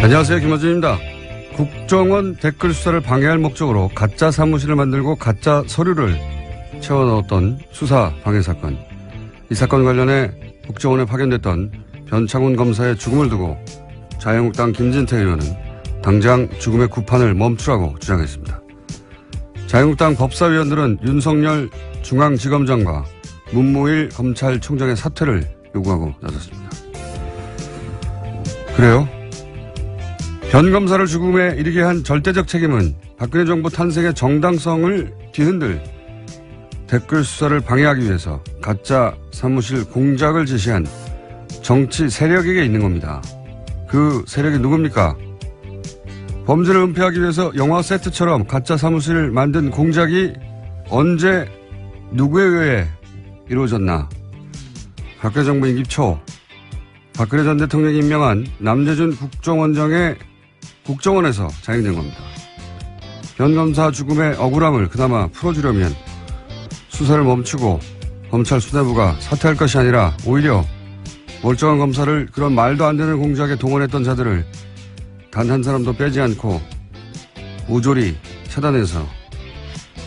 안녕하세요. 김어준입니다. 국정원 댓글 수사를 방해할 목적으로 가짜 사무실을 만들고 가짜 서류를 채워 넣었던 수사 방해 사건. 이 사건 관련해 국정원에 파견됐던 변창훈 검사의 죽음을 두고 자유한국당 김진태 의원은 당장 죽음의 구판을 멈추라고 주장했습니다. 자유한국당 법사위원들은 윤석열 중앙지검장과 문무일 검찰총장의 사퇴를 요구하고 나섰습니다. 그래요? 변 검사를 죽음에 이르게 한 절대적 책임은 박근혜 정부 탄생의 정당성을 뒤흔들 댓글 수사를 방해하기 위해서 가짜 사무실 공작을 지시한 정치 세력에게 있는 겁니다. 그 세력이 누굽니까? 범죄를 은폐하기 위해서 영화 세트처럼 가짜 사무실을 만든 공작이 언제 누구에 의해 이루어졌나? 박근혜 정부 임기 초 박근혜 전 대통령이 임명한 남재준 국정원장의 국정원에서 자행된 겁니다. 변 검사 죽음의 억울함을 그나마 풀어주려면 수사를 멈추고 검찰 수뇌부가 사퇴할 것이 아니라 오히려 멀쩡한 검사를 그런 말도 안 되는 공작에 동원했던 자들을 단 한 사람도 빼지 않고 모조리 차단해서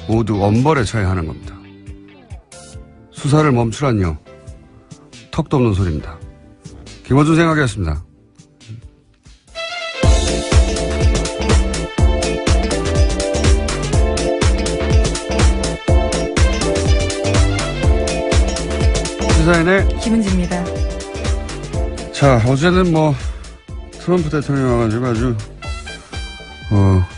모두 엄벌에 처해야 하는 겁니다. 수사를 멈추란요. 턱도 없는 소리입니다. 김어준 생각이었습니다. 시사인의 김은지입니다. 자, 어제는 트럼프 대통령이 와가지고 아주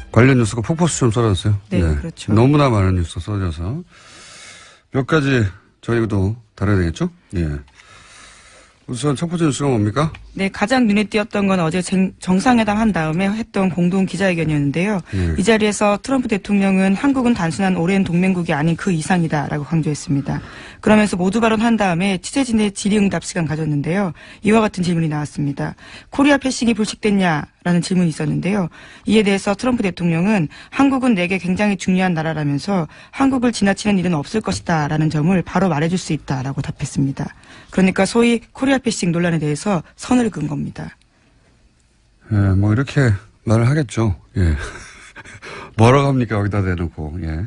관련 뉴스가 폭포수처럼 쏟아졌어요. 네, 그렇죠. 너무나 많은 뉴스가 쏟아져서 몇 가지 저희도 다뤄야 되겠죠? 예. 우선 첫 번째 뉴스가 뭡니까? 네, 가장 눈에 띄었던 건 어제 정상회담 한 다음에 했던 공동 기자회견이었는데요. 예. 이 자리에서 트럼프 대통령은 한국은 단순한 오랜 동맹국이 아닌 그 이상이다라고 강조했습니다. 그러면서 모두 발언한 다음에 취재진의 질의응답 시간 가졌는데요. 이와 같은 질문이 나왔습니다. 코리아 패싱이 불식됐냐라는 질문이 있었는데요. 이에 대해서 트럼프 대통령은 한국은 내게 굉장히 중요한 나라라면서 한국을 지나치는 일은 없을 것이다라는 점을 바로 말해줄 수 있다라고 답했습니다. 그러니까 소위 코리아 패싱 논란에 대해서 선을 그은 겁니다. 예, 이렇게 말을 하겠죠. 예. 뭐라고 합니까? 여기다 대놓고. 예.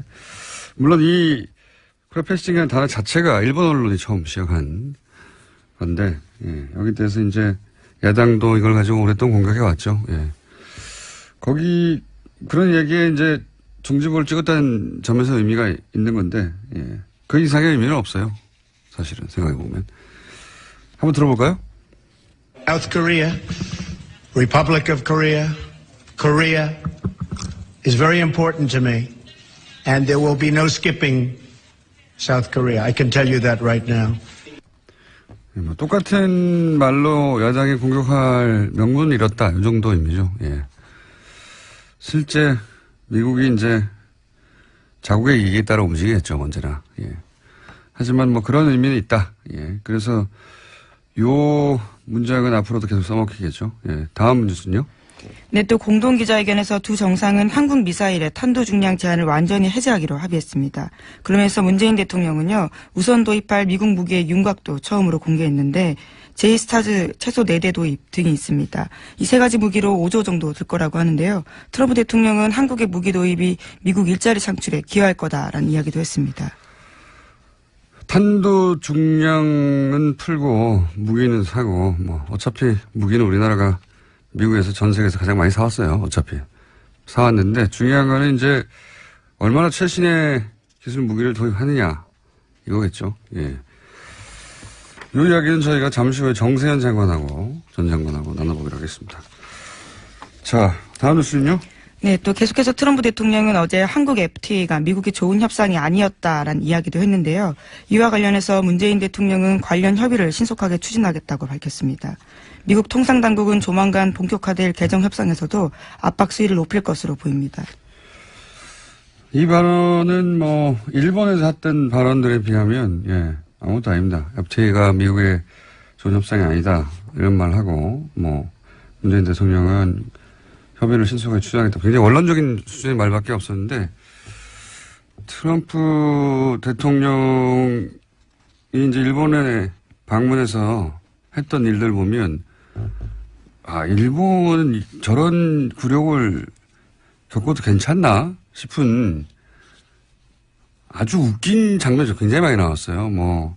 물론 이 코리아 패싱이라는 단어 자체가 일본 언론이 처음 시작한 건데, 예. 여기 대해서 이제 야당도 이걸 가지고 오랫동안 공격해 왔죠. 예. 거기 그런 얘기에 이제 중지부를 찍었다는 점에서 의미가 있는 건데, 예. 그 이상의 의미는 없어요. 사실은 생각해보면. 한번 들어볼까요? South Korea, Republic of Korea, Korea is very important to me, and there will be no skipping South Korea. I can tell you that right now. 똑같은 말로 야당이 공격할 명분을 잃었다. 이 정도 의미죠. 예. 실제 미국이 이제 자국의 이익에 따라 움직이겠죠. 언제나. 예. 하지만 그런 의미는 있다. 예. 그래서 요 문장은 앞으로도 계속 써먹히겠죠. 예. 다음 뉴스는요? 네, 또 공동기자회견에서 두 정상은 한국 미사일의 탄도 중량 제한을 완전히 해제하기로 합의했습니다. 그러면서 문재인 대통령은요, 우선 도입할 미국 무기의 윤곽도 처음으로 공개했는데 제이스타즈 최소 4대 도입 등이 있습니다. 이 세 가지 무기로 5조 정도 들 거라고 하는데요. 트럼프 대통령은 한국의 무기 도입이 미국 일자리 창출에 기여할 거다라는 이야기도 했습니다. 탄도 중량은 풀고 무기는 사고 어차피 무기는 우리나라가 미국에서 전 세계에서 가장 많이 사왔어요. 어차피 사왔는데 중요한 거는 이제 얼마나 최신의 기술 무기를 도입하느냐 이거겠죠. 예. 이 이야기는 저희가 잠시 후에 정세현 장관하고 전 장관하고 나눠보기로 하겠습니다. 자, 다음 뉴스는요? 네, 또 계속해서 트럼프 대통령은 어제 한국 FTA가 미국이 좋은 협상이 아니었다라는 이야기도 했는데요. 이와 관련해서 문재인 대통령은 관련 협의를 신속하게 추진하겠다고 밝혔습니다. 미국 통상당국은 조만간 본격화될 개정 협상에서도 압박 수위를 높일 것으로 보입니다. 이 발언은 일본에서 했던 발언들에 비하면 아무것도 아닙니다. FTA가 미국의 좋은 협상이 아니다 이런 말 하고 문재인 대통령은 협의를 신속하게 추진하겠다. 굉장히 원론적인 수준의 말밖에 없었는데 트럼프 대통령이 이제 일본에 방문해서 했던 일들 보면 일본은 저런 굴욕을 겪어도 괜찮나 싶은 아주 웃긴 장면이 굉장히 많이 나왔어요.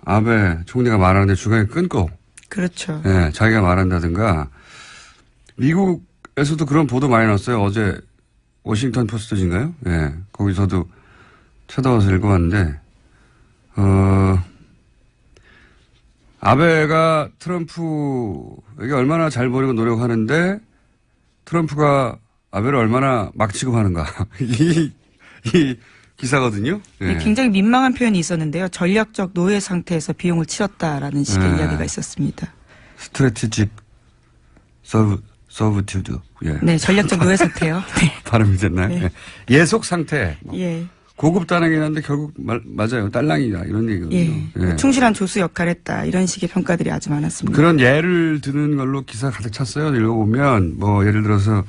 아베 총리가 말하는데 중간에 끊고. 그렇죠. 예, 자기가 말한다든가. 미국에서도 그런 보도 많이 나왔어요. 어제 워싱턴 포스트인가요? 예, 거기서도 찾아와서 읽어봤는데, 아베가 트럼프에게 얼마나 잘 보이고 노력하는데 트럼프가 아베를 얼마나 막 취급하는가. 이 기사거든요. 네, 굉장히 민망한 표현이 있었는데요. 전략적 노예 상태에서 비용을 치렀다라는 식의 이야기가 있었습니다. 스트래티직 서브튜드. 예. 네, 전략적 노예 상태요. 네. 발음이 됐나요? 네. 예. 예속 상태. 예. 고급 단행이긴 한데 결국 맞아요. 딸랑이다. 이런 얘기거든요. 예. 예. 충실한 조수 역할을 했다. 이런 식의 평가들이 아주 많았습니다. 그런 예를 드는 걸로 기사 가득 찼어요. 읽어보면 예를 들어서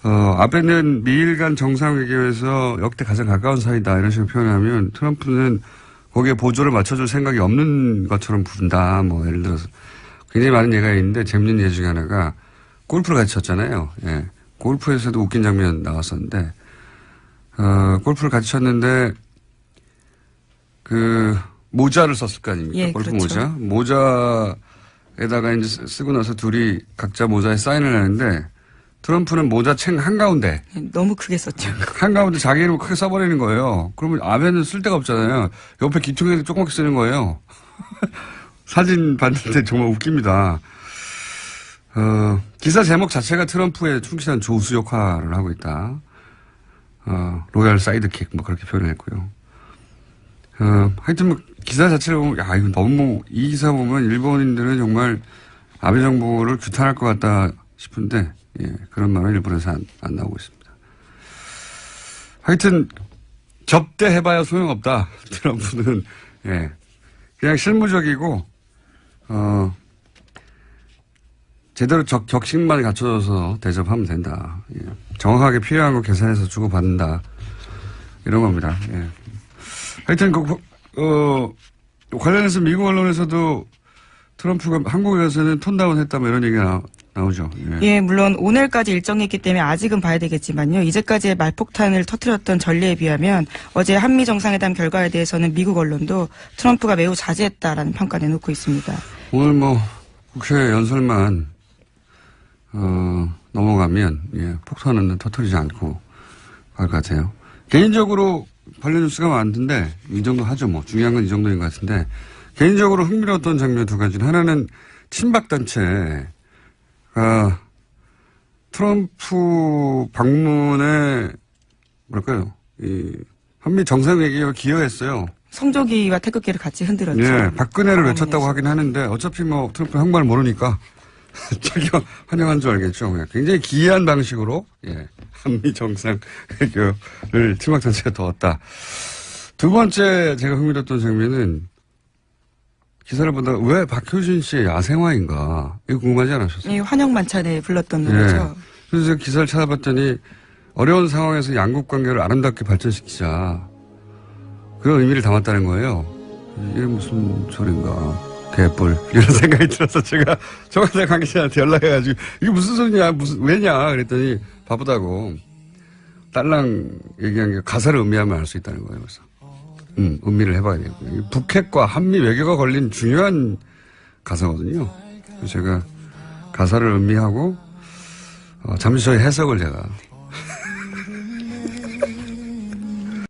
아베는 미일 간 정상회담에서 역대 가장 가까운 사이다. 이런 식으로 표현하면 트럼프는 거기에 보조를 맞춰줄 생각이 없는 것처럼 부른다. 예를 들어서 굉장히 많은 예가 있는데 재밌는 예 중에 하나가 골프를 같이 쳤잖아요. 예. 골프에서도 웃긴 장면 나왔었는데 골프를 같이 쳤는데 모자를 썼을 거 아닙니까? 예, 골프 그렇죠. 모자에다가 이제 쓰고 나서 둘이 각자 모자에 사인을 하는데 트럼프는 모자 챙 한가운데. 너무 크게 썼죠. 한가운데 자기 이름을 크게 써버리는 거예요. 그러면 아베는 쓸 데가 없잖아요. 옆에 기퉁에도 조그맣게 쓰는 거예요. 사진 봤는데 정말 웃깁니다. 기사 제목 자체가 트럼프의 충실한 조수 역할을 하고 있다. 로얄 사이드킥 그렇게 표현했고요. 하여튼 기사 자체를 보면 이거 너무 이 기사 보면 일본인들은 정말 아베 정부를 규탄할 것 같다 싶은데 그런 말은 일본에서 안 나오고 있습니다. 하여튼 접대해봐야 소용없다. 트럼프는 그냥 실무적이고 제대로 격식만 갖춰져서 대접하면 된다. 정확하게 필요한 거 계산해서 주고받는다. 이런 겁니다. 하여튼 관련해서 미국 언론에서도 트럼프가 한국에 가서는 톤다운 했다 이런 얘기가 나오죠. 예, 물론 오늘까지 일정이 있기 때문에 아직은 봐야 되겠지만요. 이제까지의 말폭탄을 터뜨렸던 전례에 비하면 어제 한미 정상회담 결과에 대해서는 미국 언론도 트럼프가 매우 자제했다라는 평가 내놓고 있습니다. 오늘 국회 연설만 넘어가면 폭탄은 터뜨리지 않고 갈 것 같아요. 개인적으로 관련 뉴스가 많은데 이 정도 하죠. 중요한 건 이 정도인 것 같은데 개인적으로 흥미로웠던 장면 두 가지는 하나는 친박단체가 트럼프 방문에 한미 정상회담에 기여했어요. 성조기와 태극기를 같이 흔들었죠. 예, 박근혜를 외쳤다고 하긴 하는데 어차피 트럼프 한국말 모르니까 자기가 환영한 줄 알겠죠. 굉장히 기이한 방식으로 한미 정상회담을 친박단체가 도왔다. 두 번째 제가 흥미로웠던 장면은 기사를 보다가 왜 박효신 씨의 야생화인가 이거 궁금하지 않으셨어요? 예, 환영 만찬에 불렀던 노래죠. 그래서 제가 기사를 찾아봤더니 어려운 상황에서 양국 관계를 아름답게 발전시키자 그런 의미를 담았다는 거예요. 이게 무슨 소린가. 개뿔 이런 생각이 들어서 제가 정화대 관계자한테 연락해가지고 이게 무슨 소리냐 왜냐 그랬더니 바쁘다고 딸랑 얘기한 게 가사를 음미하면 알 수 있다는 거예요. 그래서 음미를 해봐야 되고요. 북핵과 한미 외교가 걸린 중요한 가사거든요. 그래서 제가 가사를 음미하고 잠시 저희 해석을 제가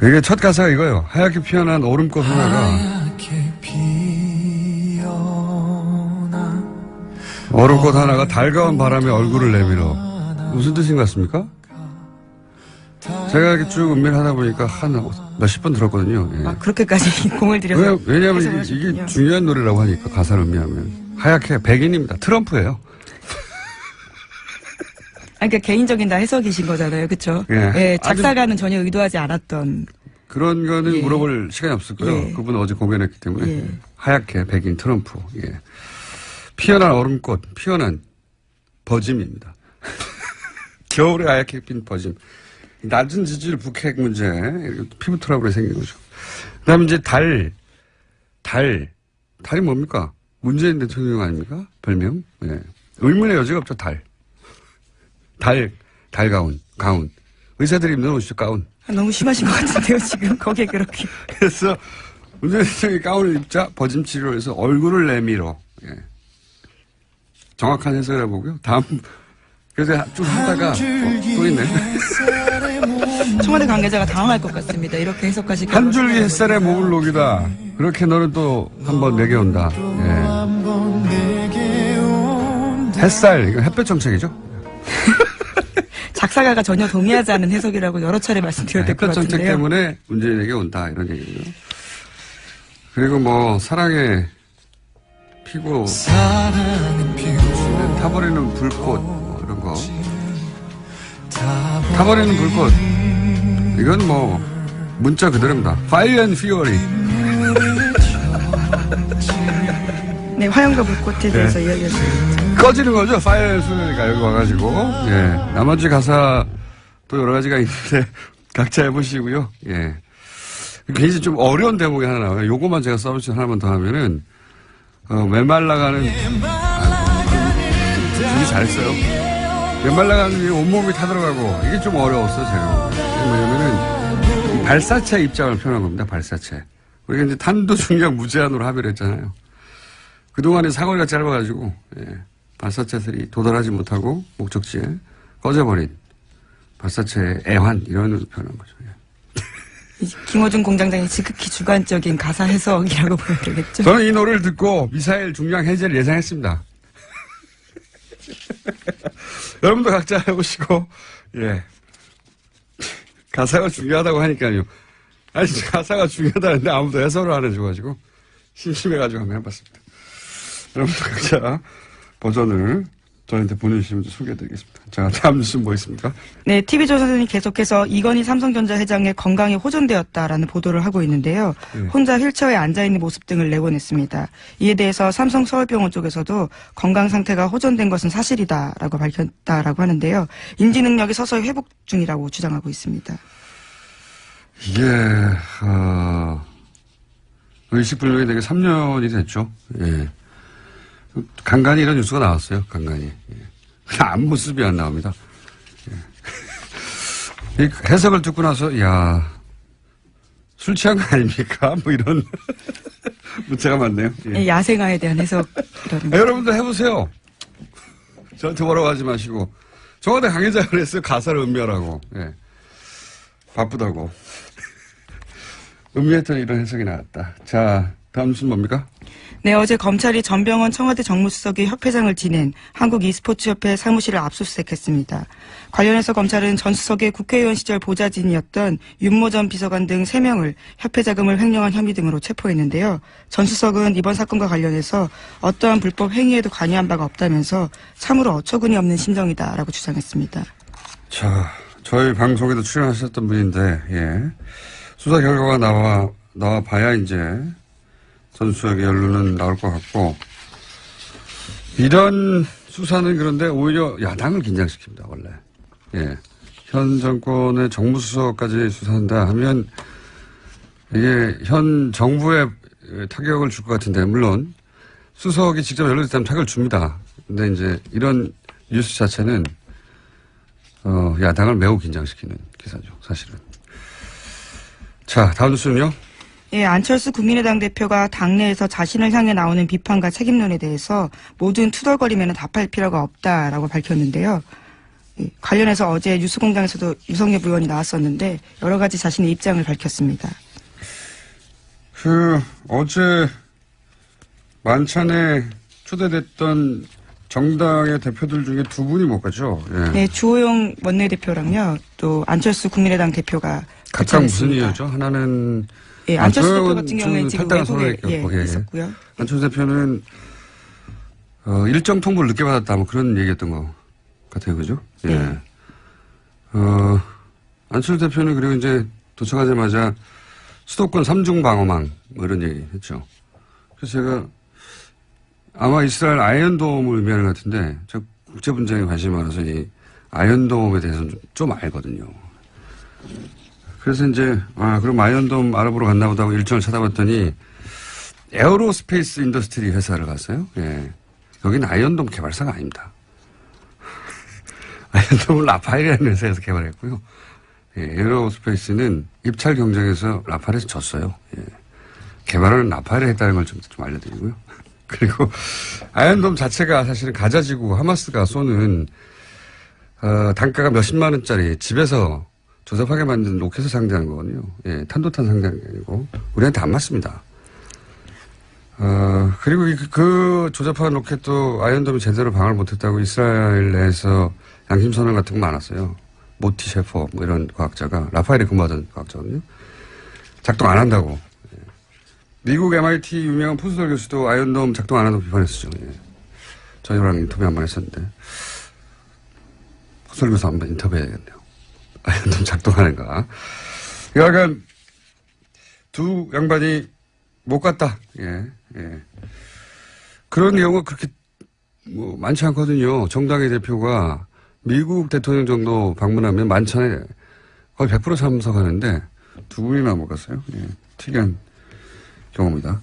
이게 첫 가사가 이거예요. 하얗게 피어난 오름꽃 하나가 얼음꽃 하나가 달가운 바람에 얼굴을 내밀어. 무슨 뜻인 것 같습니까? 제가 이렇게 쭉 음미를 하다 보니까 한 몇십 번 들었거든요. 그렇게까지 공을 들여서. 왜냐하면 이게 중요한 노래라고 하니까 가사를 음미하면. 하얗게 백인입니다. 트럼프예요. 그러니까 개인적인 다 해석이신 거잖아요. 그렇죠? 예, 작사가는 전혀 의도하지 않았던. 그런 거는 물어볼 시간이 없을 거예요. 그분은 어제 공연했기 때문에. 하얗게 백인 트럼프. 피어난 얼음꽃, 피어난 버짐입니다. 겨울에 하얗게 핀 버짐. 낮은 지질 북핵 문제, 피부 트러블이 생긴 거죠. 그 다음에 이제 달이 뭡니까? 문재인 대통령 아닙니까? 별명? 예. 의문의 여지가 없죠, 가운. 의사들이 입는 옷이죠, 가운. 너무 심하신 것 같은데요, 지금. 거기에 그렇게. 그래서 문재인 대통령이 가운을 입자 버짐 치료를 해서 얼굴을 내밀어. 예. 정확한 해석을 해보고요. 다음, 그래서 좀 하다가, 또 있네. 청와대 관계자가 당황할 것 같습니다. 이렇게 해석하시고. 한 줄기 햇살에 몸을 녹이다. 그렇게 너는 또 한번 내게 온다. 예. 햇살, 이거 햇볕 정책이죠? 작사가가 전혀 동의하지 않은 해석이라고 여러 차례 말씀드려야 될 것 햇볕 정책 같은데요. 때문에 문재인에게 온다. 이런 얘기죠. 그리고 뭐, 사랑의 피고, 타버리는 불꽃, 뭐 이런 거. 타버리는 불꽃. 이건 뭐, 문자 그대로입니다. Fire and Fury. 네, 화염과 불꽃에 대해서 이야기했습니다. 꺼지는 거죠. Fire and Fury가 여기 와가지고. 예. 나머지 가사 또 여러 가지가 있는데, 각자 해보시고요. 예. 굉장히 좀 어려운 대목이 하나 나와요. 요거만 제가 서비스 하나만 더 하면은, 메말라가는, 되게 잘했어요. 메말라가는 게 온몸이 타들어가고, 이게 좀 어려웠어요, 제가. 뭐냐면은, 발사체 입장을 표현한 겁니다, 발사체. 우리가 이제 탄도 중량 무제한으로 합의를 했잖아요. 그동안에 사거리가 짧아가지고, 예, 발사체들이 도달하지 못하고, 목적지에 꺼져버린 발사체의 애환, 이런 으로 표현한 거죠. 예. 김어준 공장장이 지극히 주관적인 가사 해석이라고 보여드리겠죠. 저는 이 노래를 듣고 미사일 중량 해제를 예상했습니다. 여러분도 각자 해보시고, 예. 가사가 중요하다고 하니까요. 아니, 가사가 중요하다는데 아무도 해설을 안 해줘가지고, 심심해가지고 한번 해봤습니다. 여러분도 각자 버전을 저한테 보내주시면 소개해드리겠습니다. 자, 다음 뉴스는 뭐 있습니까? 네, TV조선이 계속해서 이건희 삼성전자 회장의 건강이 호전되었다라는 보도를 하고 있는데요. 네. 혼자 휠체어에 앉아있는 모습 등을 내보냈습니다. 이에 대해서 삼성 서울병원 쪽에서도 건강 상태가 호전된 것은 사실이다라고 밝혔다라고 하는데요. 인지 능력이 서서히 회복 중이라고 주장하고 있습니다. 이게, 의식불명이 되게 3년이 됐죠. 예. 간간히 이런 뉴스가 나왔어요, 간간히. 예. 앞모습이 안 나옵니다. 예. 이 해석을 듣고 나서, 야, 술 취한 거 아닙니까? 뭐 이런 문자가 많네요. 예. 야생화에 대한 해석이라는. 여러분도 해보세요. 저한테 뭐라고 하지 마시고. 청와대 관계자가 그랬어요. 가사를 음미하라고. 예. 바쁘다고. 음미했더니 이런 해석이 나왔다. 자, 다음 뉴스는 뭡니까? 네, 어제 검찰이 전병헌 청와대 정무수석이 협회장을 지낸 한국e스포츠협회 사무실을 압수수색했습니다. 관련해서 검찰은 전 수석의 국회의원 시절 보좌진이었던 윤모 전 비서관 등 3명을 협회 자금을 횡령한 혐의 등으로 체포했는데요. 전 수석은 이번 사건과 관련해서 어떠한 불법 행위에도 관여한 바가 없다면서 참으로 어처구니 없는 심정이다라고 주장했습니다. 자, 저희 방송에도 출연하셨던 분인데, 예. 수사 결과가 나와 봐야 이제 전 수석의 연루는 나올 것 같고, 이런 수사는 그런데 오히려 야당을 긴장시킵니다, 원래. 예. 현 정권의 정무수석까지 수사한다 하면 이게 현 정부에 타격을 줄 것 같은데, 물론 수석이 직접 연루됐다면 타격을 줍니다. 근데 이제 이런 뉴스 자체는 야당을 매우 긴장시키는 기사죠, 사실은. 자, 다음 뉴스는요? 예, 안철수 국민의당 대표가 당내에서 자신을 향해 나오는 비판과 책임론에 대해서 모든 투덜거리면 답할 필요가 없다라고 밝혔는데요. 예, 관련해서 어제 뉴스공장에서도 유성엽 의원이 나왔었는데 여러 가지 자신의 입장을 밝혔습니다. 어제 만찬에 초대됐던 정당의 대표들 중에 두 분이 못 가죠? 예. 네, 주호영 원내대표랑요, 또 안철수 국민의당 대표가 각각 무슨 이유죠? 하나는 예, 안철수 대표 같은 경우는 지금 외국에 예. 있었고요. 안철수 대표는 일정 통보를 늦게 받았다 뭐 그런 얘기였던 것 같아요, 그죠? 예. 네. 안철수 대표는 그리고 이제 도착하자마자 수도권 3중 방어망 뭐 이런 얘기 했죠. 그래서 제가 아마 이스라엘 아이언돔을 의미하는 것 같은데 저 국제 분쟁에 관심이 많아서 이 아이언돔에 대해서는 좀 알거든요. 그래서 이제 그럼 아이언돔 알아보러 갔나 보다 하고 일정을 찾아봤더니 에어로스페이스 인더스트리 회사를 갔어요. 예. 여기는 아이언돔 개발사가 아닙니다. 아이언돔은 라파엘이라는 회사에서 개발했고요. 예, 에어로스페이스는 입찰 경쟁에서 라파엘에서 졌어요. 예. 개발은 라파엘이 했다는 걸 좀 알려드리고요. 그리고 아이언돔 자체가 사실은 가자지구 하마스가 쏘는 단가가 몇십만 원짜리 집에서 조잡하게 만든 로켓을 상대하는 거거든요. 예, 탄도탄 상대하는 게 아니고 우리한테 안 맞습니다. 그리고 그 조잡한 로켓도 아이언돔이 제대로 방어를 못했다고 이스라엘 내에서 양심선언 같은 거 많았어요. 모티 셰퍼 뭐 이런 과학자가 라파엘에 근무하던 과학자거든요. 작동 안 한다고. 예. 미국 MIT 유명한 푸스덜 교수도 아이언돔 작동 안 한다고 비판했었죠. 예. 저희랑 인터뷰 한번 했었는데 푸스덜 교수 한번 인터뷰해야겠네요. 아이언돔 작동하는가. 약간 두 양반이 못 갔다. 예, 예. 그런 경우가 그렇게 뭐 많지 않거든요. 정당의 대표가 미국 대통령 정도 방문하면 만찬에 거의 100% 참석하는데 두 분이나 못 갔어요. 예, 특이한 경우입니다.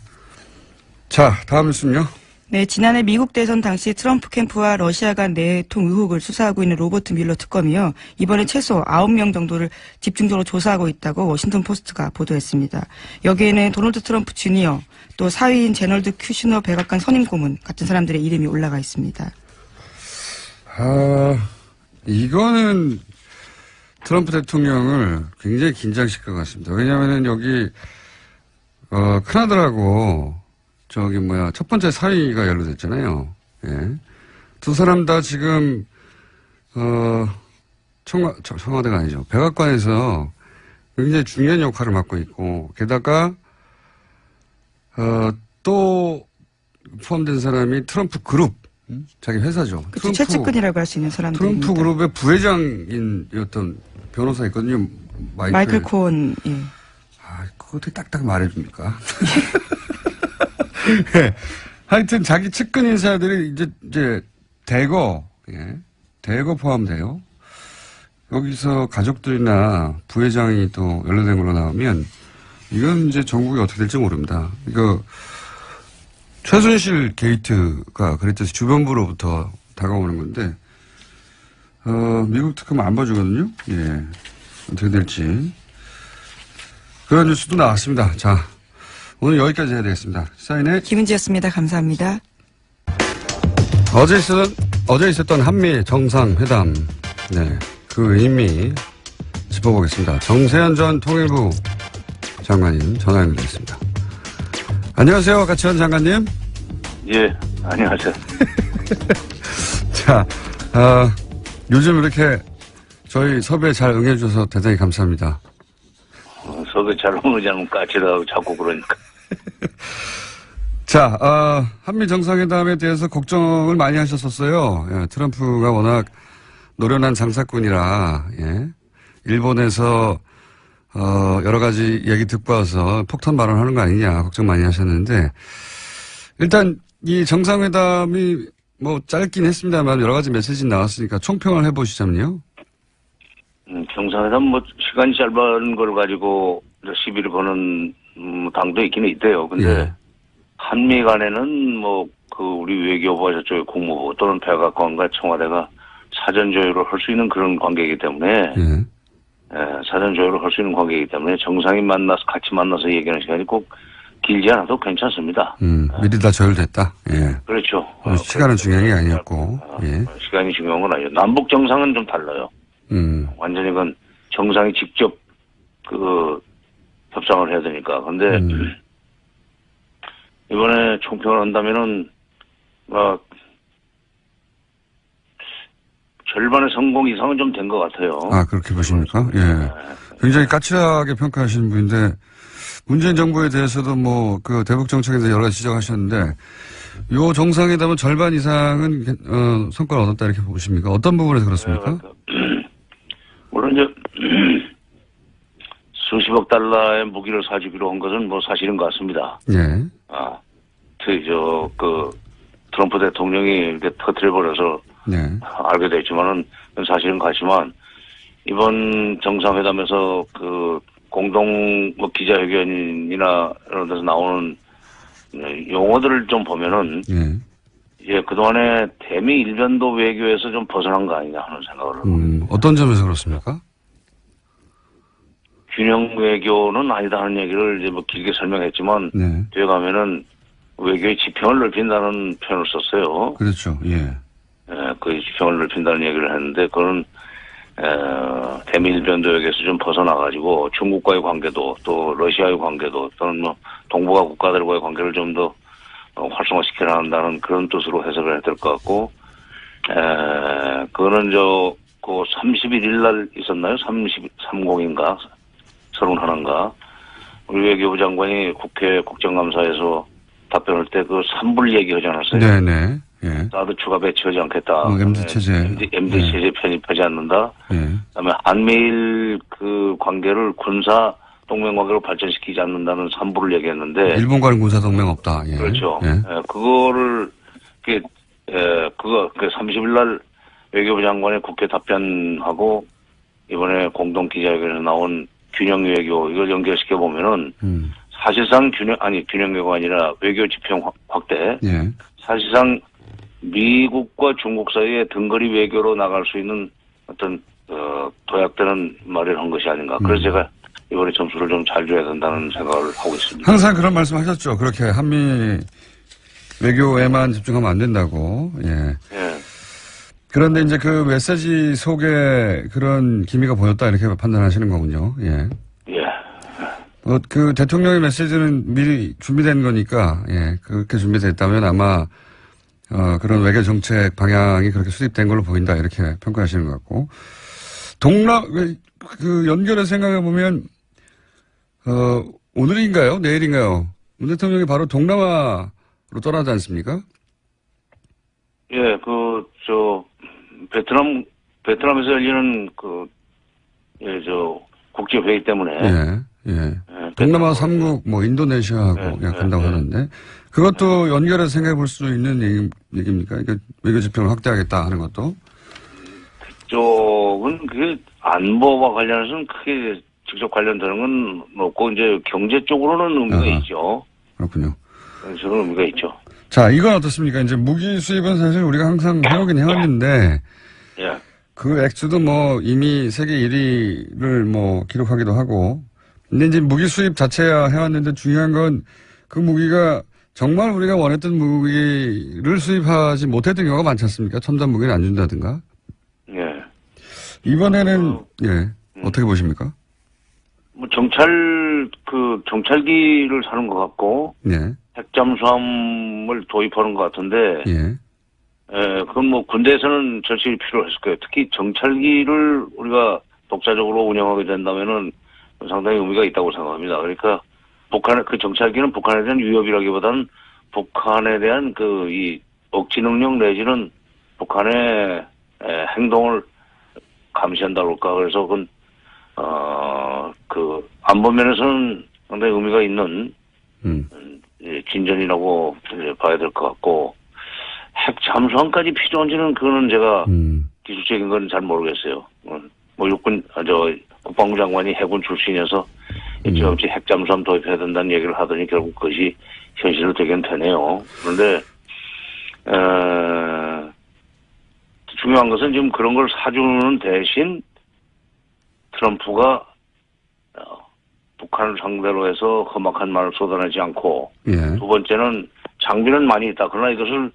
자, 다음 뉴스는요. 네, 지난해 미국 대선 당시 트럼프 캠프와 러시아 간 내통 의혹을 수사하고 있는 로버트 뮬러 특검이요. 이번에 최소 9명 정도를 집중적으로 조사하고 있다고 워싱턴 포스트가 보도했습니다. 여기에는 도널드 트럼프 주니어, 또 사위인 제널드 큐시너 백악관 선임 고문 같은 사람들의 이름이 올라가 있습니다. 이거는 트럼프 대통령을 굉장히 긴장시킬 것 같습니다. 왜냐하면 여기 큰아들하고 첫 번째 사위가 연루됐잖아요. 예. 두 사람 다 지금, 청와대가 아니죠. 백악관에서 굉장히 중요한 역할을 맡고 있고, 게다가, 또 포함된 사람이 트럼프 그룹, 자기 회사죠. 그렇죠. 최측근이라고 할 수 있는 사람들입니다. 트럼프 그룹의 부회장이었던 변호사 있거든요. 마이클 코언, 예. 그거 어떻게 딱딱 말해줍니까? 네. 하여튼 자기 측근 인사들이 이제 대거 포함돼요. 여기서 가족들이나 부회장이 또 연루된 걸로 나오면 이건 이제 전국이 어떻게 될지 모릅니다. 이거 최순실 게이트가 그랬듯이 주변부로부터 다가오는 건데 미국 특검 안 봐주거든요. 예, 어떻게 될지 그런 뉴스도 나왔습니다. 자. 오늘 여기까지 해야 되겠습니다. 사인의 김은지였습니다. 감사합니다. 어제 있었던 한미 정상회담, 네, 그 의미 짚어보겠습니다. 정세현 전 통일부 장관님 전화 연결됐습니다. 안녕하세요, 가치원 장관님. 예, 안녕하세요. 자, 요즘 이렇게 저희 섭외 잘 응해주셔서 대단히 감사합니다. 섭외 잘 응하지 않으면 까칠하고 자꾸 그러니까. 자, 한미 정상회담에 대해서 걱정을 많이 하셨었어요. 예, 트럼프가 워낙 노련한 장사꾼이라, 예. 일본에서, 여러 가지 얘기 듣고 와서 폭탄 발언하는 거 아니냐, 걱정 많이 하셨는데, 일단 이 정상회담이 뭐 짧긴 했습니다만 여러 가지 메시지 나왔으니까 총평을 해보시자면요. 정상회담 뭐 시간이 짧은 걸 가지고 시비를 거는 당도 있기는 있대요. 근데 예. 한미 간에는 뭐 그 우리 외교부와 저쪽의 국무부 또는 백악관과 청와대가 사전 조율을 할 수 있는 그런 관계이기 때문에 예. 사전 조율을 할 수 있는 관계이기 때문에 정상이 같이 만나서 얘기하는 시간이 꼭 길지 않아도 괜찮습니다. 미리 다 조율됐다. 예. 그렇죠. 시간은 중요한 게 아니었고. 예. 시간이 중요한 건 아니에요. 남북 정상은 좀 달라요. 완전히 그건 정상이 직접 협상을 해야 되니까. 근데 이번에 총평을 한다면은 절반의 성공 이상은 좀 된 것 같아요. 아, 그렇게 보십니까? 예. 굉장히 까칠하게 평가하시는 분인데 문재인 정부에 대해서도 뭐 대북 정책에 대해서 여러 가지 지적하셨는데 요 정상회담은 절반 이상은 성과를 얻었다 이렇게 보십니까? 어떤 부분에서 그렇습니까? 물론 이제 수십억 달러의 무기를 사주기로 한 것은 뭐 사실인 것 같습니다. 예. 트럼프 대통령이 이렇게 터뜨려버려서 네. 알게 됐지만은 사실은 같지만 이번 정상회담에서 공동 기자회견이나 이런 데서 나오는 용어들을 좀 보면은 예. 그동안에 대미 일변도 외교에서 좀 벗어난 거 아니냐 하는 생각을 합니다. 어떤 점에서 그렇습니까? 균형 외교는 아니다 하는 얘기를 이제 뭐 길게 설명했지만 네. 뒤에 가면은 외교의 지평을 넓힌다는 표현을 썼어요. 그렇죠. 예. 그 지평을 넓힌다는 얘기를 했는데 그거는 대미일변도역에서 좀 벗어나가지고 중국과의 관계도 또 러시아의 관계도 또는 뭐 동북아 국가들과의 관계를 좀 더 활성화시켜 나간다는 그런 뜻으로 해석을 해야 될 것 같고 그거는 그 31일 날 있었나요? 30인가 31인가 우리 외교부 장관이 국회 국정감사에서 답변할 때 그 산불 얘기하지 않았어요? 네네. 예. 사드 추가 배치하지 않겠다. MD 체제. MD 체제 편입하지 않는다. 예. 그다음에 한미일 그 관계를 군사 동맹 관계로 발전시키지 않는다는 산불을 얘기했는데. 일본과는 군사 동맹 없다. 예. 그렇죠. 예. 그거를 그 30일 날 외교부 장관의 국회 답변하고 이번에 공동 기자회견에서 나온 균형 외교 이걸 연결시켜 보면은 사실상 균형 외교가 아니라 외교 지평 확대. 예. 사실상 미국과 중국 사이에 등거리 외교로 나갈 수 있는 어떤 도약되는 말을 한 것이 아닌가. 그래서 제가 이번에 점수를 좀 잘 줘야 된다는 생각을 하고 있습니다. 항상 그런 말씀하셨죠. 그렇게 한미 외교에만 집중하면 안 된다고. 예. 예. 그런데 이제 그 메시지 속에 그런 기미가 보였다 이렇게 판단하시는 거군요. 예. 예. 그 대통령의 메시지는 미리 준비된 거니까, 예. 그렇게 준비됐다면 아마 그런 외교 정책 방향이 그렇게 수립된 걸로 보인다 이렇게 평가하시는 것 같고 그 연결해서 생각해 보면 오늘인가요 내일인가요 문 대통령이 바로 동남아로 떠나지 않습니까? 예, 베트남에서 열리는 국제 회의 때문에 예. 동남아 3국 뭐 인도네시아하고 간다고 하는데 그것도 연결해서 생각해 볼 수 있는 얘기입니까? 그러니까 외교 지평을 확대하겠다 하는 것도. 그쪽은 그게 안보와 관련해서는 크게 직접 관련되는 건 없고 이제 경제 쪽으로는 의미가 있죠. 그렇군요. 그런 의미가 있죠. 자, 이건 어떻습니까? 이제 무기 수입은 사실 우리가 항상 해오긴 해왔는데 예. 그 액수도 뭐 이미 세계 1위를 뭐 기록하기도 하고 근데 이제 무기 수입 자체야 해왔는데 중요한 건 그 무기가 정말 우리가 원했던 무기를 수입하지 못했던 경우가 많지 않습니까? 첨단 무기를 안 준다든가. 예. 이번에는 어떻게 보십니까? 뭐 정찰기를 사는 것 같고 예. 핵잠수함을 도입하는 것 같은데 예. 그건 뭐 군대에서는 절실히 필요했을 거예요. 특히 정찰기를 우리가 독자적으로 운영하게 된다면은 상당히 의미가 있다고 생각합니다. 그러니까 그 정찰기는 북한에 대한 위협이라기보다는 북한에 대한 이 억지 능력 내지는 북한의 행동을 감시한다 그럴까. 그래서 그건 안보 면에서는 상당히 의미가 있는 진전이라고 봐야 될 것 같고 핵 잠수함까지 필요한지는 그거는 제가 기술적인 건 잘 모르겠어요. 뭐 국방부 장관이 해군 출신이어서 일찌감치 핵 잠수함 도입해야 된다는 얘기를 하더니 결국 그것이 현실로 되긴 되네요. 그런데 중요한 것은 지금 그런 걸 사주는 대신 트럼프가 북한을 상대로 해서 험악한 말을 쏟아내지 않고 두 번째는 장비는 많이 있다. 그러나 이것을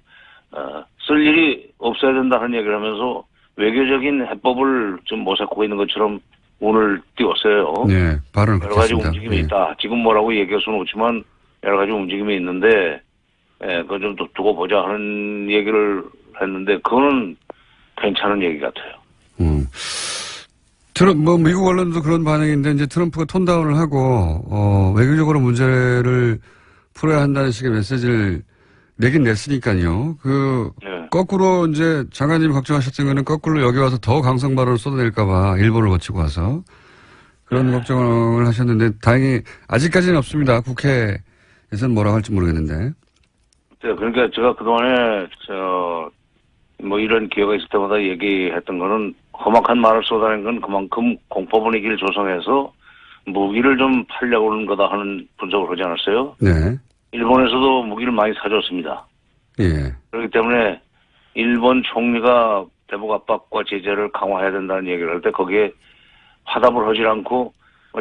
쓸 일이 없어야 된다는 얘기를 하면서 외교적인 해법을 좀 모색하고 있는 것처럼 운을 띄웠어요. 네, 발언을 여러 가지 그렇습니다. 움직임이 있다. 지금 뭐라고 얘기할 수는 없지만 여러 가지 움직임이 있는데 그거 좀 두고 보자 하는 얘기를 했는데 그거는 괜찮은 얘기 같아요. 미국 언론도 그런 반응인데 이제 트럼프가 톤다운을 하고 외교적으로 문제를 풀어야 한다는 식의 메시지를 내긴 냈으니까요. 거꾸로 이제 장관님이 걱정하셨던 거는 거꾸로 여기 와서 더 강성 발언을 쏟아낼까봐 일본을 거치고 와서 그런 걱정을 하셨는데 다행히 아직까지는 없습니다. 국회에서는 뭐라고 할지 모르겠는데. 네, 그러니까 제가 그동안에 이런 기회가 있을 때마다 얘기했던 거는 험악한 말을 쏟아낸 건 그만큼 공포 분위기를 조성해서 무기를 좀 팔려고 하는 거다 하는 분석을 하지 않았어요? 네. 일본에서도 무기를 많이 사줬습니다. 예. 그렇기 때문에 일본 총리가 대북 압박과 제재를 강화해야 된다는 얘기를 할 때 거기에 화답을 하지 않고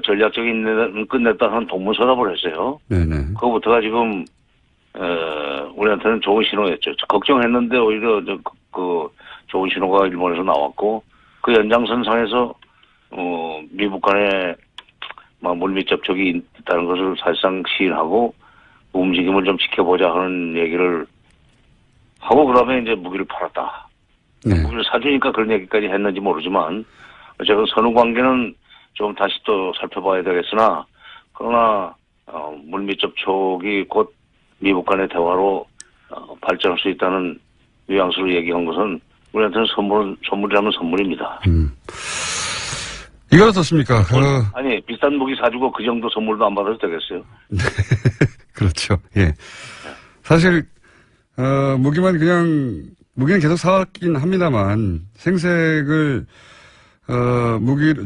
전략적인 끝냈다 하는 동문서답을 했어요. 네네. 그거부터가 지금 우리한테는 좋은 신호였죠. 걱정했는데 오히려 그 좋은 신호가 일본에서 나왔고 그 연장선상에서 미국 간에 물밑 접촉이 있다는 것을 사실상 시인하고 움직임을 좀 지켜보자 하는 얘기를 하고 그다음에 이제 무기를 팔았다. 네. 무기를 사주니까 그런 얘기까지 했는지 모르지만 어쨌든 선후 관계는 좀 다시 또 살펴봐야 되겠으나 그러나 물밑 접촉이 곧 미국 간의 대화로 발전할 수 있다는 뉘앙스로 얘기한 것은 우리한테는 선물이라면 선물입니다. 이건 어떻습니까? 아니 비싼 무기 사주고 그 정도 선물도 안 받아도 되겠어요? 그렇죠. 예. 사실 무기는 계속 사왔긴 합니다만 생색을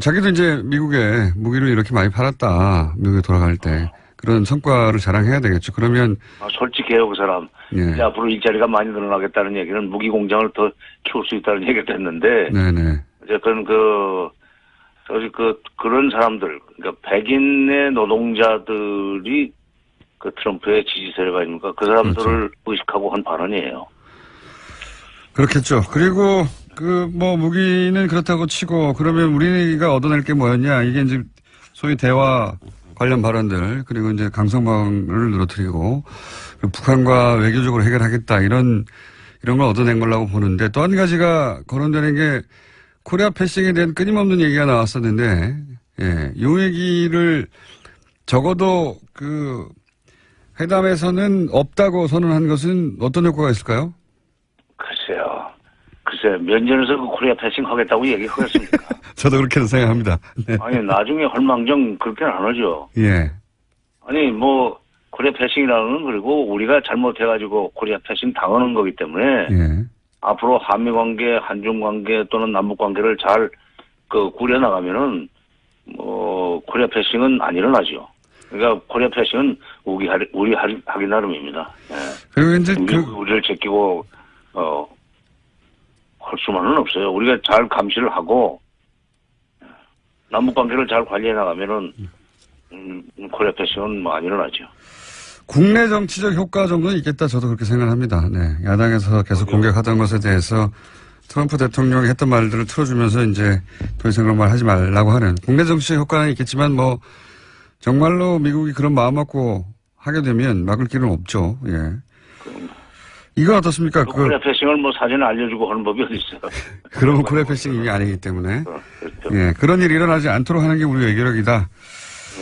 자기도 이제 미국에 무기를 이렇게 많이 팔았다. 미국에 돌아갈 때 그런 성과를 자랑해야 되겠죠. 그러면 솔직해요, 그 사람. 예. 이제 앞으로 일자리가 많이 늘어나겠다는 얘기는 무기 공장을 더 키울 수 있다는 얘기가 됐는데 네네. 어쨌든 그런 사람들, 그러니까 백인의 노동자들이 그 트럼프의 지지 세력 아닙니까? 그 사람들을 그렇죠. 의식하고 한 발언이에요. 그렇겠죠. 그리고 무기는 그렇다고 치고 그러면 우리가 얻어낼 게 뭐였냐? 이게 이제 소위 대화 관련 발언들 그리고 이제 강성방을 늘어뜨리고 북한과 외교적으로 해결하겠다 이런 걸 얻어낸 거라고 보는데 또 한 가지가 거론되는 게 코리아 패싱에 대한 끊임없는 얘기가 나왔었는데 예, 이 얘기를 적어도 그 회담에서는 없다고 선언한 것은 어떤 효과가 있을까요? 글쎄 면전에서 그 코리아 패싱 하겠다고 얘기하겠습니까? 저도 그렇게 생각합니다. 네. 아니 나중에 헐망정 그렇게는 안 하죠. 예. 아니 코리아 패싱이라는 건 그리고 우리가 잘못해가지고 코리아 패싱 당하는 거기 때문에 예. 앞으로 한미 관계, 한중 관계 또는 남북 관계를 잘 꾸려 나가면은 코리아 패싱은 안 일어나죠. 그러니까 코리아 패싱은 우리 하기 나름입니다. 예. 그리고 이제 우리를 제끼고 할 수만은 없어요. 우리가 잘 감시를 하고 남북 관계를 잘 관리해 나가면은 코리아 패싱은 안 일어나죠. 국내 정치적 효과 정도는 있겠다. 저도 그렇게 생각합니다. 네. 야당에서 계속 공격하던 것에 대해서 트럼프 대통령이 했던 말들을 틀어주면서 이제 더 이상 그런 말 하지 말라고 하는 국내 정치적 효과는 있겠지만 정말로 미국이 그런 마음 먹고 하게 되면 막을 길은 없죠. 예. 이건 어떻습니까? 코리아 패싱을 사전에 알려주고 하는 법이 어디 있어요? 그러면 코리아 패싱이 아니기 때문에. 그렇죠. 예. 그런 일이 일어나지 않도록 하는 게 우리 외교력이다.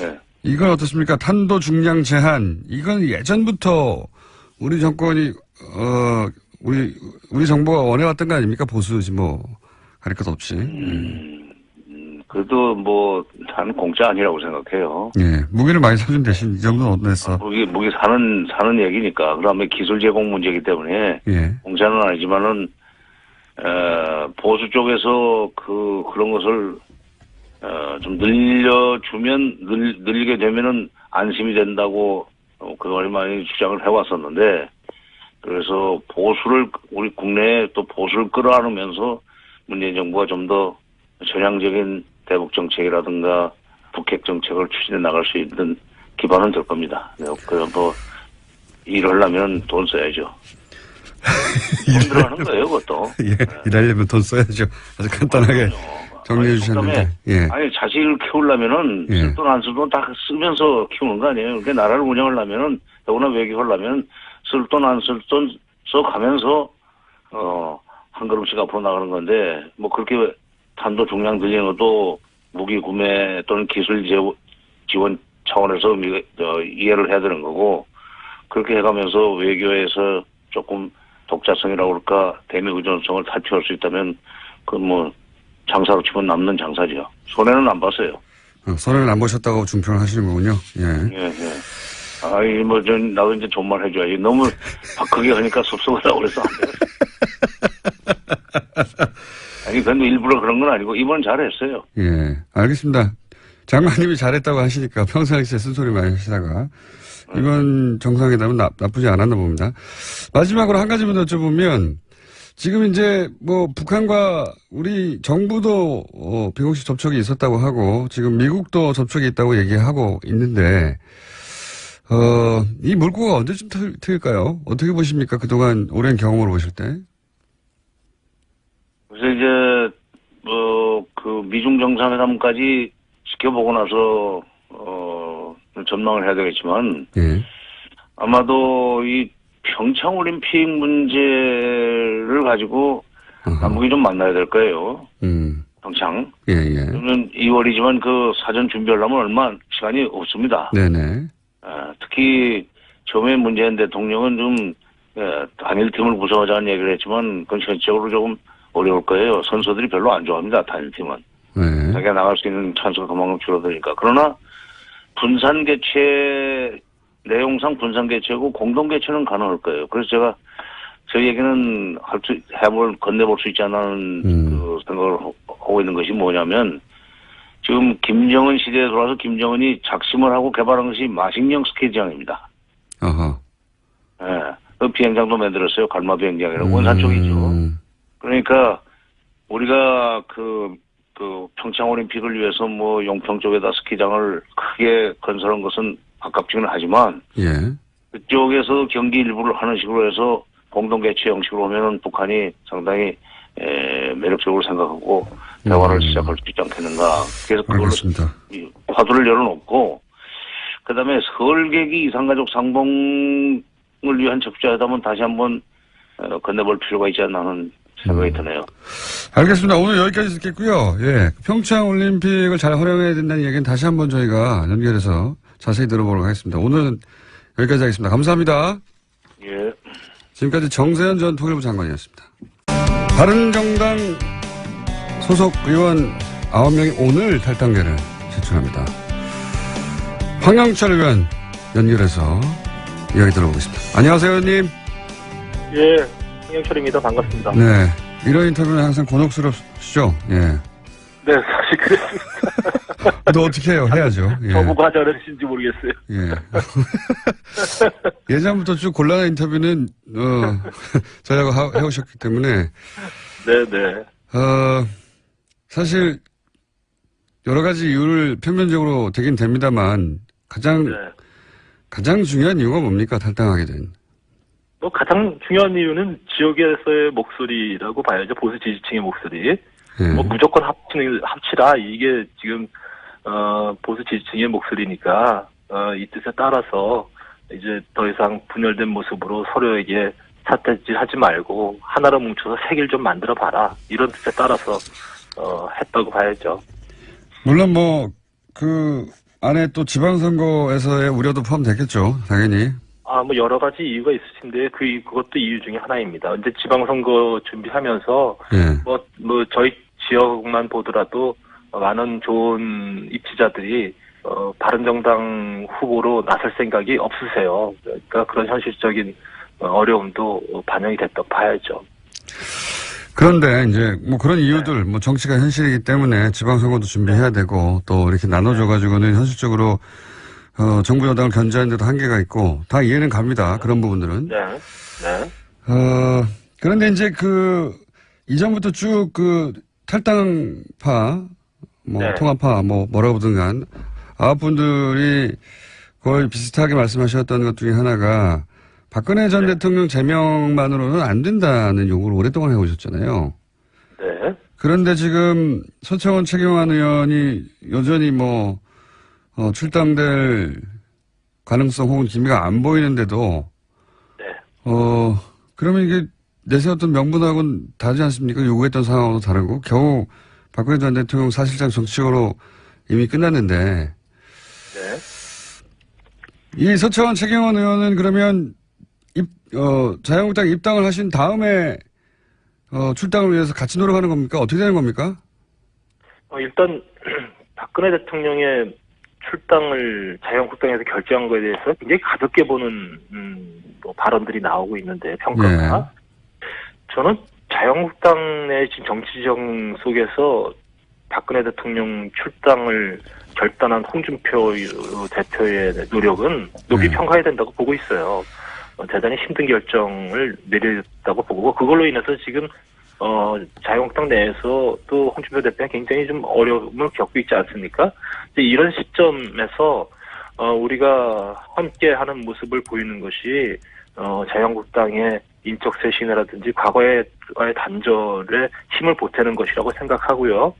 네. 이건 어떻습니까? 탄도 중량 제한. 이건 예전부터 우리 정권이, 우리 정부가 원해왔던 거 아닙니까? 보수지 가릴 것 없이. 그래도 단 공짜 아니라고 생각해요. 예. 무기를 많이 사준 대신 이 정도는 얻어냈어. 무기 사는 얘기니까. 그다음에 기술 제공 문제이기 때문에. 예. 공짜는 아니지만은, 보수 쪽에서 그런 것을, 좀 늘리게 되면은 안심이 된다고, 그동안 많이 주장을 해왔었는데, 그래서 우리 국내에 또 보수를 끌어안으면서 문재인 정부가 좀 더 전향적인 대북 정책이라든가 북핵 정책을 추진해 나갈 수 있는 기반은 될 겁니다. 그래서 일을 하려면 돈 써야죠. 돈 들어가는 거예요, 그것도. 예. 일하려면 돈 써야죠. 아주 간단하게 정리해 주셨는데. 예. 아니, 자식을 키우려면은 쓸 돈 안 쓸 돈 다 쓰면서 키우는 거 아니에요. 그러니까 나라를 운영하려면은, 더구나 외교하려면 쓸 돈 안 쓸 돈 써가면서, 한 걸음씩 앞으로 나가는 건데, 그렇게 탄도 중량 늘리는 것도 무기 구매 또는 기술 지원 차원에서 이해를 해야 되는 거고, 그렇게 해가면서 외교에서 조금 독자성이라고 그럴까, 대미 의존성을 탈피할 수 있다면, 장사로 치면 남는 장사죠. 손해는 안 봤어요. 손해는 안 보셨다고 중평을 하시는 거군요. 예. 예. 나도 이제 좋은 말 해줘야지. 너무 바크게 하니까 섭섭하다고 그래서 안 돼요. 아니, 근데 일부러 그런 건 아니고, 이번 잘했어요. 예. 알겠습니다. 장관님이 잘했다고 하시니까 평상시에 쓴소리 많이 하시다가. 이번 정상회담은 나쁘지 않았나 봅니다. 마지막으로 한 가지만 여쭤보면 지금 이제 뭐 북한과 우리 정부도 비공식 접촉이 있었다고 하고 지금 미국도 접촉이 있다고 얘기하고 있는데 이 물꼬가 언제쯤 트일까요? 어떻게 보십니까? 그동안 오랜 경험으로 보실 때. 그래서 이제 그 미중 정상회담까지 지켜보고 나서 전망을 해야 되겠지만 예. 아마도 이 평창 올림픽 문제를 가지고 남북이 좀 만나야 될 거예요. 평창. 예, 예. 그러면 2월이지만 그 사전 준비하려면 얼마 시간이 없습니다. 네네. 특히 처음에 문재인 대통령은 좀 단일팀을 구성하자는 얘기를 했지만 그건 현실적으로 조금 어려울 거예요. 선수들이 별로 안 좋아합니다. 단일팀은. 네. 자기가 나갈 수 있는 찬스가 그만큼 줄어드니까. 그러나 분산 개최 내용상 분산 개최고 공동 개최는 가능할 거예요. 그래서 제가 저희 얘기는 건네볼 수 있지 않는 그 생각을 하고 있는 것이 뭐냐면 지금 김정은 시대에 돌아서 김정은이 작심을 하고 개발한 것이 마식령 스키장입니다. 어허. 예. 그 비행장도 만들었어요. 갈마 비행장이라고 원산 쪽이죠. 그러니까 우리가 그 평창 올림픽을 위해서 뭐 용평 쪽에다 스키장을 크게 건설한 것은 아깝지는 하지만 예. 그쪽에서 경기 일부를 하는 식으로 해서 공동 개최 형식으로 하면은 북한이 상당히 매력적으로 생각하고 대화를 시작할 수 있지 않겠는가. 그래서 그걸로 알겠습니다. 화두를 열어놓고 그다음에 설계기 이산가족 상봉을 위한 적자회담은 다시 한번 건네볼 필요가 있지 않나 하는 생각이 드네요. 알겠습니다. 오늘 여기까지 듣겠고요. 예. 평창 올림픽을 잘 활용해야 된다는 얘기는 다시 한번 저희가 연결해서 자세히 들어보도록 하겠습니다. 오늘은 여기까지 하겠습니다. 감사합니다. 예. 지금까지 정세현 전 통일부 장관이었습니다. 바른정당 소속 의원 9명이 오늘 탈당계를 제출합니다. 황영철 의원 연결해서 이야기 들어보겠습니다. 안녕하세요, 의원님. 예, 황영철입니다. 반갑습니다. 네. 이런 인터뷰는 항상 곤혹스럽시죠? 예. 네, 사실 그랬습니다. 또 어떻게 해요? 해야죠. 예. 저보고 하자는지 모르겠어요. 예. 예전부터 쭉 곤란한 인터뷰는, 저희하고 해오셨기 때문에. 네네. 사실, 여러 가지 이유를 표면적으로 되긴 됩니다만, 가장 중요한 이유가 뭡니까? 탈당하게 된. 뭐 가장 중요한 이유는 지역에서의 목소리라고 봐야죠. 보수 지지층의 목소리. 예. 뭐 무조건 합치라. 이게 지금, 보수 지지층의 목소리니까, 이 뜻에 따라서 이제 더 이상 분열된 모습으로 서로에게 삿대질하지 말고 하나로 뭉쳐서 색을 좀 만들어 봐라. 이런 뜻에 따라서 했다고 봐야죠. 물론 뭐 그 안에 또 지방선거에서의 우려도 포함되겠죠. 당연히. 뭐 여러 가지 이유가 있으신데 그것도 이유 중에 하나입니다. 이제 지방선거 준비하면서 예. 뭐 저희 지역만 보더라도 많은 좋은 입지자들이 바른정당 후보로 나설 생각이 없으세요. 그러니까 그런 현실적인 어려움도 반영이 됐다고 봐야죠. 그런데 이제 뭐 그런 이유들, 뭐 정치가 현실이기 때문에 지방선거도 준비해야 되고 또 이렇게 나눠줘가지고는 현실적으로 정부 여당을 견제하는 데도 한계가 있고 다 이해는 갑니다. 그런 부분들은. 네. 네. 그런데 이제 이전부터 쭉 탈당파, 네. 통합파, 뭐라고 보든 간, 아홉분들이 거의 비슷하게 말씀하셨던 것 중에 하나가 박근혜 전 대통령 제명만으로는 안 된다는 요구를 오랫동안 해오셨잖아요. 네. 그런데 지금 서청원 최경환 의원이 여전히 출당될 가능성 혹은 기미가 안 보이는데도, 네. 그러면 이게 내세웠던 명분하고는 다르지 않습니까? 요구했던 상황하고 다르고, 겨우 박근혜 전 대통령 사실상 정치적으로 이미 끝났는데, 네. 이 서청원 최경환 의원은 그러면 자유한국당 입당을 하신 다음에 출당을 위해서 같이 노력하는 겁니까? 어떻게 되는 겁니까? 일단 박근혜 대통령의 출당을 자유한국당에서 결정한 것에 대해서 굉장히 가볍게 보는 발언들이 나오고 있는데 평가가. 네. 저는 자유한국당 내 지금 정치정 속에서 박근혜 대통령 출당을 결단한 홍준표 대표의 노력은 높이 평가해야 된다고 보고 있어요. 대단히 힘든 결정을 내렸다고 보고 그걸로 인해서 지금 자유한국당 내에서 또 홍준표 대표가 굉장히 좀 어려움을 겪고 있지 않습니까? 이런 시점에서 우리가 함께하는 모습을 보이는 것이 자유한국당의 인적 쇄신이라든지 과거의 단절에 힘을 보태는 것이라고 생각하고요.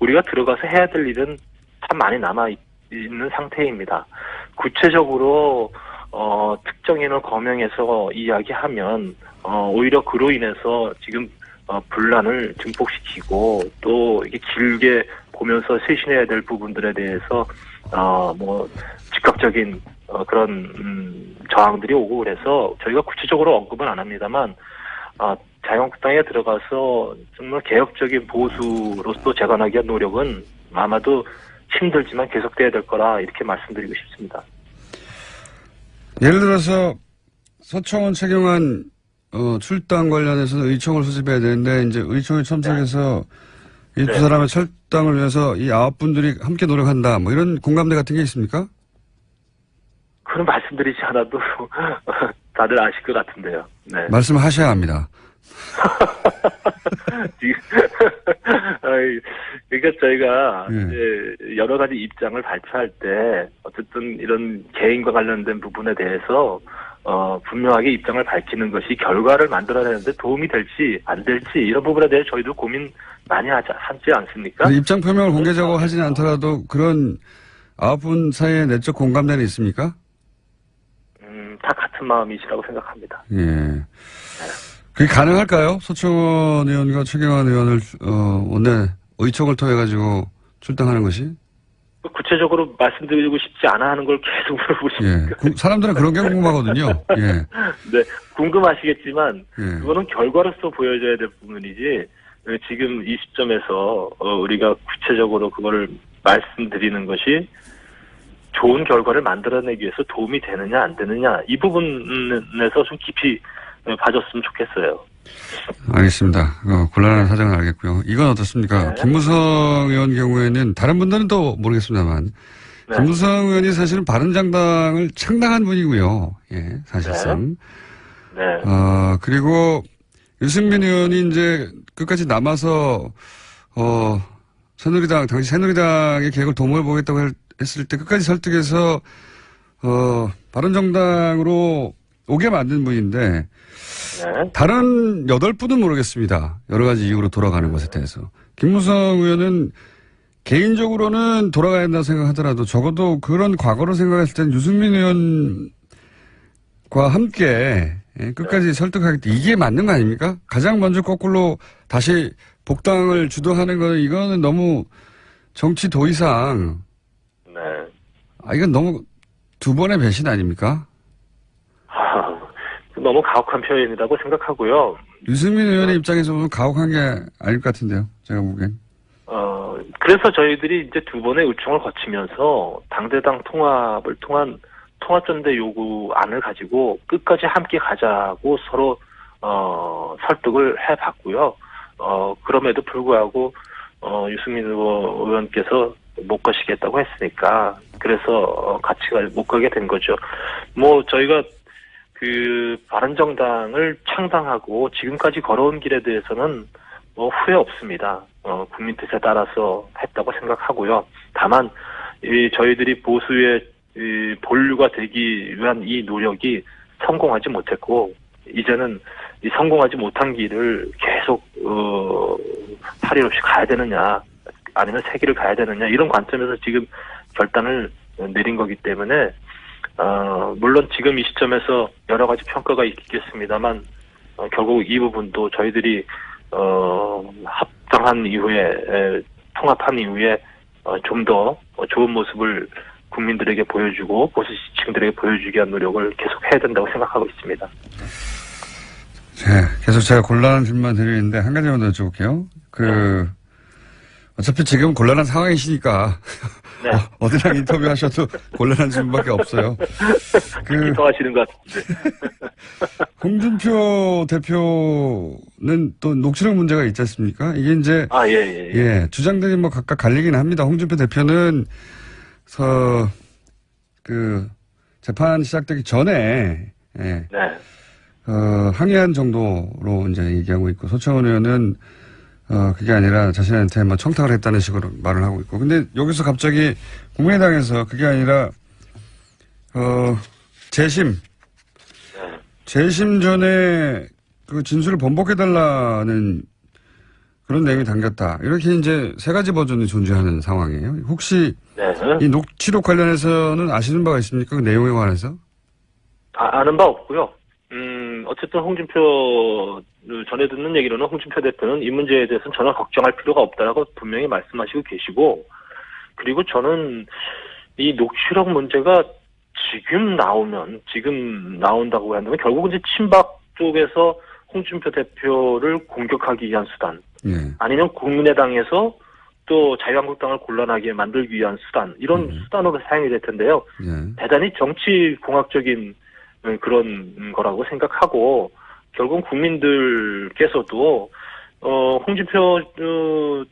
우리가 들어가서 해야 될 일은 참 많이 남아 있는 상태입니다. 구체적으로 특정인을 거명해서 이야기하면 오히려 그로 인해서 지금 분란을 증폭시키고 또 이게 길게 보면서 쇄신해야 될 부분들에 대해서 뭐 즉각적인 그런 저항들이 오고 그래서 저희가 구체적으로 언급은 안 합니다만 자유한국당에 들어가서 정말 개혁적인 보수로서 재건하기 위한 노력은 아마도 힘들지만 계속돼야 될 거라 이렇게 말씀드리고 싶습니다. 예를 들어서 서청원 최경환 출당 관련해서는 의총을 소집해야 되는데 이제 의총에 참석해서 이 두 사람의 철당을 위해서 이 9분들이 함께 노력한다 뭐 이런 공감대 같은 게 있습니까? 그런 말씀드리지 않아도 다들 아실 것 같은데요. 네. 말씀하셔야 합니다. 그러니까 저희가 이제 여러 가지 입장을 발표할 때 어쨌든 이런 개인과 관련된 부분에 대해서 분명하게 입장을 밝히는 것이 결과를 만들어내는데 도움이 될지 안 될지 이런 부분에 대해 저희도 고민 많이 하지 않습니까? 입장 표명을 공개적으로 하지는 않더라도 그런 9분 사이에 내적 공감대는 있습니까? 다 같은 마음이시라고 생각합니다. 예. 그게 가능할까요? 서청원 의원과 최경환 의원을 원내 의총을 통해 가지고 출당하는 것이? 구체적으로 말씀드리고 싶지 않아 하는 걸 계속 물어보시니까. 예. 사람들은 그런 게 궁금하거든요. 예. 네, 궁금하시겠지만 예. 그거는 결과로서 보여져야 될 부분이지 지금 이 시점에서 우리가 구체적으로 그거를 말씀드리는 것이 좋은 결과를 만들어내기 위해서 도움이 되느냐 안 되느냐 이 부분에서 좀 깊이 봐줬으면 좋겠어요. 알겠습니다. 곤란한 사정은 알겠고요. 이건 어떻습니까? 네. 김무성 의원 경우에는 다른 분들은 또 모르겠습니다만 네. 김무성 의원이 사실은 바른정당을 창당한 분이고요. 예, 사실상. 네. 그리고 유승민 의원이 이제 끝까지 남아서 새누리당 당시 새누리당의 계획을 도모해 보겠다고 했을 때 끝까지 설득해서 바른정당으로 오게 만든 분인데 네. 다른 8분은 모르겠습니다. 여러 가지 이유로 돌아가는 것에 대해서. 김무성 의원은 개인적으로는 돌아가야 한다고 생각하더라도 적어도 그런 과거를 생각했을 때는 유승민 의원과 함께 끝까지 설득하겠다. 이게 맞는 거 아닙니까? 가장 먼저 거꾸로 다시 복당을 주도하는 거는 이거는 너무 정치 도의상 네. 이건 너무 두 번의 배신 아닙니까? 너무 가혹한 표현이라고 생각하고요. 유승민 의원의 입장에서 보면 가혹한 게 아닐 것 같은데요. 제가 보기엔. 그래서 저희들이 이제 두 번의 의총을 거치면서 당대당 통합을 통한 통합전대 요구안을 가지고 끝까지 함께 가자고 서로 설득을 해봤고요. 그럼에도 불구하고 유승민 의원께서 못 가시겠다고 했으니까 그래서 같이 못 가게 된 거죠. 뭐 저희가 그 바른정당을 창당하고 지금까지 걸어온 길에 대해서는 뭐 후회 없습니다. 국민 뜻에 따라서 했다고 생각하고요. 다만 저희들이 보수의 본류가 되기 위한 이 노력이 성공하지 못했고 이제는 이 성공하지 못한 길을 계속 할 일 없이 가야 되느냐 아니면 새 길을 가야 되느냐 이런 관점에서 지금 결단을 내린 거기 때문에 물론 지금 이 시점에서 여러 가지 평가가 있겠습니다만 결국 이 부분도 저희들이 합당한 이후에 통합한 이후에 좀 더 좋은 모습을 국민들에게 보여주고 보수 지층들에게 보여주기 위한 노력을 계속 해야 된다고 생각하고 있습니다. 네, 계속 제가 곤란한 질문만 드리는데 한 가지만 더 여쭤볼게요. 어차피 지금 곤란한 상황이시니까 네. 어디랑 인터뷰하셔도 곤란한 질문밖에 없어요. 기뻐하시는 것 같은데. 홍준표 대표는 또 녹취록 문제가 있지 않습니까? 이게 이제 예. 주장들이 뭐 각각 갈리긴 합니다. 홍준표 대표는 재판 시작되기 전에, 예, 네. 항의한 정도로 이제 얘기하고 있고, 소창원 의원은, 그게 아니라 자신한테 뭐 청탁을 했다는 식으로 말을 하고 있고. 근데 여기서 갑자기 국민의당에서 그게 아니라, 재심 전에 그 진술을 번복해달라는 그런 내용이 담겼다. 이렇게 이제 세 가지 버전이 존재하는 상황이에요. 혹시 네. 이 녹취록 관련해서는 아시는 바가 있습니까? 그 내용에 관해서? 아는 바 없고요. 어쨌든 홍준표 전에 듣는 얘기로는 홍준표 대표는 이 문제에 대해서는 전혀 걱정할 필요가 없다라고 분명히 말씀하시고 계시고, 그리고 저는 이 녹취록 문제가 지금 나온다고 한다면 결국은 이제 친박 쪽에서 홍준표 대표를 공격하기 위한 수단, 예. 아니면 국민의당에서 또 자유한국당을 곤란하게 만들기 위한 수단, 이런 수단으로 사용이 될 텐데요. 예. 대단히 정치공학적인 그런 거라고 생각하고, 결국은 국민들께서도 홍준표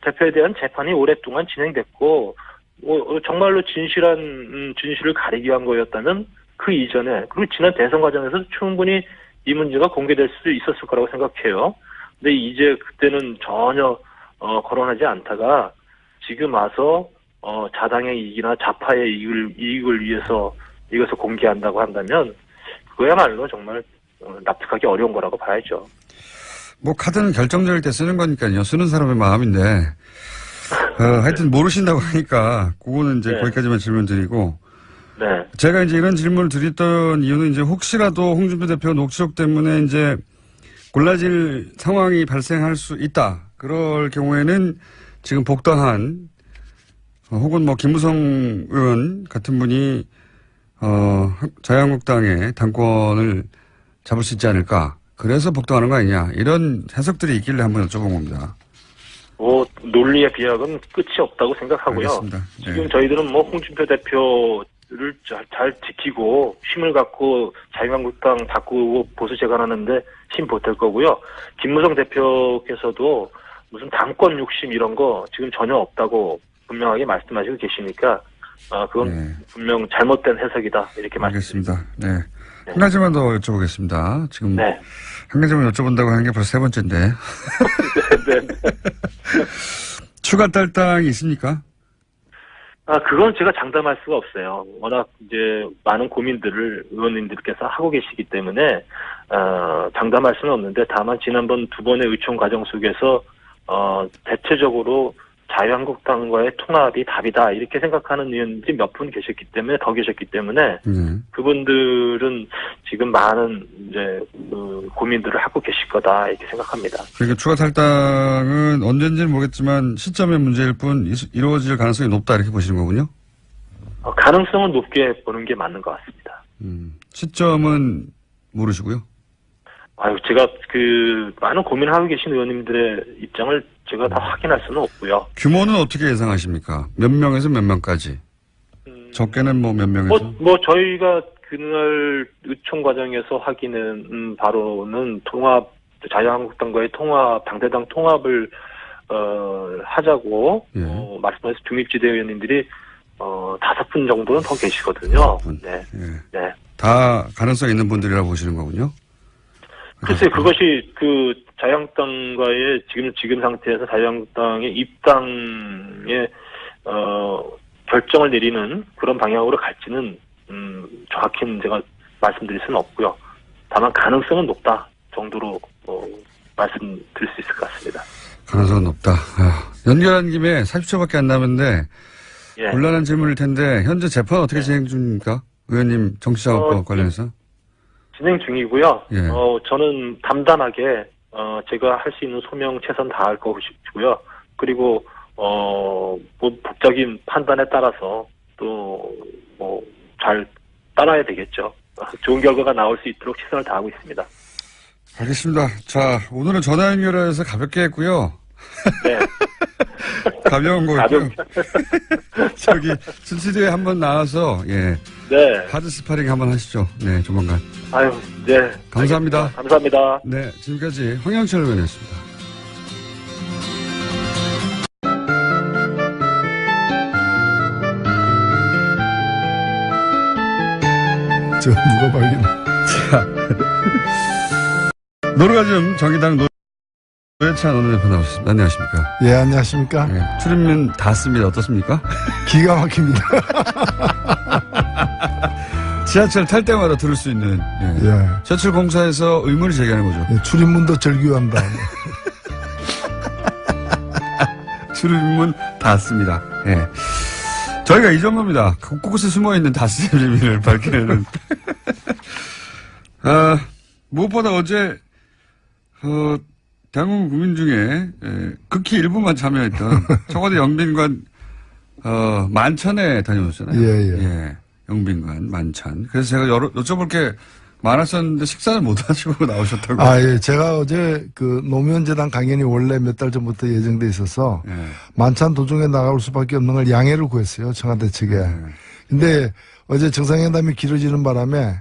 대표에 대한 재판이 오랫동안 진행됐고, 정말로 진실을 가리기 위한 거였다면 그 이전에, 그리고 지난 대선 과정에서 충분히 이 문제가 공개될 수도 있었을 거라고 생각해요. 근데 이제 그때는 전혀 거론하지 않다가 지금 와서 자당의 이익이나 좌파의 이익을 위해서 이것을 공개한다고 한다면 그야말로 정말 납득하기 어려운 거라고 봐야죠. 뭐 카드는 결정적일 때 쓰는 거니까요. 쓰는 사람의 마음인데 하여튼 모르신다고 하니까 그거는 이제 네. 거기까지만 질문 드리고, 네. 제가 이제 이런 질문을 드렸던 이유는 이제 혹시라도 홍준표 대표 녹취록 때문에 이제 골라질 상황이 발생할 수 있다. 그럴 경우에는 지금 복당한 혹은 뭐 김무성 의원 같은 분이 자유한국당의 당권을 잡을 수 있지 않을까. 그래서 복당하는 거 아니냐. 이런 해석들이 있길래 한번 여쭤본 겁니다. 논리의 비약은 끝이 없다고 생각하고요. 알겠습니다. 네. 지금 저희들은 뭐 홍준표 대표를 잘 지키고 힘을 갖고 자유한국당 바꾸고 보수 재건하는데 힘 보탤 거고요. 김무성 대표께서도 무슨 당권 욕심 이런 거 지금 전혀 없다고 분명하게 말씀하시고 계시니까 그건 네. 분명 잘못된 해석이다 이렇게 말씀드립니다. 알겠습니다. 네. 한 가지만 더 여쭤보겠습니다. 지금 네. 한 가지만 여쭤본다고 하는 게 벌써 세 번째인데. 네. 추가 탈당이 있습니까? 그건 제가 장담할 수가 없어요. 워낙 이제 많은 고민들을 의원님들께서 하고 계시기 때문에 장담할 수는 없는데, 다만 지난번 두 번의 의총 과정 속에서 대체적으로 자유한국당과의 통합이 답이다 이렇게 생각하는 의원들이 몇 분 계셨기 때문에 그분들은 지금 많은 이제 고민들을 하고 계실 거다 이렇게 생각합니다. 그러니까 추가 탈당은 언젠지는 모르겠지만 시점의 문제일 뿐 이루어질 가능성이 높다 이렇게 보시는 거군요. 가능성은 높게 보는 게 맞는 것 같습니다. 시점은 모르시고요. 제가 많은 고민을 하고 계신 의원님들의 입장을 제가 다 확인할 수는 없고요. 규모는 어떻게 예상하십니까? 몇 명에서 몇 명까지? 적게는 뭐 몇 명에서? 저희가 그날 의총 과정에서 확인은 바로는 자유한국당과의 당대당 통합을 하자고 예. 말씀해서 중립지대 의원님들이 5분 정도는 더 계시거든요. 5분. 네. 예. 네. 다 가능성 있는 분들이라고 보시는 거군요. 글쎄, 그것이 자유한국당과의 지금 상태에서 자유한국당의 입당의 결정을 내리는 그런 방향으로 갈지는 정확히는 제가 말씀드릴 수는 없고요. 다만 가능성은 높다 정도로 말씀드릴 수 있을 것 같습니다. 가능성은 높다. 연결한 김에 40초밖에 안 남았는데 예. 곤란한 질문일 텐데 현재 재판 어떻게 진행 중입니까? 의원님 정치자금법 관련해서? 진행 중이고요. 예. 저는 담담하게 제가 할 수 있는 소명 최선 다할 것이고요. 그리고 법적인 판단에 따라서 또 잘 따라야 되겠죠. 좋은 결과가 나올 수 있도록 최선을 다하고 있습니다. 알겠습니다. 자, 오늘은 전화 연결해서 가볍게 했고요. 네. 가벼운 거였고요. 저기 스튜디오에 한번 나와서 네. 하드 스파링 한번 하시죠. 네, 조만간. 네. 감사합니다. 감사합니다. 네, 지금까지 황영철 의원이었습니다. 저 누가 발견? 자. 노르가즘 정의당 노회찬 원내대표 나오셨습니다. 안녕하십니까. 예, 안녕하십니까. 네, 출입문 닫습니다. 어떻습니까? 기가 막힙니다. 지하철 탈 때마다 들을 수 있는. 예. 예. 지하철 공사에서 의문을 제기하는 거죠. 예, 출입문도 절규한다. 출입문 닫습니다. 예. 저희가 이 정도입니다. 곳곳에 숨어있는 닷새 비밀을 밝히는. 무엇보다 어제, 대한민국 국민 중에, 극히 일부만 참여했던 청와대 영빈관, 만찬에 다녀오셨잖아요. 예. 영빈관, 만찬. 그래서 제가 여쭤볼 게 많았었는데 식사를 못 하시고 나오셨다고. 예. 제가 어제 그 노무현재단 강연이 원래 몇 달 전부터 예정돼 있어서 예. 만찬 도중에 나갈 수밖에 없는 걸 양해를 구했어요. 청와대 측에. 근데 어제 정상회담이 길어지는 바람에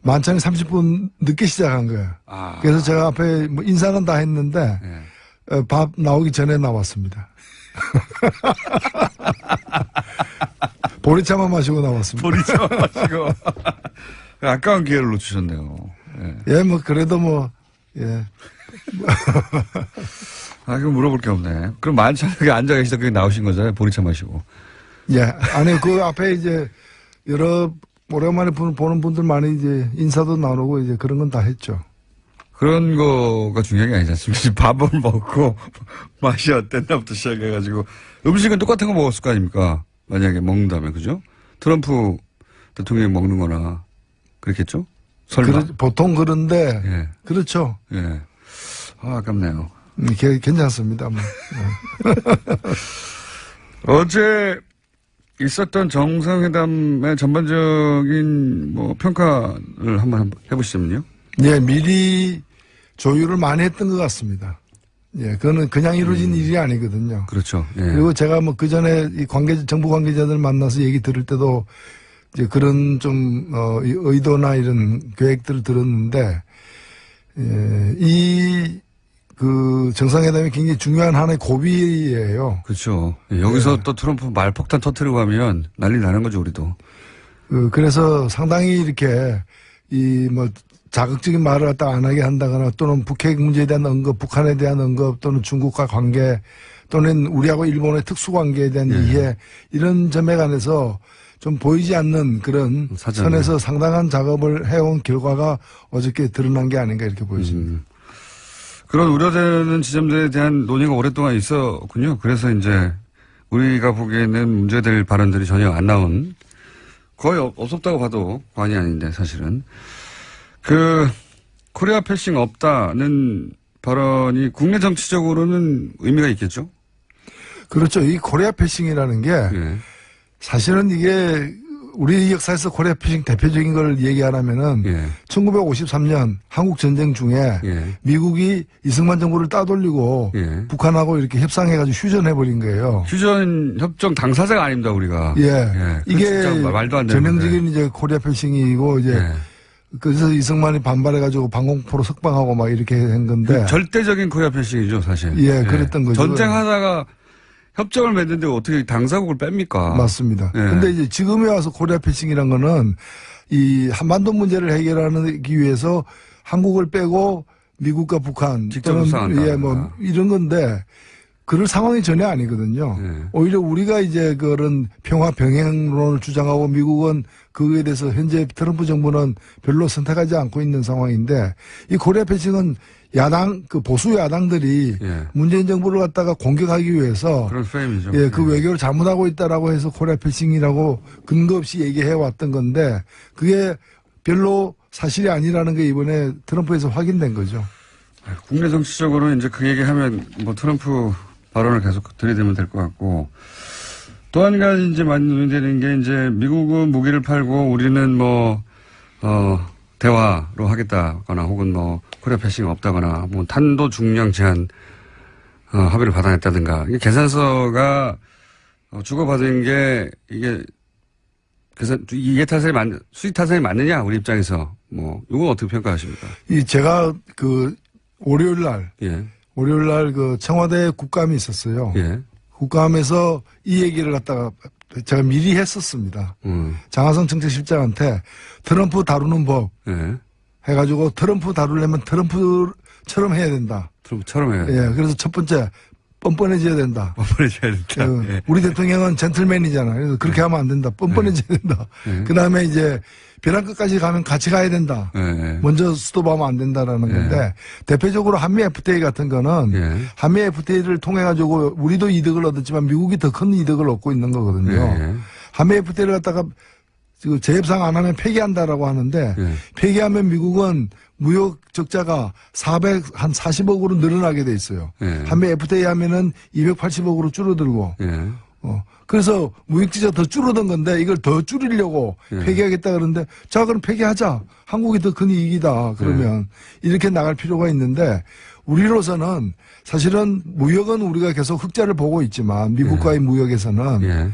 만찬이 30분 늦게 시작한 거예요. 그래서 제가 앞에 뭐 인사는 다 했는데 밥 나오기 전에 나왔습니다. 보리차만 마시고 나왔습니다. 보리차 마시고. 아까운 기회를 놓치셨네요. 예, 뭐 그래도 뭐 예. 그럼 물어볼 게 없네. 그럼 만찬에 앉아 계시다 그게 나오신 거잖아요. 보리차 마시고. 예. 아니 그 앞에 이제 여러 오랜만에 보는 분들 많이 이제 인사도 나누고 이제 그런 건 다 했죠. 그런 거가 중요한 게 아니지 않습니까? 밥을 먹고 맛이 어땠나부터 시작해가지고 음식은 똑같은 거 먹었을 거 아닙니까? 만약에 먹는다면 그죠? 트럼프 대통령이 먹는 거나 그렇겠죠? 설마. 보통 그런데 예. 그렇죠. 예. 아깝네요. 괜찮습니다. 뭐. 어제 있었던 정상회담의 전반적인 뭐 평가를 한번 해보시면요. 예, 미리 조율을 많이 했던 것 같습니다. 예, 그거는 그냥 이루어진 일이 아니거든요. 그렇죠. 예. 그리고 제가 뭐 그 전에 이 정부 관계자들 만나서 얘기 들을 때도 이제 그런 좀, 의도나 이런 계획들을 들었는데, 그 정상회담이 굉장히 중요한 하나의 고비예요. 그렇죠. 여기서 또 트럼프 말폭탄 터뜨리고 하면 난리 나는 거죠, 우리도. 그래서 상당히 이렇게 뭐 자극적인 말을 갖다 안 하게 한다거나 또는 북핵 문제에 대한 언급, 북한에 대한 언급 또는 중국과 관계 또는 우리하고 일본의 특수관계에 대한 이해 이런 점에 관해서 좀 보이지 않는 그런 선에서 상당한 작업을 해온 결과가 어저께 드러난 게 아닌가 이렇게 보여집니다. 그런 우려되는 지점들에 대한 논의가 오랫동안 있었군요. 그래서 이제 우리가 보기에는 문제될 발언들이 전혀 안 나온 거의 없었다고 봐도 과언이 아닌데 사실은 코리아 패싱 없다는 발언이 국내 정치적으로는 의미가 있겠죠? 그렇죠. 이 코리아 패싱이라는 게 사실은 이게 우리 역사에서 코리아 패싱 대표적인 걸 얘기하라면은 1953년 한국 전쟁 중에 미국이 이승만 정부를 따돌리고 북한하고 이렇게 협상해가지고 휴전해버린 거예요. 휴전 협정 당사자가 아닙니다 우리가. 이게 말도 안 되는 전형적인 이제 코리아 패싱이고 이제 그래서 이승만이 반발해가지고 방공포로 석방하고 막 이렇게 한 건데. 절대적인 코리아 패싱이죠 사실. 그랬던 거죠. 전쟁하다가 협정을 맺는데 어떻게 당사국을 뺍니까? 맞습니다. 근데 이제 지금에 와서 코리아 패싱이란 거는 이 한반도 문제를 해결하기 위해서 한국을 빼고 미국과 북한 직접 협상한다. 뭐 이런 건데 그럴 상황이 전혀 아니거든요. 오히려 우리가 이제 그런 평화 병행론을 주장하고 미국은 그거에 대해서 현재 트럼프 정부는 별로 선택하지 않고 있는 상황인데 이 코리아 패싱은 보수 야당들이 문재인 정부를 갖다가 공격하기 위해서 그런 프레임이죠. 그 외교를 잘못하고 있다라고 해서 코리아 패싱이라고 근거 없이 얘기해 왔던 건데 그게 별로 사실이 아니라는 게 이번에 트럼프에서 확인된 거죠. 국내 정치적으로는 이제 그 얘기하면 뭐 트럼프 발언을 계속 들이대면 될 것 같고 또 한 가지 이제 많이 논의되는 게 이제 미국은 무기를 팔고 우리는 대화로 하겠다거나 혹은 코리아 패싱 없다거나 탄도 중량 제한 합의를 받아냈다든가 이게 계산서가 주고받은 게 이게 수익 타산이 맞느냐 우리 입장에서 이건 어떻게 평가하십니까? 제가 월요일 날 그 청와대 국감이 있었어요. 국감에서 이 얘기를 갖다가 제가 미리 했었습니다. 장하성 정책실장한테 트럼프 다루는 법 예. 해가지고 트럼프 다루려면 트럼프처럼 해야 된다. 트럼프처럼 해야 예, 그래서 첫 번째 뻔뻔해져야 된다. 뻔뻔해져야 된다. 예. 우리 대통령은 젠틀맨이잖아요. 그래서 그렇게 하면 안 된다. 뻔뻔해져야 된다. 그 다음에 이제 벼랑 끝까지 가면 같이 가야 된다. 예. 먼저 스톱하면 안 된다라는 건데 대표적으로 한미 FTA 같은 거는 예. 한미 FTA를 통해 가지고 우리도 이득을 얻었지만 미국이 더 큰 이득을 얻고 있는 거거든요. 예. 한미 FTA를 갖다가 지금 재협상 안 하면 폐기한다라고 하는데 예. 폐기하면 미국은 무역 적자가 40억으로 늘어나게 돼 있어요. 예. 한미 FTA 하면은 280억으로 줄어들고. 예. 그래서 무역지가 더 줄어든 건데 이걸 더 줄이려고 예. 폐기하겠다 그러는데 자 그럼 폐기하자. 한국이 더 큰 이익이다. 그러면 이렇게 나갈 필요가 있는데 우리로서는 사실은 무역은 우리가 계속 흑자를 보고 있지만 미국과의 무역에서는 예.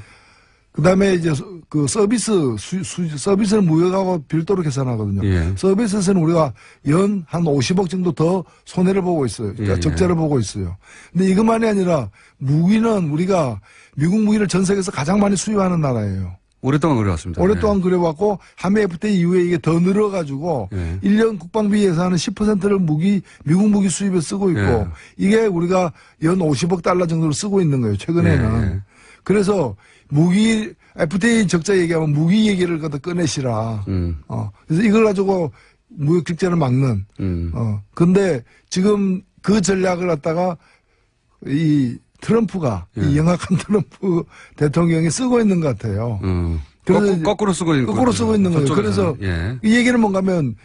그다음에 이제 그 서비스는 무역하고 별도로 계산하거든요. 예. 서비스에서는 우리가 연 한 50억 정도 더 손해를 보고 있어요. 그러니까 예. 적자를 보고 있어요. 근데 이것만이 아니라 무기는 우리가 미국 무기를 전 세계에서 가장 많이 수입하는 나라예요. 오랫동안 그래왔습니다. 오랫동안 그래왔고 한미 FTA 이후에 이게 더 늘어가지고 예. 1년 국방비 예산은 10%를 미국 무기 수입에 쓰고 있고 예. 이게 우리가 연 50억 달러 정도를 쓰고 있는 거예요. 최근에는. 예. 그래서 무기 FTA 적자 얘기하면 무기 얘기를 갖다 꺼내시라. 그래서 이걸 가지고 무역 적자를 막는. 근데 지금 그 전략을 갖다가 이 트럼프가 예. 이 영악한 트럼프 대통령이 쓰고 있는 것 같아요. 그래서 거꾸로 쓰고 있는 거꾸로 쓰고 있는 거예요. 저쪽에서는. 그래서 예. 이 얘기는 뭔가 하면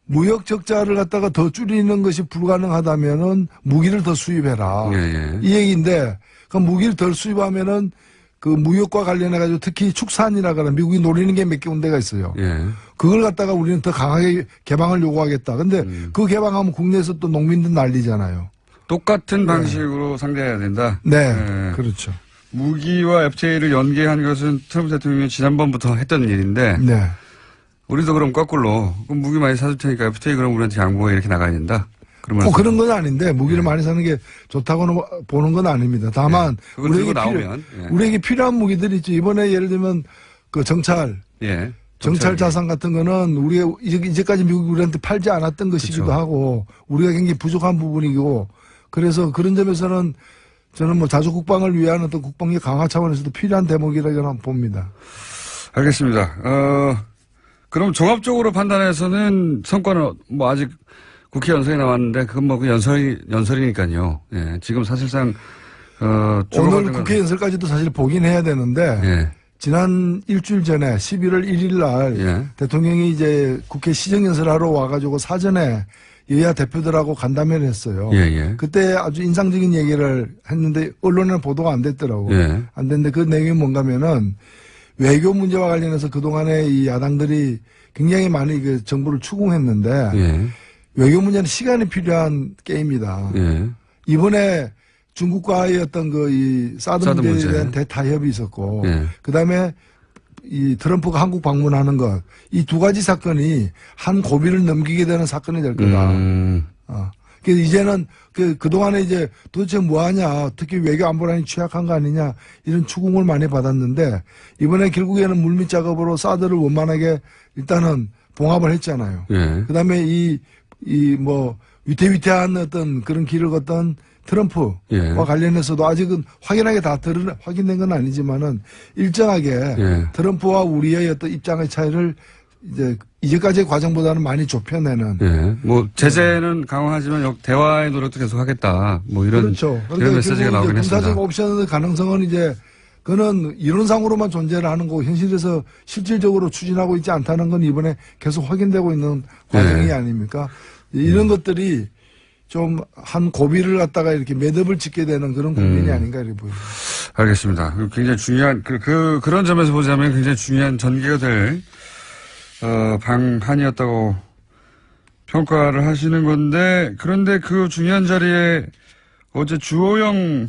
무역 적자를 갖다가 더 줄이는 것이 불가능하다면은 무기를 더 수입해라. 예, 예. 이 얘기인데 그 무기를 덜 수입하면은 그 무역과 관련해 가지고 특히 축산이라거나 미국이 노리는 게 몇 개 군데가 있어요. 예. 그걸 갖다가 우리는 더 강하게 개방을 요구하겠다. 근데 그 개방하면 국내에서 또 농민들 난리잖아요. 똑같은 방식으로 상대해야 된다. 네. 예. 그렇죠. 무기와 FTA를 연계한 것은 트럼프 대통령이 지난번부터 했던 일인데 네. 우리도 그럼 거꾸로 그럼 무기 많이 사줄 테니까 FTA 그럼 우리한테 양보해 이렇게 나가야 된다. 꼭 그런 건 아닌데 무기를 많이 사는 게 좋다고는 보는 건 아닙니다. 다만 그걸 들고 나오면 우리에게 필요한 무기들이 있죠. 이번에 예를 들면 그 정찰 자산 같은 거는 우리가 이제까지 미국이 우리한테 팔지 않았던 것이기도 그렇죠. 하고 우리가 굉장히 부족한 부분이고 그래서 그런 점에서는 저는 뭐 자주 국방을 위한 어떤 국방력 강화 차원에서도 필요한 대목이라고 봅니다. 알겠습니다. 그럼 종합적으로 판단해서는 성과는 뭐 아직 국회 연설이 나왔는데 그건 뭐 그 연설이니까요. 예. 지금 사실상 오늘 국회 연설까지도 사실 보긴 해야 되는데 예. 지난 일주일 전에 11월 1일 날 예. 대통령이 이제 국회 시정연설하러 와가지고 사전에 여야 대표들하고 간담회를 했어요. 예. 그때 아주 인상적인 얘기를 했는데 언론에는 보도가 안 됐더라고요. 예. 안 됐는데 그 내용이 뭔가면은 외교 문제와 관련해서 그동안에 이 야당들이 굉장히 많이 그 정부를 추궁했는데 예. 외교 문제는 시간이 필요한 게임이다. 예. 이번에 중국과의 어떤 이 사드 문제에 대한 대타협이 있었고, 예. 그 다음에 이 트럼프가 한국 방문하는 것, 이 두 가지 사건이 한 고비를 넘기게 되는 사건이 될 거다. 그래서 이제는 그동안에 이제 도대체 뭐 하냐, 특히 외교 안보란이 취약한 거 아니냐, 이런 추궁을 많이 받았는데, 이번에 결국에는 물밑 작업으로 사드를 원만하게 일단은 봉합을 했잖아요. 예. 그 다음에 뭐, 위태위태한 어떤 그런 길을 걷던 트럼프와 예. 관련해서도 아직은 확연하게 확인된 건 아니지만은 일정하게 예. 트럼프와 우리의 어떤 입장의 차이를 이제까지의 과정보다는 많이 좁혀내는. 예. 뭐, 제재는 강화하지만 대화의 노력도 계속 하겠다. 뭐 이런. 그렇죠. 이런 메시지가 나오긴 했습니다. 군사적 옵션의 가능성은 이제 그는 이론상으로만 존재를 하는 거고 현실에서 실질적으로 추진하고 있지 않다는 건 이번에 계속 확인되고 있는 과정이 아닙니까? 이런 것들이 좀 한 고비를 갖다가 이렇게 매듭을 짓게 되는 그런 국면이 아닌가 이렇게 보입니다. 알겠습니다. 굉장히 중요한 그런 점에서 보자면 굉장히 중요한 전개가 될 방한이었다고 평가를 하시는 건데 그런데 그 중요한 자리에 어제 주호영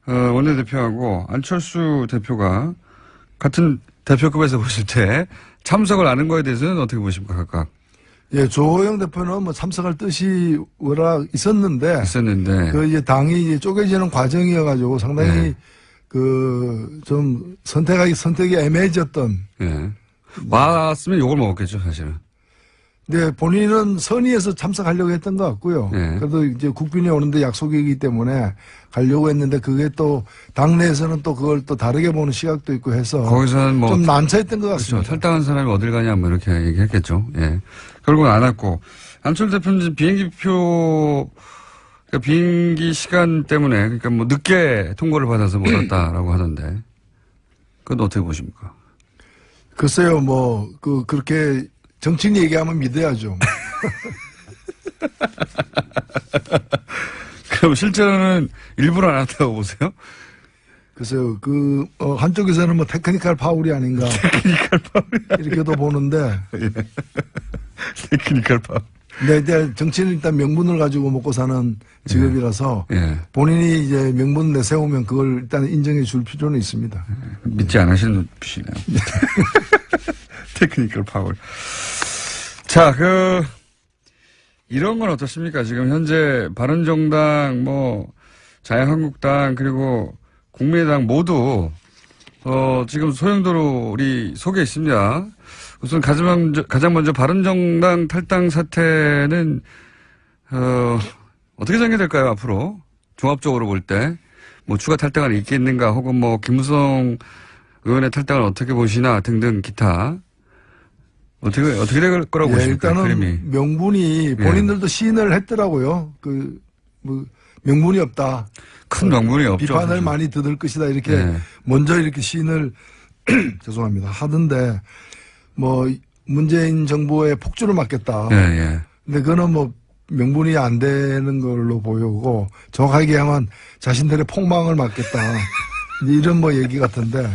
원내대표하고 안철수 대표가 같은 대표급에서 보실 때 참석을 안 한 거에 대해서는 어떻게 보십니까 각각? 예, 조호영 대표는 뭐 참석할 뜻이 워낙 있었는데. 그 이제 당이 이제 쪼개지는 과정이어가지고 상당히 네. 선택이 애매해졌던. 예. 왔으면 욕을 먹었겠죠, 사실은. 네, 본인은 선의에서 참석하려고 했던 것 같고요. 네. 그래도 이제 국빈이 오는데 약속이기 때문에 가려고 했는데 그게 또 당내에서는 또 그걸 또 다르게 보는 시각도 있고 해서 거기서는 뭐. 좀 난처했던 것 그렇죠. 같습니다. 탈당한 사람이 어딜 가냐, 뭐 이렇게 얘기했겠죠. 예. 결국은 안 왔고. 안철 대표는 비행기표, 그러니까 비행기 시간 때문에, 그러니까 뭐 늦게 통보를 받아서 못 왔다라고 하던데. 그건 어떻게 보십니까? 글쎄요, 그렇게 정치인이 얘기하면 믿어야죠. 그럼 실제로는 일부러 안 왔다고 보세요? 글쎄요, 한쪽에서는 뭐 테크니컬 파울이 아닌가. 테크니컬 파울이 이렇게도 보는데. 테크니컬 파울. 근데 이제 정치는 일단 명분을 가지고 먹고 사는 직업이라서 예. 본인이 이제 명분 내세우면 그걸 일단 인정해 줄 필요는 있습니다. 믿지 않으시는 눈빛이네요. 테크니컬 파울. 자, 이런 건 어떻습니까? 지금 현재 바른정당, 자유한국당, 그리고 국민의당 모두, 지금 소용돌이 속에 있습니다. 우선 가장 먼저 바른정당 탈당 사태는, 어떻게 전개될까요, 앞으로? 종합적으로 볼 때. 추가 탈당은 있겠는가, 혹은 김무성 의원의 탈당을 어떻게 보시나 등등 기타. 어떻게 될 거라고 보십니까? 일단은 그림이. 명분이 본인들도 시인을 했더라고요. 명분이 없다. 큰 명분이 없죠. 비판을 사실. 많이 듣을 것이다. 이렇게 먼저 이렇게 시인을 죄송합니다. 하던데 문재인 정부의 폭주를 막겠다. 예. 근데 그거는 명분이 안 되는 걸로 보이고 정확하게 얘기하면 자신들의 폭망을 막겠다. 이런 얘기 같은데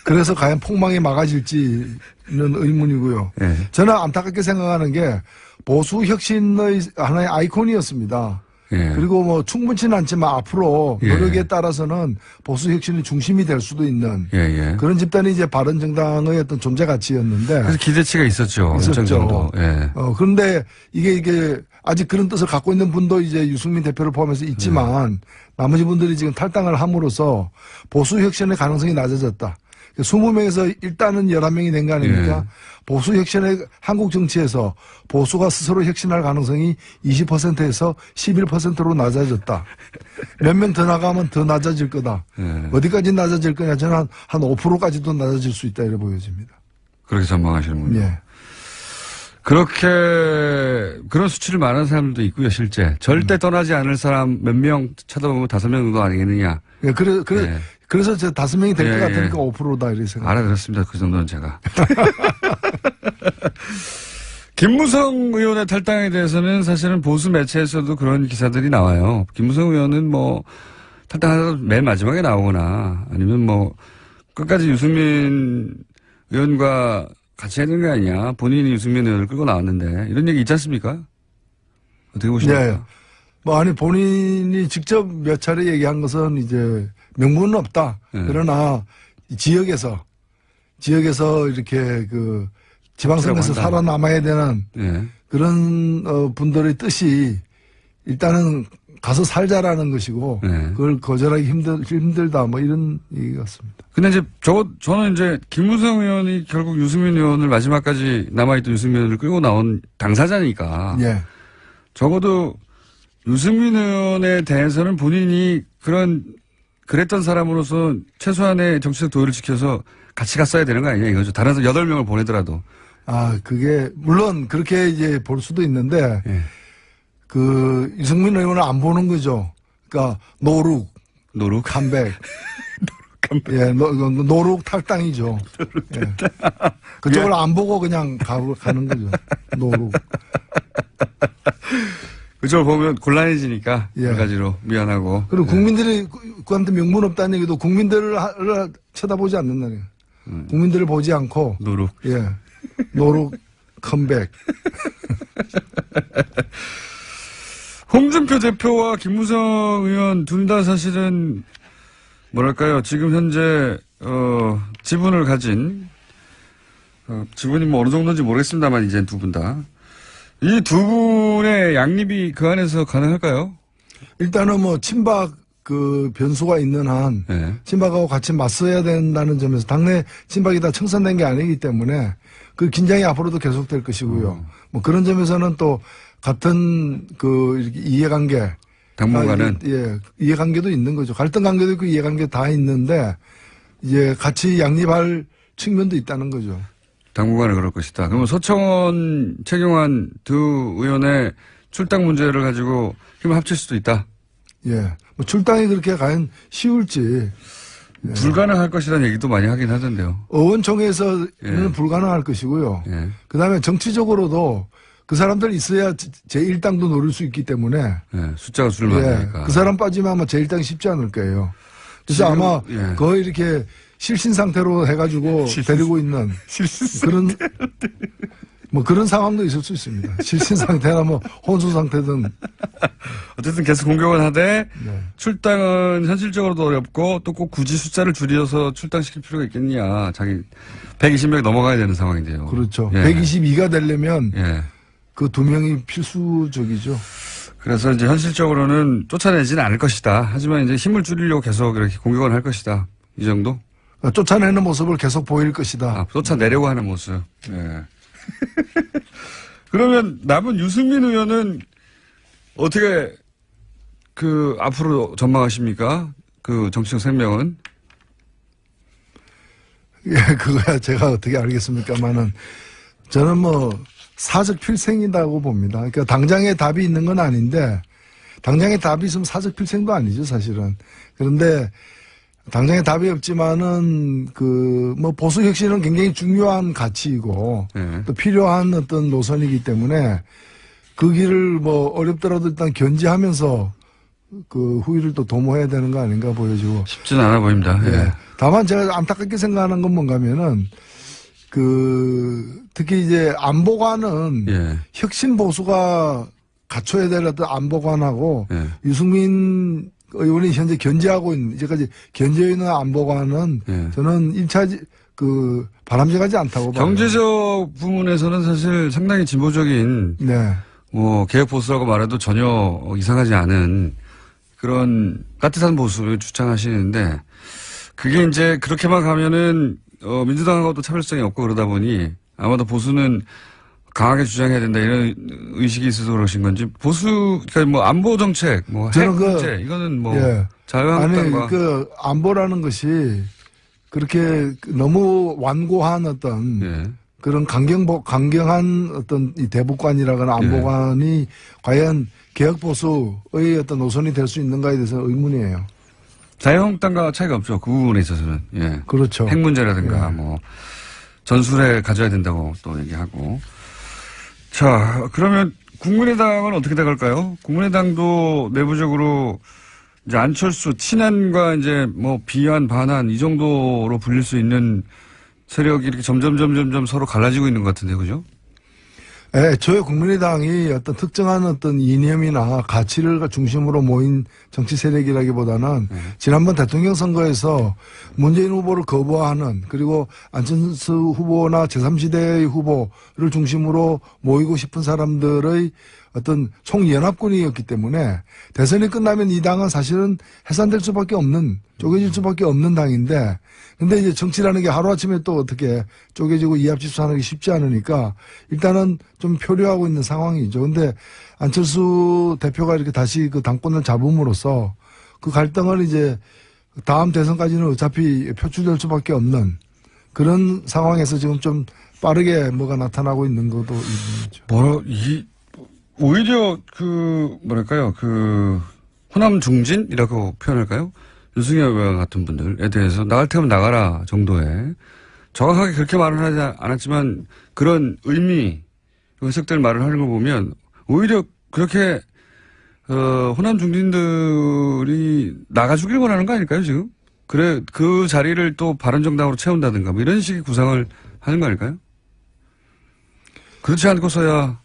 그래서 과연 폭망이 막아질지는 의문이고요. 예. 저는 안타깝게 생각하는 게 보수 혁신의 하나의 아이콘이었습니다. 예. 그리고 충분치는 않지만 앞으로 예. 노력에 따라서는 보수 혁신의 중심이 될 수도 있는 예. 그런 집단이 이제 바른정당의 어떤 존재 가치였는데. 그래서 기대치가 있었죠. 일정 정도. 예. 그런데 이게 아직 그런 뜻을 갖고 있는 분도 이제 유승민 대표를 포함해서 있지만 나머지 분들이 지금 탈당을 함으로써 보수 혁신의 가능성이 낮아졌다. 20명에서 일단은 11명이 된 거 아닙니까? 보수 혁신의 한국 정치에서 보수가 스스로 혁신할 가능성이 20%에서 11%로 낮아졌다. 몇 명 더 나가면 더 낮아질 거다. 어디까지 낮아질 거냐? 저는 한 5%까지도 낮아질 수 있다. 이래 보여집니다. 그렇게 전망하시는군요. 예. 그런 수치를 말하는 사람들도 있고요, 실제. 절대 떠나지 않을 사람 몇 명 쳐다보면 5명 정도 아니겠느냐. 예, 그래서 저 5명이 될 것 같으니까 5%다 이렇게 생각. 알아들었습니다. 그 정도는 제가. 김무성 의원의 탈당에 대해서는 사실은 보수 매체에서도 그런 기사들이 나와요. 김무성 의원은 탈당하다가 맨 마지막에 나오거나 아니면 끝까지 유승민 의원과 같이 해야 되는 거 아니냐. 본인이 유승민 의원을 끌고 나왔는데 이런 얘기 있지 않습니까? 어떻게 보십니까? 아니 본인이 직접 몇 차례 얘기한 것은 이제 명분은 없다. 그러나 지역에서 이렇게 지방선거에서 살아남아야 되는 그런 분들의 뜻이 일단은 가서 살자라는 것이고 그걸 거절하기 힘들다 이런 얘기 같습니다. 근데 이제 저는 이제 김무성 의원이 결국 유승민 의원을 마지막까지 남아있던 유승민 의원을 끌고 나온 당사자니까 적어도 유승민 의원에 대해서는 본인이 그랬던 사람으로서 최소한의 정치적 도의를 지켜서 같이 갔어야 되는 거 아니냐 이거죠. 다른 사람 8명을 보내더라도. 그게 물론 그렇게 이제 볼 수도 있는데 유승민 의원을 안 보는 거죠. 그러니까 노룩 컴백. 예, 노룩 탈당이죠. 그쪽을 안 보고 그냥 가는 거죠. 노룩. 그쪽을 보면 곤란해지니까 여러 가지로 미안하고. 그리고 국민들이 그한테 명분 없다는 얘기도 국민들을 쳐다보지 않는다는 거예요. 국민들을 보지 않고 노룩. 노룩 컴백. 홍준표 대표와 김무성 의원 둘 다 사실은 지금 현재 지분을 가진 지분이 어느 정도인지 모르겠습니다만 이제 두 분 다 이 두 분의 양립이 그 안에서 가능할까요? 일단은 뭐 친박 그 변수가 있는 한 네. 친박하고 같이 맞서야 된다는 점에서 당내 친박이 다 청산된 게 아니기 때문에 그 긴장이 앞으로도 계속될 것이고요. 뭐 그런 점에서는 또 같은 그 이렇게 이해관계 당분간은 예, 이해관계도 있는 거죠. 갈등 관계도 있고 이해관계 다 있는데 이제 같이 양립할 측면도 있다는 거죠. 당분간은 그럴 것이다. 그러면 서청원, 최경환 두 의원의 출당 문제를 가지고 힘을 합칠 수도 있다. 예, 뭐 출당이 그렇게 과연 쉬울지 불가능할 것이라는 얘기도 많이 하긴 하던데요. 의원총회에서는 예. 불가능할 것이고요. 예. 그다음에 정치적으로도 그 사람들 있어야 제1당도 노릴 수 있기 때문에 예, 숫자가 줄을 만드니까. 그 사람 빠지면 아마 제1당이 쉽지 않을 거예요. 그래서 지금, 아마 예. 거의 이렇게 실신 상태로 해가지고 데리고 있는 그런 뭐 그런 상황도 있을 수 있습니다. 실신 상태나 뭐 혼수 상태든. 어쨌든 계속 공격을 하되 네. 출당은 현실적으로도 어렵고 또 꼭 굳이 숫자를 줄여서 출당시킬 필요가 있겠냐. 자기 120명 넘어가야 되는 상황인데요. 그렇죠. 예. 122가 되려면 예. 그 두 명이 필수적이죠. 그래서 이제 현실적으로는 쫓아내지는 않을 것이다. 하지만 이제 힘을 줄이려고 계속 이렇게 공격을 할 것이다. 이 정도? 쫓아내는 모습을 계속 보일 것이다. 아, 쫓아내려고 하는 모습. 예. 그러면 남은 유승민 의원은 어떻게 그 앞으로 전망하십니까? 그 정치적 생명은? 예, 그거야 제가 어떻게 알겠습니까만은 저는 뭐 사적 필생이라고 봅니다. 그러니까 당장에 답이 있는 건 아닌데 당장에 답이 있으면 사적 필생도 아니죠, 사실은. 그런데 당장에 답이 없지만은 그 뭐 보수 혁신은 굉장히 중요한 가치이고 예. 또 필요한 어떤 노선이기 때문에 그 길을 뭐 어렵더라도 일단 견지하면서 그 후위를 또 도모해야 되는 거 아닌가 보여지고. 쉽지는 않아 보입니다. 예. 예. 다만 제가 안타깝게 생각하는 건 뭔가면은 그 특히 이제 안보관은 예. 혁신 보수가 갖춰야 될 어떤 안보관하고 예. 유승민 의원이 현재 견제하고 있는 이제까지 견제해 있는 안보관은 예. 저는 1차 그 바람직하지 않다고 봐요. 경제적 부분에서는 사실 상당히 진보적인 네. 뭐 개혁 보수라고 말해도 전혀 이상하지 않은 그런 따뜻한 보수를 주장하시는데 그게 이제 그렇게만 가면은 민주당하고도 차별성이 없고 그러다 보니 아마도 보수는 강하게 주장해야 된다 이런 의식이 있어서 그러신 건지 보수 그러니까 뭐 안보 정책 뭐 핵 저는 문제 이거는 뭐 예. 자유한국당과 아니 그 안보라는 것이 그렇게 너무 완고한 어떤 예. 그런 강경한 어떤 이 대북관이라거나 안보관이 과연 개혁 보수의 어떤 노선이 될 수 있는가에 대해서 의문이에요. 자유한국당과 차이가 없죠. 그 부분에 있어서는 예. 그렇죠. 핵 문제라든가 예. 뭐 전술에 가져야 된다고 또 얘기하고. 자, 그러면 국민의당은 어떻게 돼갈까요? 국민의당도 내부적으로 이제 안철수 친한과 이제 뭐 비한 반한 이 정도로 불릴 수 있는 세력이 이렇게 점점 서로 갈라지고 있는 것 같은데, 그죠? 예, 저희 국민의당이 어떤 특정한 어떤 이념이나 가치를 중심으로 모인 정치 세력이라기보다는 지난번 대통령 선거에서 문재인 후보를 거부하는 그리고 안철수 후보나 제3지대의 후보를 중심으로 모이고 싶은 사람들의 어떤 총연합군이었기 때문에 대선이 끝나면 이 당은 사실은 해산될 수밖에 없는 쪼개질 수밖에 없는 당인데 근데 이제 정치라는 게 하루아침에 또 어떻게 쪼개지고 이합집산하는 게 쉽지 않으니까 일단은 좀 표류하고 있는 상황이죠. 근데 안철수 대표가 이렇게 다시 그 당권을 잡음으로써 그 갈등을 이제 다음 대선까지는 어차피 표출될 수밖에 없는 그런 상황에서 지금 좀 빠르게 뭐가 나타나고 있는 것도 있는 거죠. 오히려 뭐랄까요, 호남 중진이라고 표현할까요? 유승열 의원 같은 분들에 대해서 나갈 테면 나가라 정도의 정확하게 그렇게 말은 하지 않았지만 그런 의미, 해석될 말을 하는 거 보면 오히려 그렇게, 호남 중진들이 나가주길 원하는 거 아닐까요, 지금? 그래, 그 자리를 또 바른정당으로 채운다든가 뭐 이런 식의 구상을 하는 거 아닐까요? 그렇지 않고서야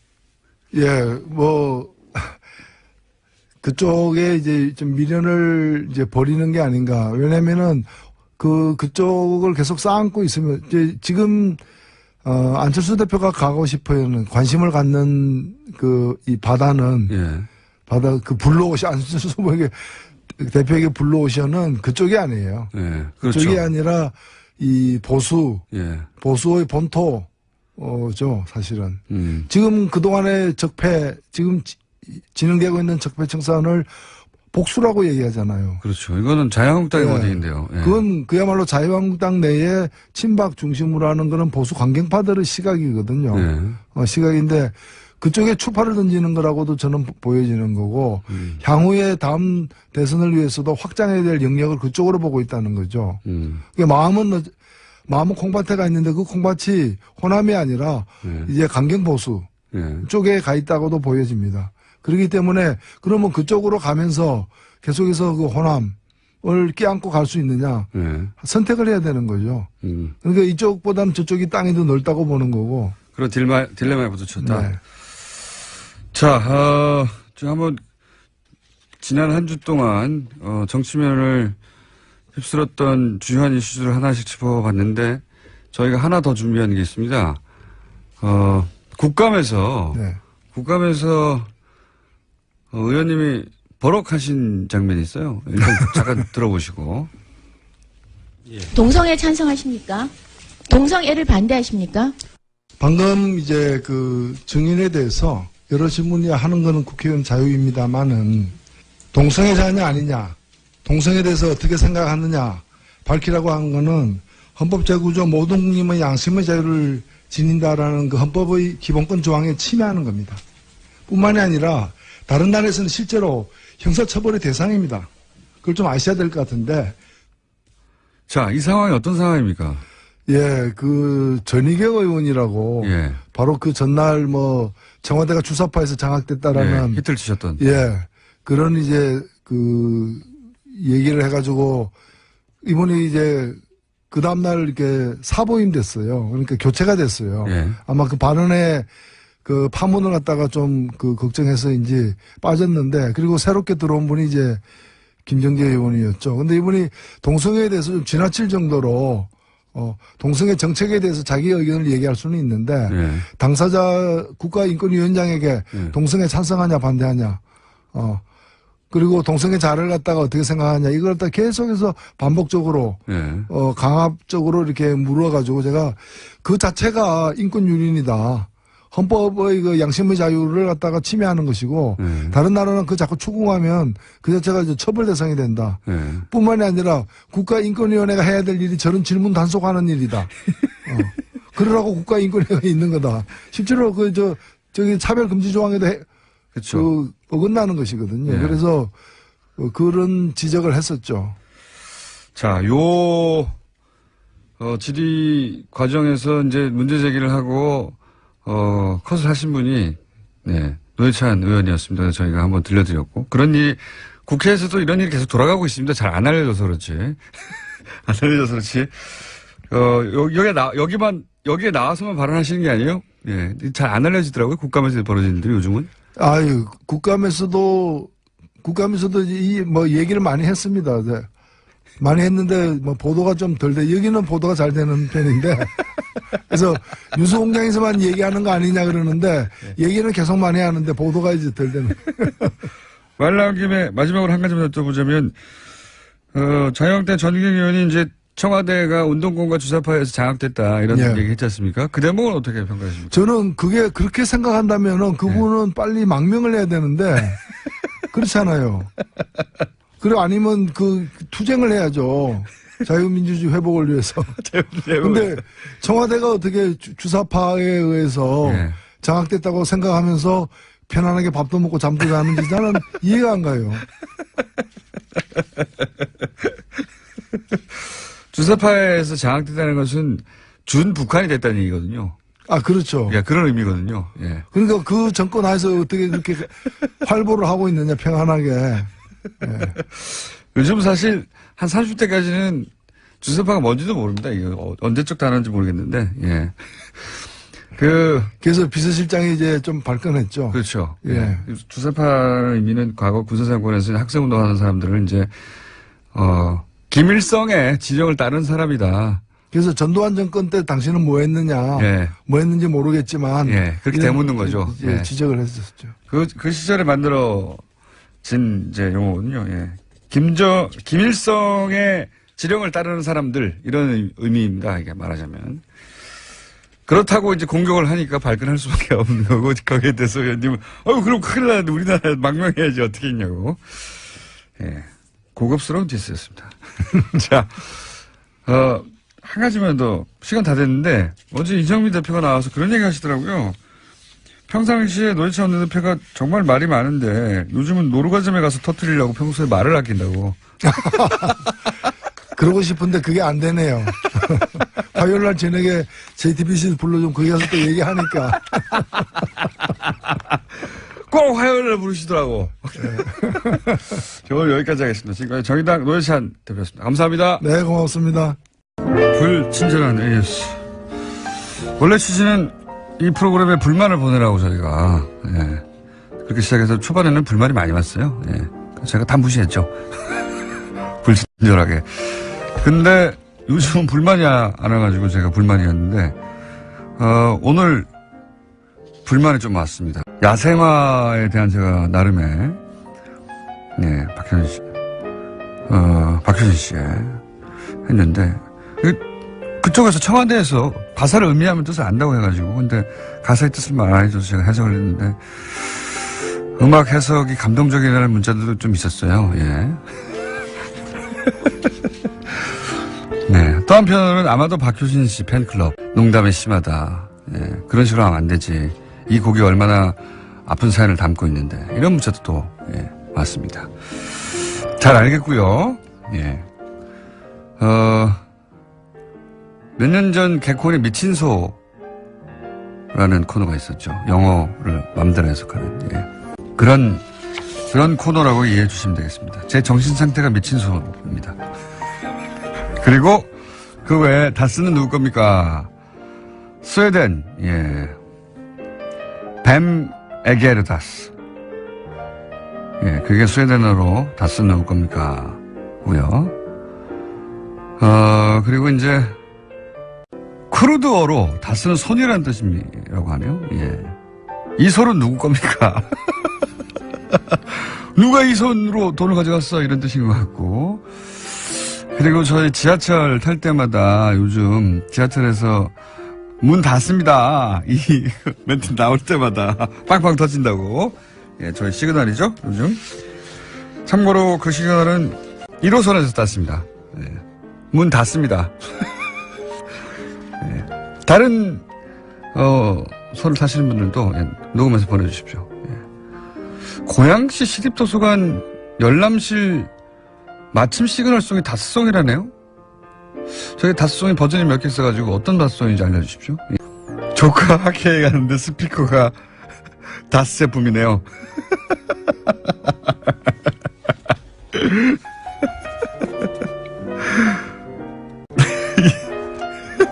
예, 뭐, 그쪽에 이제 좀 미련을 이제 버리는 게 아닌가. 왜냐면은 그쪽을 계속 쌓고 있으면, 이제 지금, 안철수 대표가 가고 싶어하는 관심을 갖는 이 바다는 예. 바다 그 블루오션 안철수 후보에게 대표에게 블루오션은 그쪽이 아니에요. 예. 그렇죠. 그쪽이 아니라 이 예. 보수의 본토죠 사실은. 지금 그동안의 지금 진행되고 있는 적폐 청산을 복수라고 얘기하잖아요. 그렇죠. 이거는 자유한국당의 워딩인데요. 예. 그건 그야말로 자유한국당 내에 친박 중심으로 하는 거는 보수 강경파들의 시각이거든요. 예. 시각인데 그쪽에 추파를 던지는 거라고도 저는 보여지는 거고 향후에 다음 대선을 위해서도 확장해야 될 영역을 그쪽으로 보고 있다는 거죠. 그러니까 마음은 콩밭에가 있는데 그 콩밭이 호남이 아니라 이제 강경보수 쪽에 가 있다고도 보여집니다. 그렇기 때문에 그러면 그쪽으로 가면서 계속해서 그 호남을 끼안고 갈 수 있느냐 선택을 해야 되는 거죠. 그러니까 이쪽보다는 저쪽이 땅이 더 넓다고 보는 거고. 그런 딜레마에 부딪혔다. 네. 자, 좀 한번 지난 한 주 동안 정치면을 휩쓸었던 주요한 이슈들을 하나씩 짚어봤는데 저희가 하나 더 준비한 게 있습니다. 국감에서 의원님이 버럭하신 장면이 있어요. 일단 잠깐 들어보시고. 동성애 찬성하십니까? 동성애를 반대하십니까? 방금 이제 그 증인에 대해서 여러 질문이 하는 거는 국회의원 자유입니다만은 동성애자냐 아니냐, 동성애에 대해서 어떻게 생각하느냐 밝히라고 한 거는 헌법제구조 모든 국민의 양심의 자유를 지닌다라는 그 헌법의 기본권 조항에 침해하는 겁니다. 뿐만이 아니라 다른 나라에서는 실제로 형사처벌의 대상입니다. 그걸 좀 아셔야 될 것 같은데. 자, 이 상황이 어떤 상황입니까? 예, 그 전희경 의원이라고 예. 바로 그 전날 청와대가 주사파에서 장악됐다라는 예, 히트를 치셨던. 예, 그런 이제 그 얘기를 해가지고 이분이 이제 그 다음날 이렇게 사보임 됐어요. 그러니까 교체가 됐어요. 예. 아마 그 발언에 그 파문을 갖다가 좀 그 걱정해서인지 빠졌는데 그리고 새롭게 들어온 분이 이제 김정재 의원이었죠. 근데 이분이 동성애에 대해서 좀 지나칠 정도로 동성애 정책에 대해서 자기 의견을 얘기할 수는 있는데 당사자 국가인권위원장에게 동성애 찬성하냐 반대하냐 그리고 동성애 자를 갖다가 어떻게 생각하냐 이걸 갖다 계속해서 반복적으로 강압적으로 이렇게 물어가지고 제가 그 자체가 인권유린이다. 헌법의 그 양심의 자유를 갖다가 침해하는 것이고 다른 나라는 그 자꾸 추궁하면 그 자체가 이제 처벌 대상이 된다. 뿐만이 아니라 국가인권위원회가 해야 될 일이 저런 질문 단속하는 일이다. 그러라고 국가인권위원회가 있는 거다. 실제로 저기 차별금지 조항에도 그렇죠. 어긋나는 것이거든요. 그래서 그런 지적을 했었죠. 자, 질의 과정에서 이제 문제 제기를 하고 컷을 하신 분이, 노회찬 의원이었습니다. 그래서 저희가 한번 들려드렸고. 그런 일이, 국회에서도 이런 일이 계속 돌아가고 있습니다. 잘 안 알려져서 그렇지. 안 알려져서 그렇지. 여기에 나와서만 발언하시는 게 아니에요? 예. 잘 안 알려지더라고요. 국감에서 벌어지는 일들이 요즘은. 아유, 국감에서도 얘기를 많이 했습니다. 네. 많이 했는데, 보도가 좀 덜 돼. 여기는 보도가 잘 되는 편인데. 그래서 뉴스공장에서만 얘기하는 거 아니냐 그러는데, 얘기는 계속 많이 하는데, 보도가 이제 덜 되는. 말 나온 김에 마지막으로 한 가지만 여쭤보자면, 자유한국당 전희경 의원이 이제 청와대가 운동권과 주사파에서 장악됐다, 이런 얘기 했지 않습니까? 그 대목은 어떻게 평가하십니까? 저는 그게 그렇게 생각한다면은 그분은 빨리 망명을 해야 되는데, 그렇잖아요. 그리고 아니면 투쟁을 해야죠. 자유민주주의 회복을 위해서. 근데 청와대가 어떻게 주사파에 의해서 장악됐다고 생각하면서 편안하게 밥도 먹고 잠도 자는지 나는 이해가 안 가요. 주사파에서 장악됐다는 것은 준 북한이 됐다는 얘기거든요. 아, 그렇죠. 예, 그런 의미거든요. 예. 그러니까 그 정권 하에서 어떻게 그렇게 활보를 하고 있느냐, 평안하게. 예. 요즘 사실 한 30대까지는 주사파가 뭔지도 모릅니다. 이게 언제적 단어인지 모르겠는데, 예. 그래서 비서실장이 이제 좀 발끈했죠. 그렇죠. 예. 주사파의 의미는 과거 군사정권에서 학생운동하는 사람들을 이제, 김일성의 지령을 따른 사람이다. 그래서 전두환 정권 때 당신은 뭐 했느냐. 예. 뭐 했는지 모르겠지만. 예, 그렇게 이런 되묻는 거죠. 예, 예. 지적을 했었죠. 그 시절에 만들어진 이제 용어군요. 예. 김일성의 지령을 따르는 사람들, 이런 의미입니다. 이게 말하자면. 그렇다고 이제 공격을 하니까 발끈할 수밖에 없는 거고, 거기에 대해서 의원님은, 그럼 큰일 나는데 우리나라 망명해야지 어떻게 했냐고. 예. 고급스러운 디스였습니다. 자, 한 가지만 더, 시간 다 됐는데, 어제 이정미 대표가 나와서 그런 얘기 하시더라고요. 평상시에 노회찬 원내대표가 정말 말이 많은데, 요즘은 노루가점에 가서 터뜨리려고 평소에 말을 아낀다고. 그러고 싶은데 그게 안 되네요. 화요일 날 저녁에 JTBC 불러좀 거기 가서 또 얘기하니까. 꼭 화요일에 부르시더라고. 저 오늘 여기까지 하겠습니다. 지금까지 정의당 노회찬 대표였습니다. 감사합니다. 네, 고맙습니다. 불친절한 AS. 원래 취지는 이 프로그램에 불만을 보내라고 저희가, 예. 그렇게 시작해서 초반에는 불만이 많이 왔어요. 예. 제가 다 무시했죠. 불친절하게. 근데 요즘은 불만이 안 와가지고 제가 불만이었는데, 오늘 불만이 좀 왔습니다. 야생화에 대한 제가 나름의, 네, 박효신 씨 했는데, 그쪽에서 청와대에서 가사를 의미하는 뜻을 안다고 해가지고, 근데 가사의 뜻을 말 안 해줘서 제가 해석을 했는데, 음악 해석이 감동적이라는 문자들도 좀 있었어요. 예. 네. 또 한편으로는 아마도 박효신 씨 팬클럽, 농담이 심하다. 예. 그런 식으로 하면 안 되지. 이 곡이 얼마나 아픈 사연을 담고 있는데. 이런 문자도 또, 예, 왔습니다. 잘 알겠고요. 예. 몇 년 전 개콘의 미친소라는 코너가 있었죠. 영어를 맘대로 해석하는. 예. 그런 코너라고 이해해 주시면 되겠습니다. 제 정신 상태가 미친소입니다. 그리고 그 외에 다스는 누구 겁니까? 스웨덴, 예. 뱀 에게르다스. 예, 그게 스웨덴어로 다스는 누구 겁니까? 고요. 그리고 이제 쿠르드어로 다스는 손이라는 뜻이라고 하네요. 예. 이 손은 누구 겁니까? 누가 이 손으로 돈을 가져갔어? 이런 뜻인 것 같고. 그리고 저희 지하철 탈 때마다 요즘 지하철에서 문 닫습니다. 이 멘트 나올 때마다 빵빵 터진다고. 예, 저희 시그널이죠, 요즘. 참고로 그 시그널은 1호선에서 땄습니다. 예, 문 닫습니다. 예, 다른, 선을 타시는 분들도 예, 녹음해서 보내주십시오. 예. 고양시 시립도서관 열람실 마침 시그널송이 다스송이라네요. 저희 다스송이 버전이 몇 개 있어가지고 어떤 다스송인지 알려주십시오. 조카 학회에 가는데 스피커가 다스 제품이네요.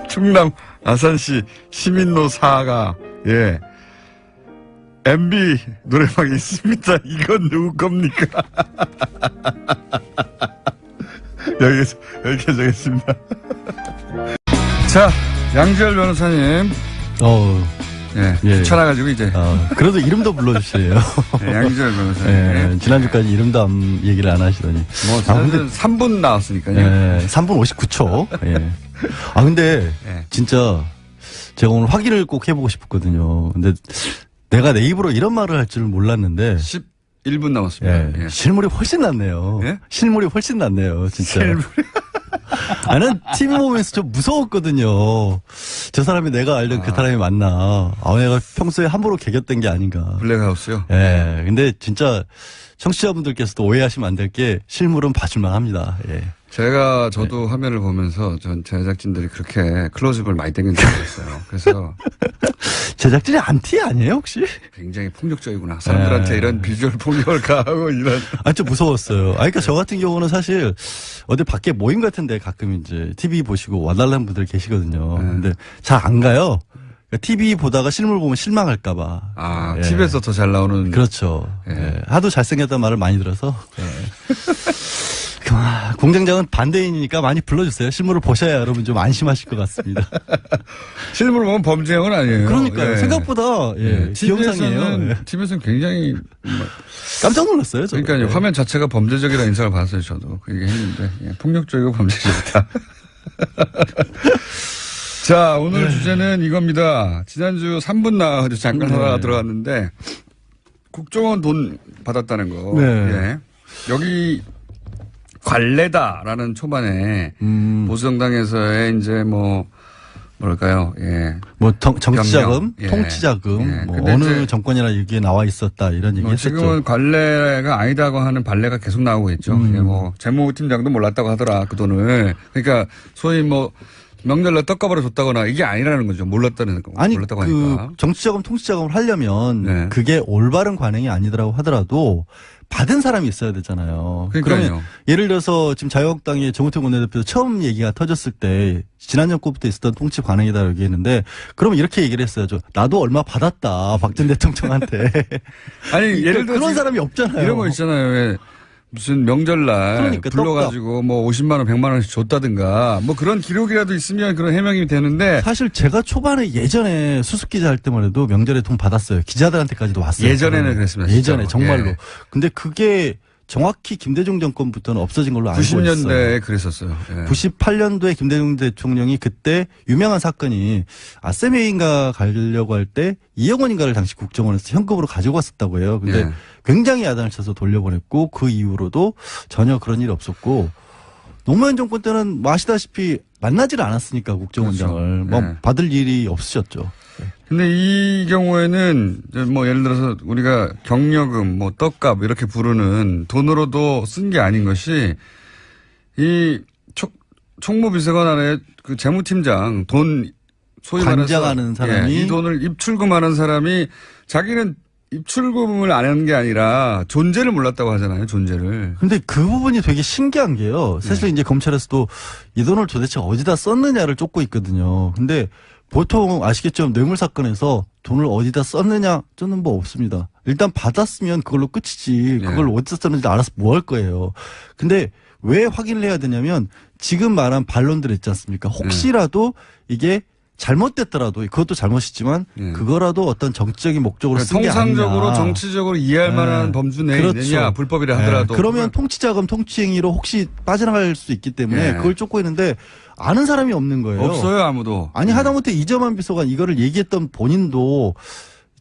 충남 아산시 시민로 4가 예 MB 노래방이 있습니다. 이건 누구 겁니까? 여기까지 하겠습니다. 자, 양지열 변호사님. 예, 추천해가지고 이제. 그래도 이름도 불러주세요. 네, 양지열 변호사님. 예, 지난주까지 이름도 얘기를 안 하시더니. 지난주는 3분 나왔으니까요. 예, 3분 59초. 예. 근데, 예. 진짜, 제가 오늘 확인을 꼭 해보고 싶었거든요. 근데, 내가 내 입으로 이런 말을 할 줄 몰랐는데. 11분 남았습니다. 예. 실물이 훨씬 낫네요. 예? 실물이 훨씬 낫네요, 진짜. 실물이. 나는 TV 보면서 좀 무서웠거든요. 저 사람이 내가 알던 그 사람이 맞나. 내가 평소에 함부로 개겼던 게 아닌가. 블랙하우스요? 예. 근데 진짜 청취자분들께서도 오해하시면 안 될 게 실물은 봐줄만 합니다. 예. 저도 화면을 보면서 전 제작진들이 그렇게 클로즈업을 많이 당긴 적이 있어요. 그래서. 제작진이 안티 아니에요, 혹시? 굉장히 폭력적이구나. 사람들한테 이런 비주얼 폭력을 가하고 이런. 좀 무서웠어요. 그러니까 저 같은 경우는 사실 어디 밖에 모임 같은데 가끔 이제 TV 보시고 와달라는 분들 계시거든요. 근데 잘 안 가요. TV 보다가 실물 보면 실망할까봐. 아, 예. TV에서 더 잘 나오는. 그렇죠. 예. 예. 하도 잘생겼다는 말을 많이 들어서. 예. 공장장은 반대인이니까 많이 불러주세요. 실물을 보셔야 여러분 좀 안심하실 것 같습니다. 실물 보면 범죄형은 아니에요. 그러니까요. 예. 생각보다 비영상이에요. 예. TV에서는 굉장히 깜짝 놀랐어요. 저도. 그러니까요. 예. 화면 자체가 범죄적이라는 인상을 받았어요. 저도 그 얘기 했는데 폭력적이고 범죄적이다. 자, 오늘 주제는 이겁니다. 지난주 3분 나와가지고 잠깐 하다가 들어갔는데 국정원 돈 받았다는 거. 네. 예. 여기 관례다라는 초반에 보수정당에서의 이제 뭐랄까요, 예. 정치자금, 예. 통치자금, 예. 뭐 근데 어느 이제 정권이나 여기에 나와 있었다 이런 얘기 했었죠. 지금은 관례가 아니다고 하는 발례가 계속 나오고 있죠. 예, 재무팀장도 몰랐다고 하더라 그 돈을. 그러니까 소위 명절날 떡값으로 줬다거나 이게 아니라는 거죠. 몰랐다고 하니까. 정치자금, 통치자금을 하려면 네. 그게 올바른 관행이 아니더라고 하더라도 받은 사람이 있어야 되잖아요. 그러니까요. 그러면 예를 들어서 지금 자유한국당의 정우택 원내대표 처음 얘기가 터졌을 때 지난 정권부터 있었던 통치 관행이다 얘기했는데 그러면 이렇게 얘기를 했어야죠. 나도 얼마 받았다 박 전 대통령한테. 아니 예를 들어 그런 사람이 없잖아요. 이런 거 있잖아요. 왜 무슨 명절날 그러니까, 불러가지고 50만 원, 100만 원씩 줬다든가 그런 기록이라도 있으면 그런 해명이 되는데 사실 제가 초반에 예전에 수습기자 할 때만 해도 명절에 돈 받았어요. 기자들한테까지도 왔어요. 예전에는 그랬습니다. 예전에 진짜로. 정말로. 예. 근데 그게 정확히 김대중 정권부터는 없어진 걸로 알고 있어요. 90년대에 그랬었어요. 예. 98년도에 김대중 대통령이 그때 유명한 사건이 아세메인가 가려고 할 때 2억 원인가를 당시 국정원에서 현금으로 가지고 갔었다고 해요. 근데 예. 굉장히 야단을 쳐서 돌려보냈고 그 이후로도 전혀 그런 일이 없었고 노무현 정권 때는 아시다시피 만나지를 않았으니까 국정원장을 그렇죠. 예. 받을 일이 없으셨죠. 근데 이 경우에는 예를 들어서 우리가 경력금, 떡값 이렇게 부르는 돈으로도 쓴 게 아닌 것이 이 총무비서관 아래 그 재무팀장 돈 소위 말해서 관장하는 사람이 이 돈을 입출금하는 사람이 자기는 입출금을 안 하는 게 아니라 존재를 몰랐다고 하잖아요. 존재를. 근데 그 부분이 되게 신기한 게요. 사실 이제 검찰에서도 이 돈을 도대체 어디다 썼느냐를 쫓고 있거든요. 근데 보통 아시겠죠? 뇌물 사건에서 돈을 어디다 썼느냐 저는 없습니다. 일단 받았으면 그걸로 끝이지. 그걸 어디다 썼는지 알아서 뭐 할 거예요. 근데 왜 확인을 해야 되냐면 지금 말한 반론들 있지 않습니까? 혹시라도 이게 잘못됐더라도 그것도 잘못이지만 그거라도 어떤 정치적인 목적으로 쓴 게 아니냐. 통상적으로 정치적으로 이해할 만한 범주 내에 그렇죠. 있느냐 불법이라 하더라도. 그러면 통치자금 통치행위로 혹시 빠져나갈 수 있기 때문에 그걸 쫓고 있는데 아는 사람이 없는 거예요. 없어요 아무도. 아니 하다못해 이재만 비서관 이거를 얘기했던 본인도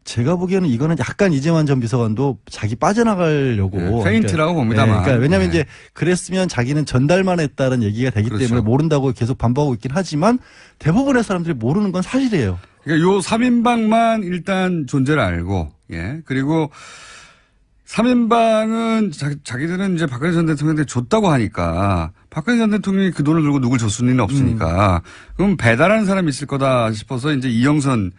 제가 보기에는 이거는 약간 이재만 전 비서관도 자기 빠져나가려고 페인트라고 봅니다만. 그러니까 왜냐하면 이제 그랬으면 자기는 전달만 했다는 얘기가 되기 그렇죠. 때문에 모른다고 계속 반복하고 있긴 하지만 대부분의 사람들이 모르는 건 사실이에요. 그러니까 요 3인방만 일단 존재를 알고 그리고 3인방은 자기들은 이제 박근혜 전 대통령한테 줬다고 하니까 박근혜 전 대통령이 그 돈을 들고 누굴 줬을 리는 없으니까 그럼 배달하는 사람이 있을 거다 싶어서 이제 이영선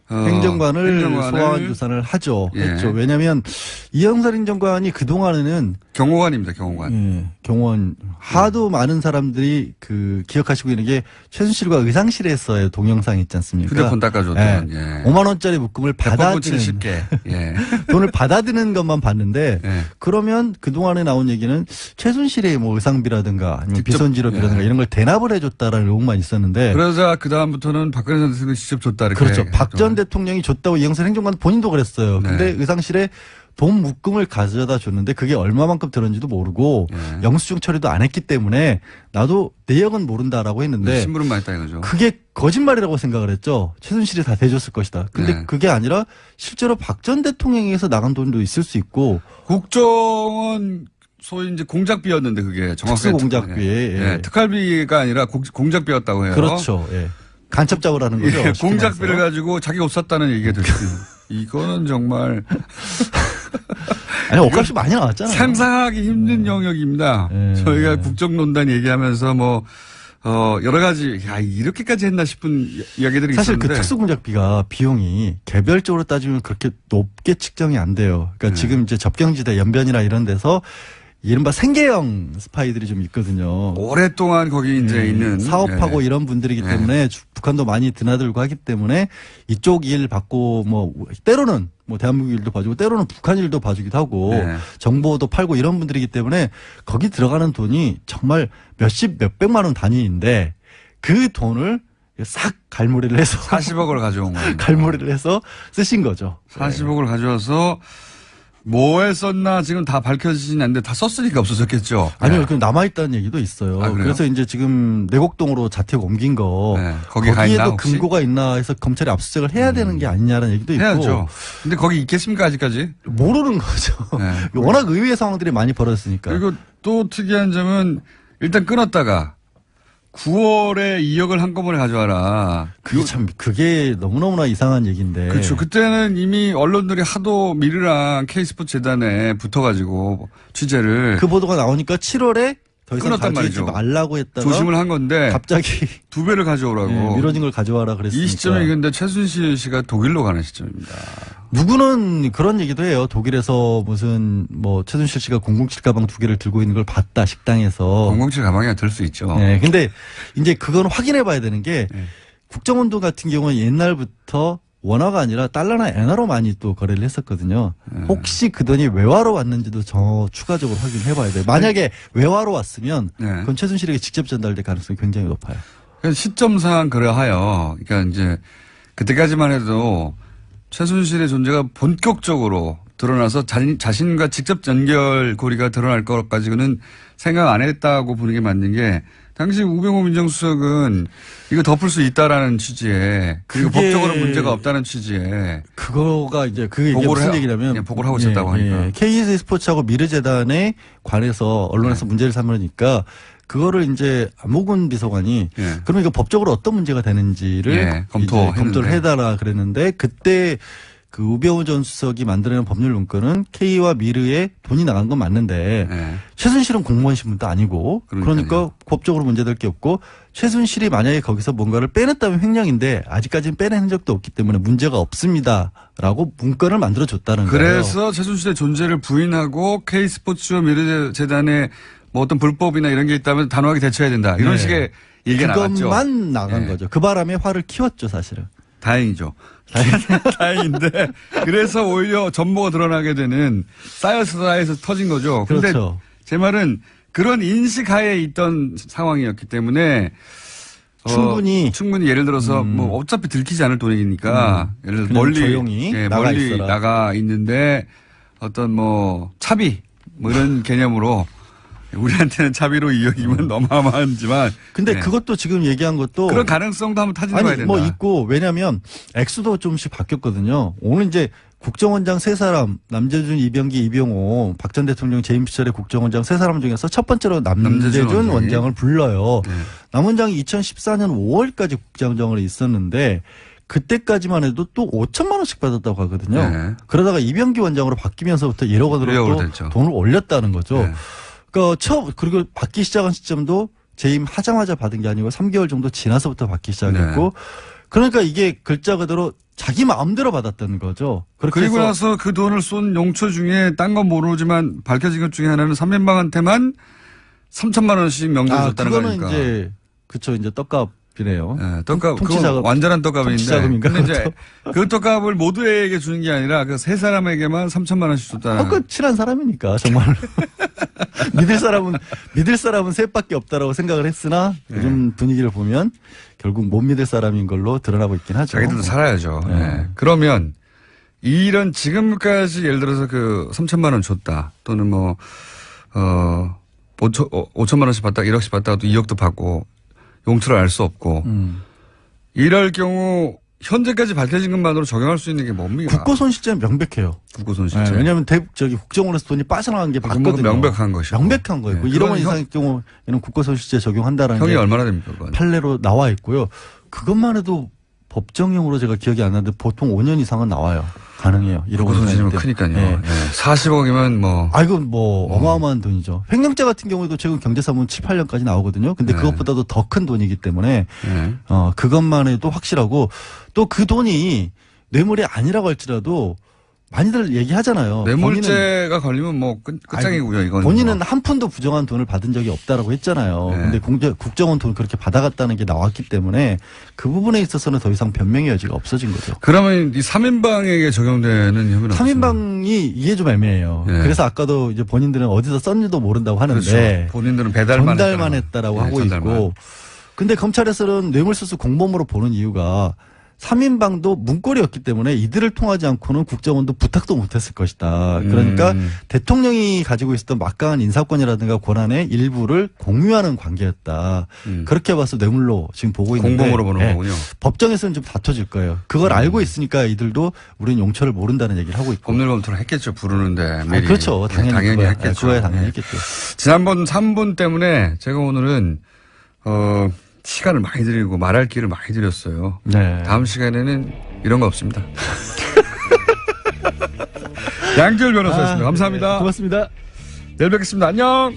행정관을 소환 조사를 했죠. 왜냐하면 이영선 행정관이 그 동안에는 경호관입니다. 경호관. 경호관 하도 많은 사람들이 기억하시고 있는 게 최순실과 의상실에서의 동영상 있지 않습니까? 휴대폰 닦아줬던. 5만 원짜리 묶음을 받아드는 70개. 돈을 받아드는 것만 봤는데 그러면 그 동안에 나온 얘기는 최순실의 의상비라든가 아니면 비선지럽이라든가 이런 걸 대납을 해줬다라는 의혹만 있었는데. 그러자 그 다음부터는 박근혜 전 대통령이 직접 줬다 이렇게. 그렇죠. 박 전 대통령이 줬다고 이영선 행정관 본인도 그랬어요. 근데 의상실에 돈 묶음을 가져다 줬는데 그게 얼마만큼 들었는지도 모르고 영수증 처리도 안 했기 때문에 나도 내역은 모른다라고 했는데 심부름만 했다 이거죠. 그게 거짓말이라고 생각을 했죠. 최순실이 다 대줬을 것이다. 근데 그게 아니라 실제로 박 전 대통령에게서 나간 돈도 있을 수 있고 국정원 소위 이제 공작비였는데 그게 정확하게 특수 공작비 특활비가 아니라 공작비였다고 해요. 그렇죠. 간첩작을 하는 거죠. 공작비를 가지고 자기 옷 샀다는 얘기가 들었어요. 이거는 정말 아니 옷값이 많이 나왔잖아요. 상상하기 힘든 영역입니다. 저희가 국정농단 얘기하면서 여러 가지 이렇게까지 했나 싶은 이야기들이 사실 있었는데 그 특수공작비가 비용이 개별적으로 따지면 그렇게 높게 측정이 안 돼요. 그러니까 지금 이제 접경지대 연변이나 이런 데서 이른바 생계형 스파이들이 좀 있거든요. 오랫동안 거기 이제 있는 사업하고 이런 분들이기 때문에 북한도 많이 드나들고 하기 때문에 이쪽 일 받고 뭐 때로는 뭐 대한민국 일도 봐주고 때로는 북한 일도 봐주기도 하고 정보도 팔고 이런 분들이기 때문에 거기 들어가는 돈이 정말 몇백만 원 단위인데 그 돈을 싹 갈무리를 해서 40억을 가져온 거예요. 갈무리를 해서 쓰신 거죠. 40억을 가져와서 뭐에 썼나 지금 다 밝혀지진 않는데 다 썼으니까 없어졌겠죠. 아니요, 그 남아있다는 얘기도 있어요. 아, 그래요? 그래서 이제 지금 내곡동으로 자택 옮긴 거 거기에 가 있나, 거기에도 혹시? 근거가 있나 해서 검찰이 압수수색을 해야 되는 게 아니냐라는 얘기도 있고. 해야죠. 근데 거기 있겠습니까 아직까지? 모르는 거죠. 워낙 의외의 상황들이 많이 벌어졌으니까. 그리고 또 특이한 점은 일단 끊었다가 9월에 2억을 한꺼번에 가져와라. 그게 너무너무나 이상한 얘기인데. 그렇죠. 그때는 이미 언론들이 하도 미르랑 K스포츠 재단에 붙어가지고 취재를. 그 보도가 나오니까 7월에 더 이상 끊었단 가져오지 말이죠. 말라고 했다가 조심을 한 건데. 갑자기 2배를 가져오라고. 미뤄진 걸 가져와라 그랬으니까. 이 시점에 근데 최순실 씨가 독일로 가는 시점입니다. 누구는 그런 얘기도 해요. 독일에서 무슨 뭐 최순실 씨가 007 가방 2개를 들고 있는 걸 봤다 식당에서. 007 가방이야 들 수 있죠. 네, 근데 이제 그건 확인해 봐야 되는 게 국정원도 같은 경우는 옛날부터 원화가 아니라 달러나 엔화로 많이 또 거래를 했었거든요. 혹시 그 돈이 외화로 왔는지도 추가적으로 확인해 봐야 돼요. 만약에 외화로 왔으면 그건 최순실에게 직접 전달될 가능성이 굉장히 높아요. 시점상 그러하여 그러니까 이제 그때까지만 해도 최순실의 존재가 본격적으로 드러나서 자신과 직접 연결고리가 드러날 것까지는 생각 안 했다고 보는 게 맞는 게 당시 우병우 민정수석은 이거 덮을 수 있다라는 취지에 그리고 법적으로 문제가 없다는 취지에 그거가 이제 그 얘기가 무슨 얘기냐면 보고를 하고 있었다고 하니까 KS 스포츠하고 미르재단에 관해서 언론에서 문제를 삼으니까 그거를 이제 안목은 비서관이 그러면 이거 법적으로 어떤 문제가 되는지를 검토를 해달라 그랬는데 그때 그 우병우 전 수석이 만들어낸 법률 문건은 K와 미르에 돈이 나간 건 맞는데 최순실은 공무원 신분도 아니고 그러니까 법적으로 문제될 게 없고 최순실이 만약에 거기서 뭔가를 빼냈다면 횡령인데 아직까지는 빼낸 흔적도 없기 때문에 문제가 없습니다라고 문건을 만들어줬다는 거예요. 그래서 최순실의 존재를 부인하고 K스포츠와 미르재단에 뭐 어떤 불법이나 이런 게 있다면 단호하게 대처해야 된다. 이런 식의 얘기가 나갔죠. 그것만 나간 거죠. 그 바람에 화를 키웠죠 사실은. 다행이죠. 다행인데 그래서 오히려 전모가 드러나게 되는 쌓여서 터진 거죠. 그런데 그렇죠. 제 말은 그런 인식하에 있던 상황이었기 때문에 충분히 예를 들어서 뭐 어차피 들키지 않을 돈이니까 예를 들어 조용히 멀리 나가 있는데 어떤 뭐 차비 뭐 이런 개념으로 우리한테는 차비로 2억이면 너무하지만 근데 그것도 지금 얘기한 것도 그런 가능성도 한번 타진해봐야 된다. 뭐 있고 왜냐하면 액수도 조금씩 바뀌었거든요. 오늘 이제 국정원장 3사람 남재준, 이병기, 이병호 박 전 대통령 재임 시절의 국정원장 3사람 중에서 첫 번째로 남재준 원장을 불러요. 남 원장이 2014년 5월까지 국정원장으로 있었는데 그때까지만 해도 또 5천만 원씩 받았다고 하거든요. 그러다가 이병기 원장으로 바뀌면서부터 1억 원으로 또 돈을 올렸다는 거죠. 그러니까 그리고 받기 시작한 시점도 재임하자마자 받은 게 아니고 3개월 정도 지나서부터 받기 시작했고 그러니까 이게 글자 그대로 자기 마음대로 받았다는 거죠. 그리고 나서 그 돈을 쏜 용처 중에 딴 건 모르지만 밝혀진 것 중에 하나는 3인방한테만 3천만 원씩 명제해줬다는 거니까. 그거는 이제 그쵸 이제 떡값이네요. 떡값. 그건 완전한 떡값인데. 근데 이제 그 떡값을 모두에게 주는 게 아니라 그 세 사람에게만 3천만 원씩 줬다. 그 친한 사람이니까 정말. 믿을 사람은 셋밖에 없다라고 생각을 했으나 요즘 분위기를 보면 결국 못 믿을 사람인 걸로 드러나고 있긴 하죠. 자기들도 살아야죠. 그러면 이런 지금까지 예를 들어서 그 3천만 원 줬다 또는 뭐 5천만 원씩 받다 1억씩 받다가 또 2억도 받고 용처를 알 수 없고 이럴 경우 현재까지 밝혀진 것만으로 적용할 수 있는 게 뭡니까? 국고손실죄는 명백해요. 국고손실죄. 왜냐하면 국정원에서 돈이 빠져나간 게 맞거든요. 명백한 것이고. 명백한 거예요. 1억 원 이상의 경우에는 국고손실죄 적용한다라는 형이 게 얼마나 됩니까? 그건? 판례로 나와 있고요. 그것만 해도 법정형으로 제가 기억이 안 나는데 보통 5년 이상은 나와요. 가능해요. 1억 원 손실이면 크니까요. 40억이면 뭐. 이건 뭐 어마어마한 돈이죠. 횡령죄 같은 경우에도 최근 경제사무는 7, 8년까지 나오거든요. 근데 그것보다도 더 큰 돈이기 때문에 그것만 해도 확실하고 또 그 돈이 뇌물이 아니라고 할지라도 많이들 얘기하잖아요. 뇌물죄가 걸리면 뭐 끝장이고요. 이건 본인은 한 푼도 부정한 돈을 받은 적이 없다라고 했잖아요. 네. 근데 국정원 돈 그렇게 받아갔다는 게 나왔기 때문에 그 부분에 있어서는 더 이상 변명의 여지가 없어진 거죠. 그러면 이 3인방에게 적용되는 혐의는 3인방이 이게 좀 애매해요. 네. 그래서 아까도 이제 본인들은 어디서 썼는지도 모른다고 하는데 그렇죠. 본인들은 전달만 했다라고 하고 전달만. 있고 근데 검찰에서는 뇌물수수 공범으로 보는 이유가 3인방도 문고리였기 때문에 이들을 통하지 않고는 국정원도 부탁도 못했을 것이다. 그러니까 대통령이 가지고 있었던 막강한 인사권이라든가 권한의 일부를 공유하는 관계였다. 그렇게 봐서 뇌물로 지금 보고 있는데 공범으로 보는 거군요. 법정에서는 좀 다퉈질 거예요. 그걸 알고 있으니까 이들도 우리는 용처를 모른다는 얘기를 하고 있고. 법률 검토를 했겠죠. 부르는데 미리. 그렇죠. 당연히 했겠죠. 그거야 당연히 했겠죠. 지난번 3분 때문에 제가 오늘은 시간을 많이 드리고 말할 기회를 많이 드렸어요. 네. 다음 시간에는 이런 거 없습니다. 양지열 변호사였습니다. 감사합니다. 네, 고맙습니다. 내일 뵙겠습니다. 안녕.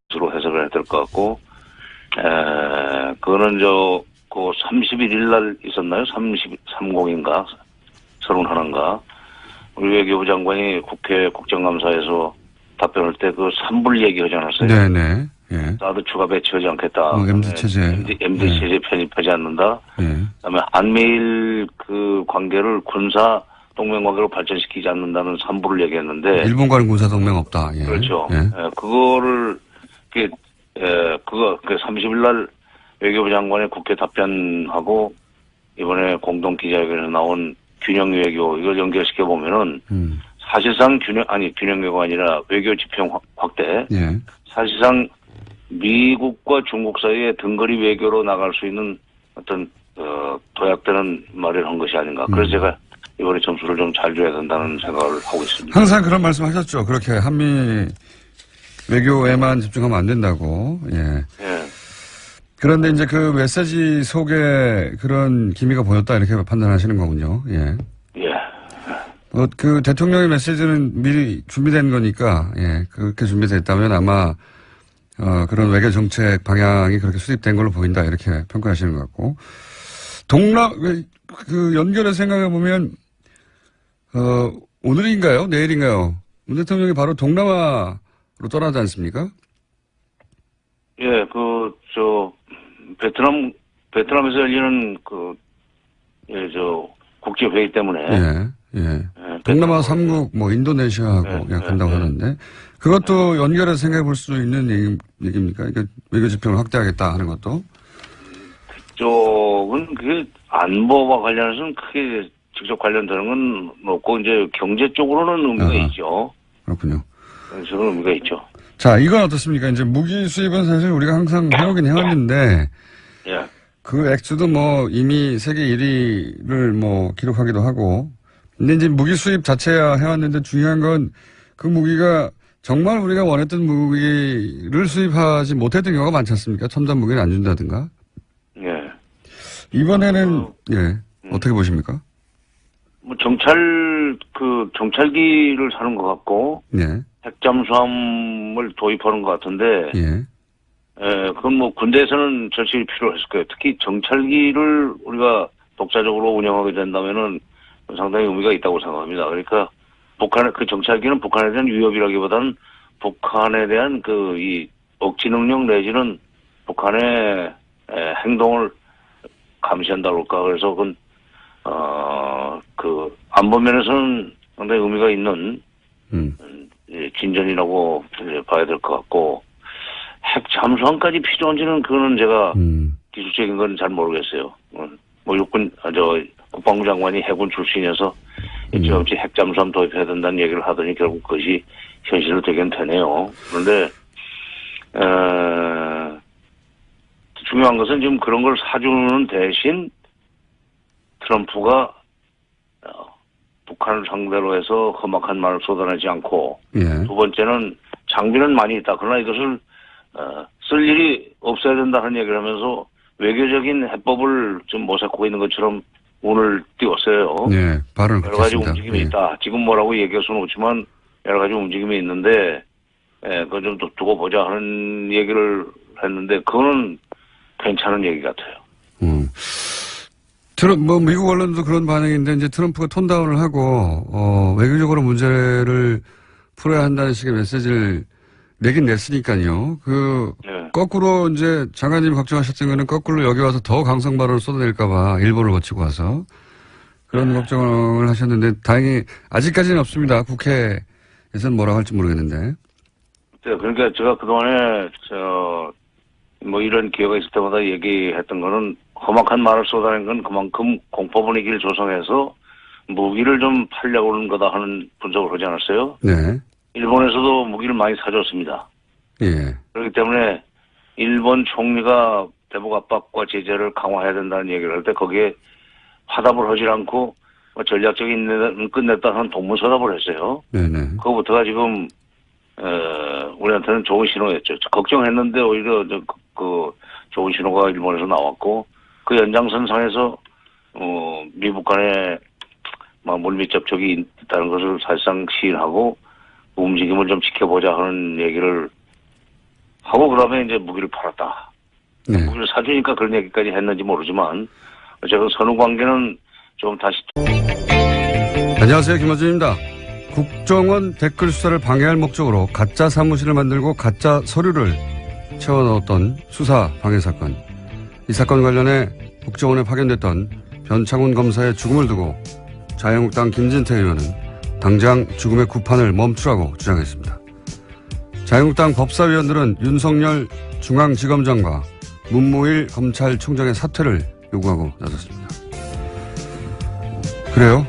주로 해석을 해야 될 것 같고, 그거는 그 31일 날 있었나요? 30인가? 31인가? 우리 외교부 장관이 국회 국정감사에서 답변할 때 그 산불 얘기하지 않았어요? 네네. 예. 사드 추가 배치하지 않겠다. MD 체제. MD 체제 편입하지 않는다. 예. 그다음에 한미일 그 관계를 군사 동맹 관계로 발전시키지 않는다는 산불을 얘기했는데. 일본과는 군사 동맹 없다. 예. 그렇죠. 예. 그거를 그 30일 날 외교부 장관의 국회 답변하고 이번에 공동 기자회견에 나온 균형 외교 이걸 연결시켜 보면은. 사실상 균형외교가 아니라 외교 지평 확대. 예. 사실상 미국과 중국 사이에 등거리 외교로 나갈 수 있는 어떤 도약되는 말을 한 것이 아닌가. 그래서 제가 이번에 점수를 좀 잘 줘야 된다는 생각을 하고 있습니다. 항상 그런 말씀하셨죠. 그렇게 한미 외교에만 집중하면 안 된다고. 예. 예. 그런데 이제 그 메시지 속에 그런 기미가 보였다 이렇게 판단하시는 거군요. 예. 예. 그 대통령의 메시지는 미리 준비된 거니까, 예, 그렇게 준비됐다면 아마, 그런 외교 정책 방향이 그렇게 수립된 걸로 보인다, 이렇게 평가하시는 것 같고. 연결해서 생각해 보면, 오늘인가요? 내일인가요? 문 대통령이 바로 동남아로 떠나지 않습니까? 예, 베트남에서 열리는 국제회의 때문에. 예. 예. 동남아 3국, 인도네시아하고 간다고 하는데, 그것도 연결해서 생각해 볼 수 있는 얘기입니까? 그러니까 외교 지평을 확대하겠다 하는 것도? 그쪽은 그게 안보와 관련해서는 크게 직접 관련되는 건 없고, 이제 경제 쪽으로는 의미가 있죠. 그렇군요. 저는 의미가 있죠. 자, 이건 어떻습니까? 이제 무기 수입은 사실 우리가 항상 해오긴 해왔는데, 예. 그 액수도 이미 세계 1위를 기록하기도 하고, 근데 이제 무기 수입 자체야 해왔는데 중요한 건 그 무기가 정말 우리가 원했던 무기를 수입하지 못했던 경우가 많지 않습니까? 첨단 무기를 안 준다든가. 예. 이번에는, 어떻게 보십니까? 정찰기를 사는 것 같고, 예. 핵잠수함을 도입하는 것 같은데, 예. 그건 군대에서는 절실히 필요했을 거예요. 특히 정찰기를 우리가 독자적으로 운영하게 된다면은 상당히 의미가 있다고 생각합니다. 그러니까 그 정찰기는 북한에 대한 위협이라기보다는 북한에 대한 이 억지 능력 내지는 북한의 행동을 감시한다고 할까. 그래서 안보 면에서는 상당히 의미가 있는 진전이라고 봐야 될 것 같고, 핵 잠수함까지 필요한지는 그거는 제가 기술적인 건 잘 모르겠어요. 국방부 장관이 해군 출신이어서 일찌감치 핵 잠수함 도입해야 된다는 얘기를 하더니 결국 그것이 현실로 되긴 되네요. 그런데 중요한 것은 지금 그런 걸 사주는 대신 트럼프가 북한을 상대로 해서 험악한 말을 쏟아내지 않고, 두 번째는 장비는 많이 있다. 그러나 이것을 쓸 일이 없어야 된다는 얘기를 하면서 외교적인 해법을 좀 모색하고 있는 것처럼 운을 띄웠어요. 네, 발언을 여러 가지 그렇게 움직임이 했습니다. 있다. 지금 뭐라고 얘기할 수는 없지만 여러 가지 움직임이 있는데, 그거 좀 두고 보자 하는 얘기를 했는데, 그거는 괜찮은 얘기 같아요. 미국 언론도 그런 반응인데, 이제 트럼프가 톤다운을 하고, 외교적으로 문제를 풀어야 한다는 식의 메시지를 내긴 냈으니까요. 네. 거꾸로 이제 장관님이 걱정하셨던 거는 거꾸로 여기 와서 더 강성 발언을 쏟아낼까봐 일본을 거치고 와서 그런 걱정을 하셨는데, 다행히 아직까지는 없습니다. 국회에서는 뭐라고 할지 모르겠는데. 네, 그러니까 제가 그동안에, 이런 기회가 있을 때마다 얘기했던 거는 험악한 말을 쏟아낸 건 그만큼 공포 분위기를 조성해서 무기를 좀 팔려고 하는 거다 하는 분석을 하지 않았어요? 네. 일본에서도 무기를 많이 사줬습니다. 예. 그렇기 때문에 일본 총리가 대북 압박과 제재를 강화해야 된다는 얘기를 할 때 거기에 화답을 하지 않고 전략적인 끝냈다 하는 동문서답을 했어요. 네네. 그거부터가 지금 우리한테는 좋은 신호였죠. 걱정했는데 오히려 좋은 신호가 일본에서 나왔고, 그 연장선상에서 미국 간에 물밑 접촉이 있다는 것을 사실상 시인하고 움직임을 좀 지켜보자 하는 얘기를 하고, 그다음에 이제 무기를 팔았다. 네. 무기를 사주니까 그런 얘기까지 했는지 모르지만 어쨌든 선후 관계는 좀 다시. 안녕하세요. 김어준입니다. 국정원 댓글 수사를 방해할 목적으로 가짜 사무실을 만들고 가짜 서류를 채워 넣었던 수사 방해 사건. 이 사건 관련해 국정원에 파견됐던 변창훈 검사의 죽음을 두고 자유한국당 김진태 의원은 당장 죽음의 구판을 멈추라고 주장했습니다. 자유한국당 법사위원들은 윤석열 중앙지검장과 문무일 검찰총장의 사퇴를 요구하고 나섰습니다. 그래요?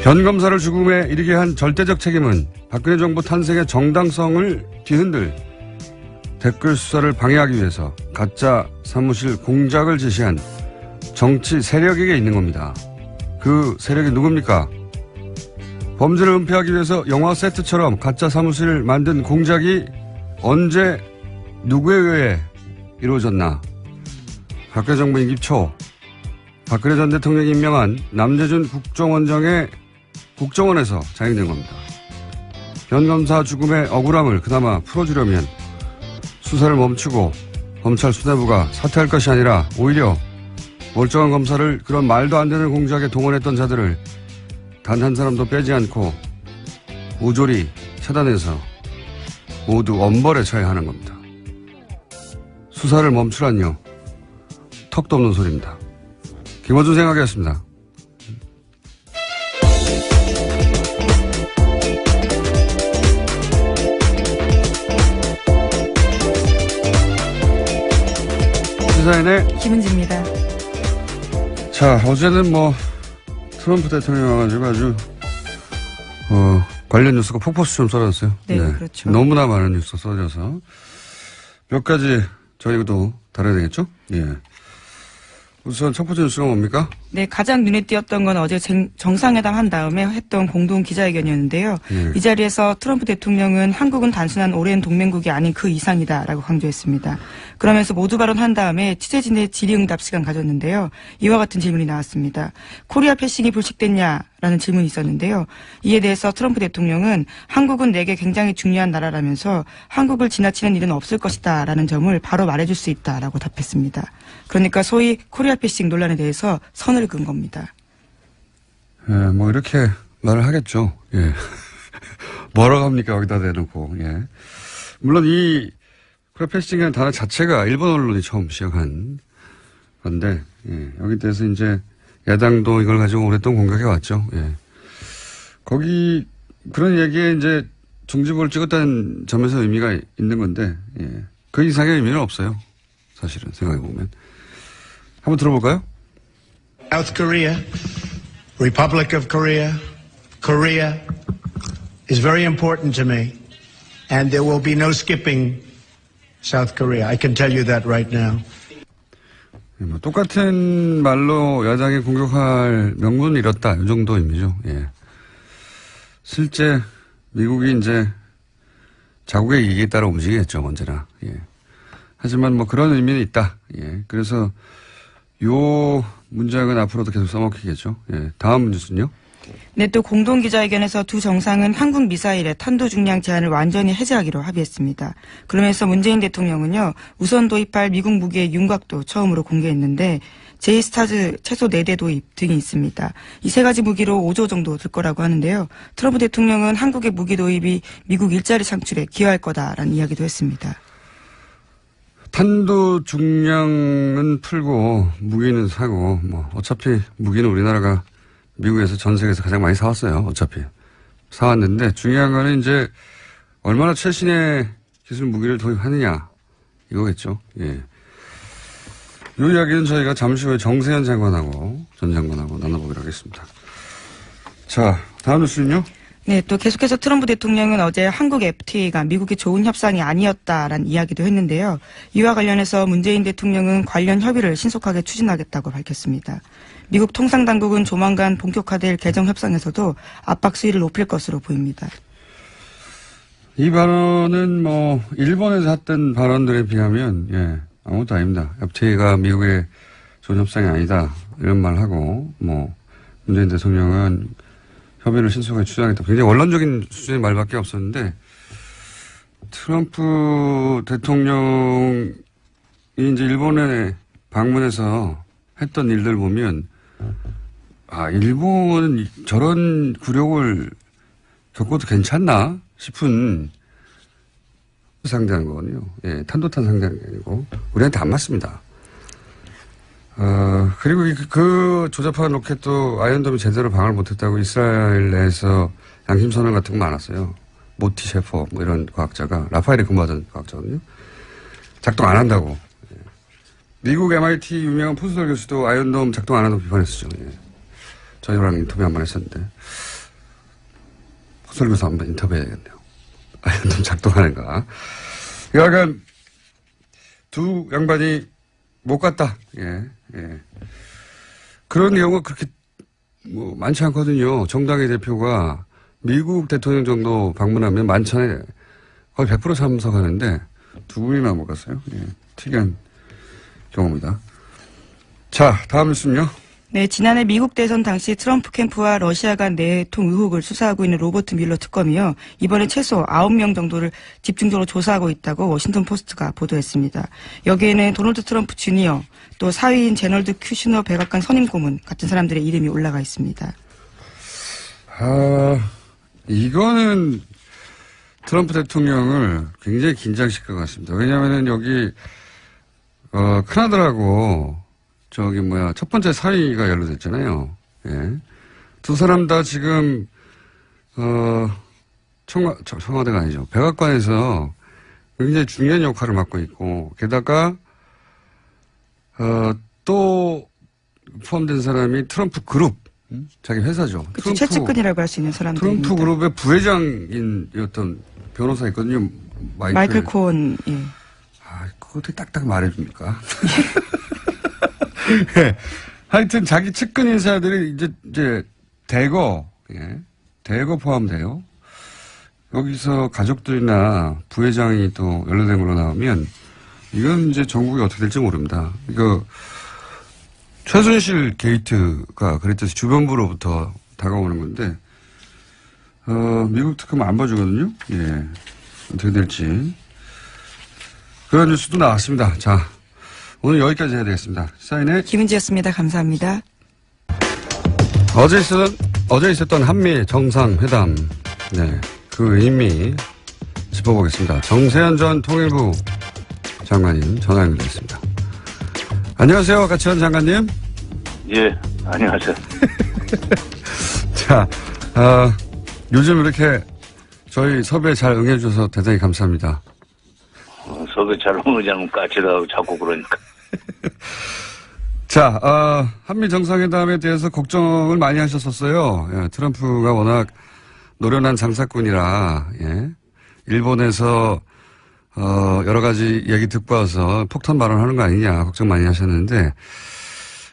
변 검사를 죽음에 이르게 한 절대적 책임은 박근혜 정부 탄생의 정당성을 뒤흔들 댓글 수사를 방해하기 위해서 가짜 사무실 공작을 지시한 정치 세력에게 있는 겁니다. 그 세력이 누굽니까? 범죄를 은폐하기 위해서 영화 세트처럼 가짜 사무실을 만든 공작이 언제 누구에 의해 이루어졌나? 박근혜 정부 임기 초 박근혜 전 대통령이 임명한 남재준 국정원장의 국정원에서 자행된 겁니다. 변 검사 죽음의 억울함을 그나마 풀어주려면 수사를 멈추고 검찰 수뇌부가 사퇴할 것이 아니라 오히려 멀쩡한 검사를 그런 말도 안 되는 공작에 동원했던 자들을 단 한 사람도 빼지 않고 모조리 차단해서 모두 엄벌에 처해야 하는 겁니다. 수사를 멈추란요. 턱도 없는 소리입니다. 김어준 생각이었습니다. 시사인의 김은지입니다. 자, 어제는 트럼프 대통령이 와가지고 아주 관련 뉴스가 폭포수처럼 쏟아졌어요. 네, 그렇죠. 너무나 많은 뉴스가 쏟아져서 몇 가지 저희도 다뤄야 되겠죠? 예. 우선 첫 번째 뉴스가 뭡니까? 네, 가장 눈에 띄었던 건 어제 정상회담 한 다음에 했던 공동 기자회견이었는데요. 이 자리에서 트럼프 대통령은 한국은 단순한 오랜 동맹국이 아닌 그 이상이다라고 강조했습니다. 그러면서 모두 발언한 다음에 취재진의 질의응답 시간 가졌는데요. 이와 같은 질문이 나왔습니다. 코리아 패싱이 불식됐냐라는 질문이 있었는데요. 이에 대해서 트럼프 대통령은 한국은 내게 굉장히 중요한 나라라면서 한국을 지나치는 일은 없을 것이다라는 점을 바로 말해줄 수 있다라고 답했습니다. 그러니까 소위 코리아 패싱 논란에 대해서 선을 그은 겁니다. 예, 이렇게 말을 하겠죠. 예. 뭐라고 합니까? 여기다 대놓고. 예. 물론 이 코리아 패싱이라는 단어 자체가 일본 언론이 처음 시작한 건데, 예. 여기 대해서 이제 야당도 이걸 가지고 오랫동안 공격해 왔죠. 예. 거기 그런 얘기에 이제 중지부를 찍었다는 점에서 의미가 있는 건데, 예. 그 이상의 의미는 없어요. 사실은 생각해보면. 한번 들어볼까요? South Korea, Republic of Korea, Korea is very important to me, and there will be no skipping South Korea. I can tell you that right now. 똑같은 말로 야당이 공격할 명분을 잃었다. 이 정도 의미죠. 예. 실제 미국이 이제 자국의 이익에 따라 움직이겠죠, 언제나. 예. 하지만 그런 의미는 있다. 예. 그래서 요 문장은 앞으로도 계속 써먹히겠죠. 예. 다음 뉴스는요? 네, 또 공동 기자회견에서 두 정상은 한국 미사일의 탄도 중량 제한을 완전히 해제하기로 합의했습니다. 그러면서 문재인 대통령은요, 우선 도입할 미국 무기의 윤곽도 처음으로 공개했는데 제이스타즈 최소 4대 도입 등이 있습니다. 이 세 가지 무기로 5조 정도 들 거라고 하는데요. 트럼프 대통령은 한국의 무기 도입이 미국 일자리 창출에 기여할 거다라는 이야기도 했습니다. 탄도 중량은 풀고 무기는 사고 뭐 어차피 무기는 우리나라가 미국에서 전 세계에서 가장 많이 사왔어요. 어차피 사왔는데 중요한 거는 이제 얼마나 최신의 기술 무기를 도입하느냐 이거겠죠. 예. 이 이야기는 저희가 잠시 후에 정세현 장관하고 전 장관하고 나눠보기로 하겠습니다. 자, 다음 뉴스는요. 네, 또 계속해서 트럼프 대통령은 어제 한국 FTA가 미국이 좋은 협상이 아니었다라는 이야기도 했는데요. 이와 관련해서 문재인 대통령은 관련 협의를 신속하게 추진하겠다고 밝혔습니다. 미국 통상당국은 조만간 본격화될 개정 협상에서도 압박 수위를 높일 것으로 보입니다. 이 발언은 뭐 일본에서 했던 발언들에 비하면 예, 아무것도 아닙니다. FTA가 미국의 좋은 협상이 아니다 이런 말하고 뭐 문재인 대통령은 협의를 신속하게 추진하겠다. 굉장히 원론적인 수준의 말밖에 없었는데 트럼프 대통령이 이제 일본에 방문해서 했던 일들 보면 아 일본은 저런 굴욕을 겪어도 괜찮나 싶은 상대하는 거거든요. 예, 탄도탄 상대하는 게 아니고 우리한테 안 맞습니다. 그리고 그 조잡한 로켓도 아이언돔이 제대로 방어를 못했다고 이스라엘 내에서 양심선언 같은 거 많았어요. 모티 셰퍼 뭐 이런 과학자가 라파엘에 근무하던 과학자거든요. 작동 안 한다고. 예. 미국 MIT 유명한 포스덜 교수도 아이언돔 작동 안 한다고 비판했었죠. 예. 저희랑 인터뷰 한 번 했었는데 포스덜 교수 한번 인터뷰해야겠네요. 아이언돔 작동하는가. 약간 두 양반이 못 갔다. 예, 예. 그런 경우가 그렇게 뭐 많지 않거든요. 정당의 대표가 미국 대통령 정도 방문하면 만찬에 거의 100% 참석하는데 두 분이나 못 갔어요. 예, 특이한 경우입니다. 자, 다음 뉴스는요. 네, 지난해 미국 대선 당시 트럼프 캠프와 러시아 간 내통 의혹을 수사하고 있는 로버트 뮬러 특검이요. 이번에 최소 9명 정도를 집중적으로 조사하고 있다고 워싱턴 포스트가 보도했습니다. 여기에는 도널드 트럼프 주니어, 또 사위인 제널드 큐시너 백악관 선임 고문 같은 사람들의 이름이 올라가 있습니다. 이거는 트럼프 대통령을 굉장히 긴장시킬 것 같습니다. 왜냐하면 여기 큰아들하고 첫 번째 사위가 연루됐잖아요. 예. 두 사람 다 지금, 청와대가 아니죠. 백악관에서 굉장히 중요한 역할을 맡고 있고, 게다가, 또 포함된 사람이 트럼프 그룹, 자기 회사죠. 그렇죠. 최측근이라고 할 수 있는 사람들입니다. 트럼프 그룹의 부회장이었던 변호사 있거든요. 마이클 코언, 예. 그거 어떻게 딱딱 말해줍니까? 네. 하여튼 자기 측근 인사들이 이제 대거 포함돼요. 여기서 가족들이나 부회장이 또 연루된 걸로 나오면 이건 이제 전국이 어떻게 될지 모릅니다. 이거 최순실 게이트가 그랬듯이 주변부로부터 다가오는 건데 미국 특검 안 봐주거든요. 예, 어떻게 될지 그런 뉴스도 나왔습니다. 자. 오늘 여기까지 해야 되겠습니다. 사인의 김은지였습니다. 감사합니다. 어제 있었던 한미 정상회담, 네, 그 의미 짚어보겠습니다. 정세현 전 통일부 장관님 전화 연결됐습니다. 안녕하세요, 가치원 장관님. 예, 안녕하세요. 자, 요즘 이렇게 저희 섭외 잘 응해주셔서 대단히 감사합니다. 섭외 잘 응하지 않으면 까칠하고 자꾸 그러니까. 자, 한미 정상회담에 대해서 걱정을 많이 하셨었어요. 예, 트럼프가 워낙 노련한 장사꾼이라, 예, 일본에서, 여러 가지 얘기 듣고 와서 폭탄 발언하는 거 아니냐, 걱정 많이 하셨는데,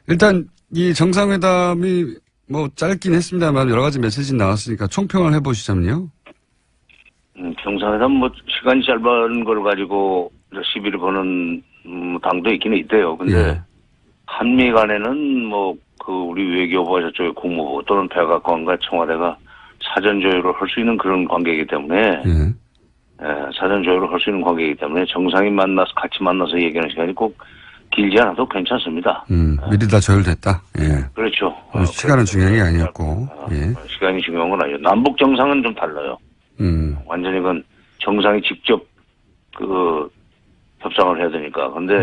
일단 이 정상회담이 뭐 짧긴 했습니다만 여러 가지 메시지 나왔으니까 총평을 해보시자면요. 정상회담 시간이 짧은 걸 가지고 시비를 거는 당도 있기는 있대요. 근데 예. 한미 간에는 우리 외교부와 저쪽의 국무부 또는 백악관과 청와대가 사전 조율을 할 수 있는 그런 관계이기 때문에 사전 조율을 할 수 있는 관계이기 때문에 정상이 같이 만나서 얘기하는 시간이 꼭 길지 않아도 괜찮습니다. 미리 다 조율됐다. 예. 그렇죠. 시간은 중요한 게 아니었고. 예. 시간이 중요한 건 아니에요. 남북 정상은 좀 달라요. 완전히 그건 정상이 직접 협상을 해야 되니까. 근데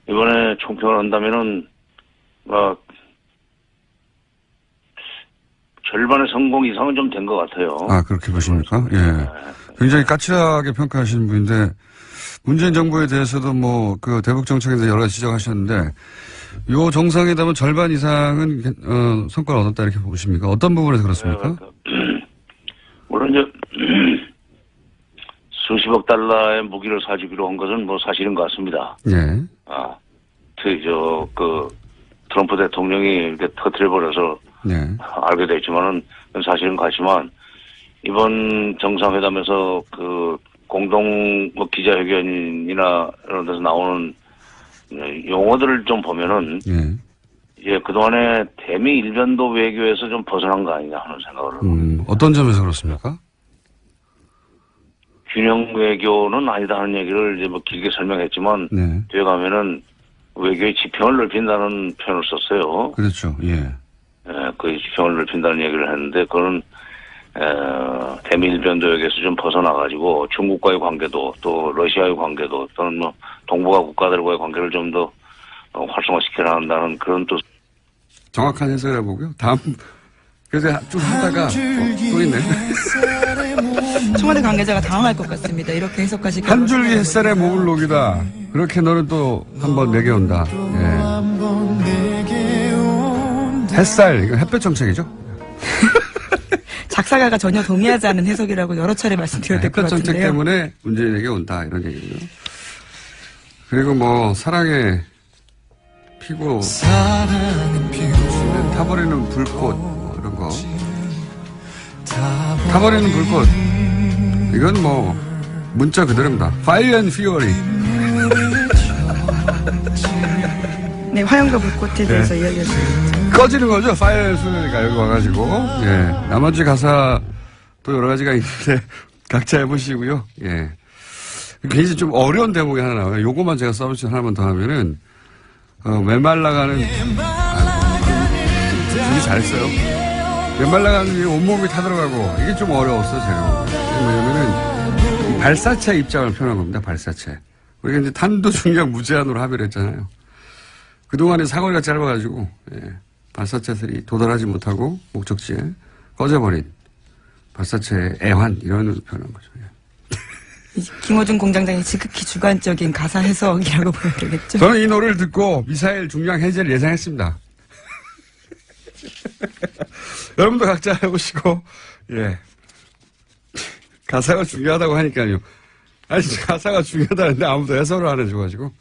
이번에 총평을 한다면은 절반의 성공 이상은 좀 된 것 같아요. 아, 그렇게 보십니까? 예. 굉장히 까칠하게 평가하시는 분인데, 문재인 정부에 대해서도 대북 정책에 대해서 여러 가지 지적하셨는데, 요 정상회담은 절반 이상은, 성과를 얻었다 이렇게 보십니까? 어떤 부분에서 그렇습니까? 물론 이제, 수십억 달러의 무기를 사주기로 한 것은 사실인 것 같습니다. 예. 트럼프 대통령이 이렇게 터뜨려버려서, 알게 됐지만은, 사실은 같지만, 이번 정상회담에서 공동 기자회견이나 이런 데서 나오는 용어들을 좀 보면은, 그동안에 대미 일변도 외교에서 좀 벗어난 거 아니냐 하는 생각을. 어떤 점에서 그렇습니까? 균형 외교는 아니다 하는 얘기를 이제 길게 설명했지만, 뒤에 가면은 외교의 지평을 넓힌다는 표현을 썼어요. 그렇죠, 예. 그 지평을 넓힌다는 얘기를 했는데, 그거는, 대미일변도역에서 좀 벗어나가지고 중국과의 관계도 또 러시아의 관계도 또는 동북아 국가들과의 관계를 좀 더 활성화시켜야 한다는 그런 또 정확한 해석을 해보고요. 다음 그래서 좀 하다가 또 있네. 청와대 관계자가 당황할 것 같습니다. 이렇게 해석하시기 한 줄기 햇살에 몸을 녹이다. 그렇게 너는 또 한번 내게 온다. 예. 햇살, 이거 햇볕 정책이죠? 작사가가 전혀 동의하지 않은 해석이라고 여러 차례 말씀드려야 될 것 햇볕 정책 같은데요. 때문에 문재인에게 온다. 이런 얘기죠. 그리고 사랑의 피고, 타버리는 불꽃, 이런 거. 타버리는 불꽃. 이건 문자 그대로입니다. Fire and Fury. 네, 화염과 불꽃에 대해서 이야기했습니다. 꺼지는 거죠. Fire and Fury가 여기 와가지고. 예. 나머지 가사 또 여러 가지가 있는데 각자 해보시고요. 예. 굉장히 좀 어려운 대목이 하나 나와요. 요거만 제가 서비스 하나만 더 하면은, 메말라가는, 되게 잘했어요. 메말라가는 게 온몸이 타들어가고, 이게 좀 어려웠어, 제가. 왜냐면은, 발사체 입장을 표현한 겁니다, 발사체. 우리가 이제 탄도 중량 무제한으로 합의를 했잖아요. 그동안에 사거리가 짧아가지고, 발사체들이 도달하지 못하고, 목적지에 꺼져버린 발사체의 애환, 이런 으로 표현한 거죠. 김어준 공장장이 지극히 주관적인 가사 해석이라고 보여야 되겠죠? 저는 이 노래를 듣고 미사일 중량 해제를 예상했습니다. 여러분도 각자 해보시고, 예. 가사가 중요하다고 하니까요. 아니, 가사가 중요하다는데 아무도 해설을 안 해줘가지고,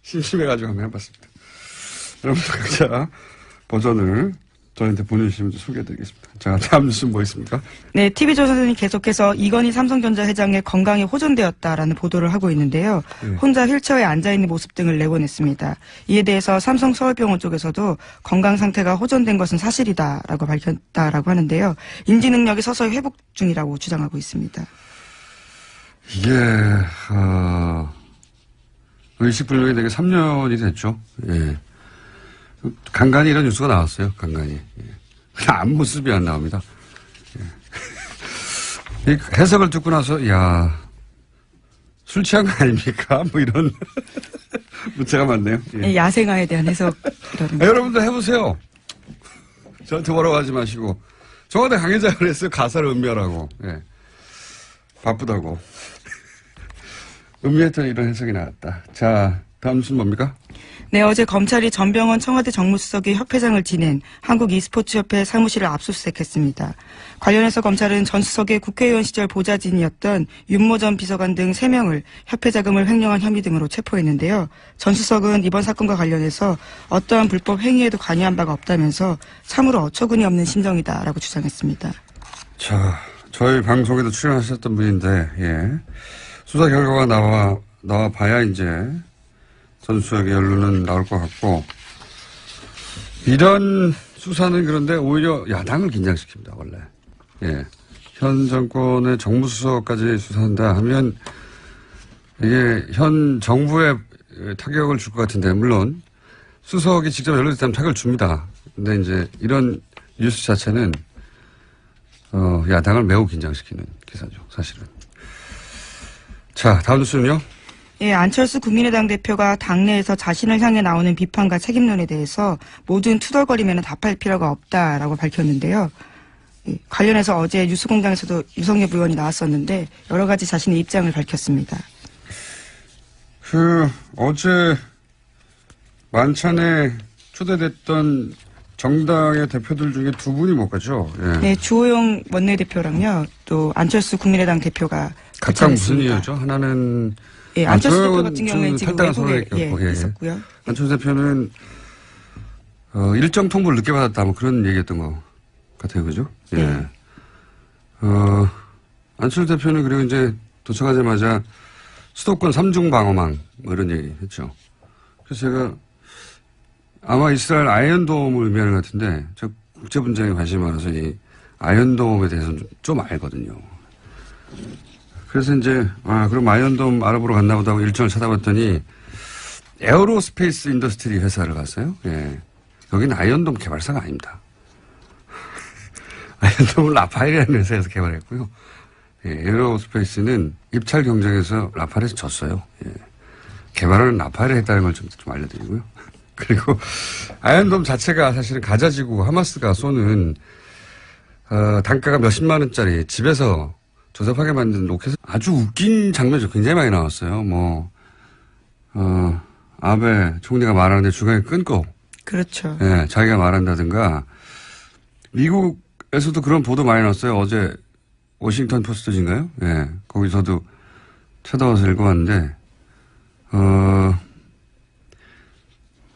심심해가지고 한번 해봤습니다. 여러분도 각자 버전을 저희한테 보내주시면 소개해드리겠습니다. 자, 다음 뉴스는 뭐 있습니까? 네, TV조선이 계속해서 이건희 삼성전자 회장의 건강이 호전되었다라는 보도를 하고 있는데요. 혼자 휠체어에 앉아있는 모습 등을 내보냈습니다. 이에 대해서 삼성 서울병원 쪽에서도 건강 상태가 호전된 것은 사실이다라고 밝혔다라고 하는데요. 인지 능력이 서서히 회복 중이라고 주장하고 있습니다. 이게 의식불명이 되게 3년이 됐죠. 예. 간간히 이런 뉴스가 나왔어요. 간간히. 예. 앞모습이 안 나옵니다. 예. 이 해석을 듣고 나서 야, 술 취한 거 아닙니까? 이런 문자가 많네요. 예. 야생화에 대한 해석이라는 여러분도 해보세요. 저한테 뭐라고 하지 마시고. 청와대 관계자가 그랬어요. 가사를 음미하라고. 예. 바쁘다고. 음미했더니 이런 해석이 나왔다. 자, 다음 뉴스는 뭡니까? 네, 어제 검찰이 전병헌 청와대 정무수석이 협회장을 지낸 한국e스포츠협회 사무실을 압수수색했습니다. 관련해서 검찰은 전 수석의 국회의원 시절 보좌진이었던 윤모 전 비서관 등 3명을 협회 자금을 횡령한 혐의 등으로 체포했는데요. 전 수석은 이번 사건과 관련해서 어떠한 불법 행위에도 관여한 바가 없다면서 참으로 어처구니 없는 심정이다라고 주장했습니다. 자, 저희 방송에도 출연하셨던 분인데, 예. 수사 결과가 나와 봐야 이제 전 수석의 연루는 나올 것 같고, 이런 수사는 그런데 오히려 야당을 긴장시킵니다, 원래. 예. 현 정권의 정무수석까지 수사한다 하면 이게 현 정부에 타격을 줄 것 같은데, 물론 수석이 직접 연루됐다면 타격을 줍니다. 근데 이제 이런 뉴스 자체는, 야당을 매우 긴장시키는 기사죠, 사실은. 자, 다음 뉴스는요? 예, 안철수 국민의당 대표가 당내에서 자신을 향해 나오는 비판과 책임론에 대해서 모든 투덜거리면 답할 필요가 없다라고 밝혔는데요. 예, 관련해서 어제 뉴스공장에서도 유성엽 의원이 나왔었는데 여러 가지 자신의 입장을 밝혔습니다. 어제 만찬에 초대됐던 정당의 대표들 중에 두 분이 못 가죠? 예. 네, 주호영 원내대표랑요, 또 안철수 국민의당 대표가 각각 무슨 이유죠? 하나는 예, 안철수 대표 같은 경우에는 지금 외국에 예. 있었고요. 안철수 대표는 일정 통보를 늦게 받았다 뭐 그런 얘기였던 것 같아요, 그죠? 예. 네. 안철수 대표는 그리고 이제 도착하자마자 수도권 3중 방어망 뭐 이런 얘기 했죠. 그래서 제가 아마 이스라엘 아이언돔을 의미하는 것 같은데 저 국제 분쟁에 관심이 많아서 이 아이언돔에 대해서는 좀 알거든요. 그래서 이제 그럼 아이언돔 알아보러 갔나 보다 하고 일정을 찾아봤더니 에어로스페이스 인더스트리 회사를 갔어요. 예. 여기는 아이언돔 개발사가 아닙니다. 아이언돔을 라파엘이라는 회사에서 개발했고요. 예, 에어로스페이스는 입찰 경쟁에서 라파엘에서 졌어요. 예. 개발은 라파엘이 했다는 걸 좀 알려드리고요. 그리고 아이언돔 자체가 사실은 가자지구 하마스가 쏘는 단가가 몇십만 원짜리 집에서 조잡하게 만든 로켓 아주 웃긴 장면이 굉장히 많이 나왔어요. 아베 총리가 말하는데 중간에 끊고. 그렇죠. 예, 자기가 말한다든가. 미국에서도 그런 보도 많이 나왔어요. 어제 워싱턴 포스트인가요? 예, 거기서도 찾아와서 읽어봤는데,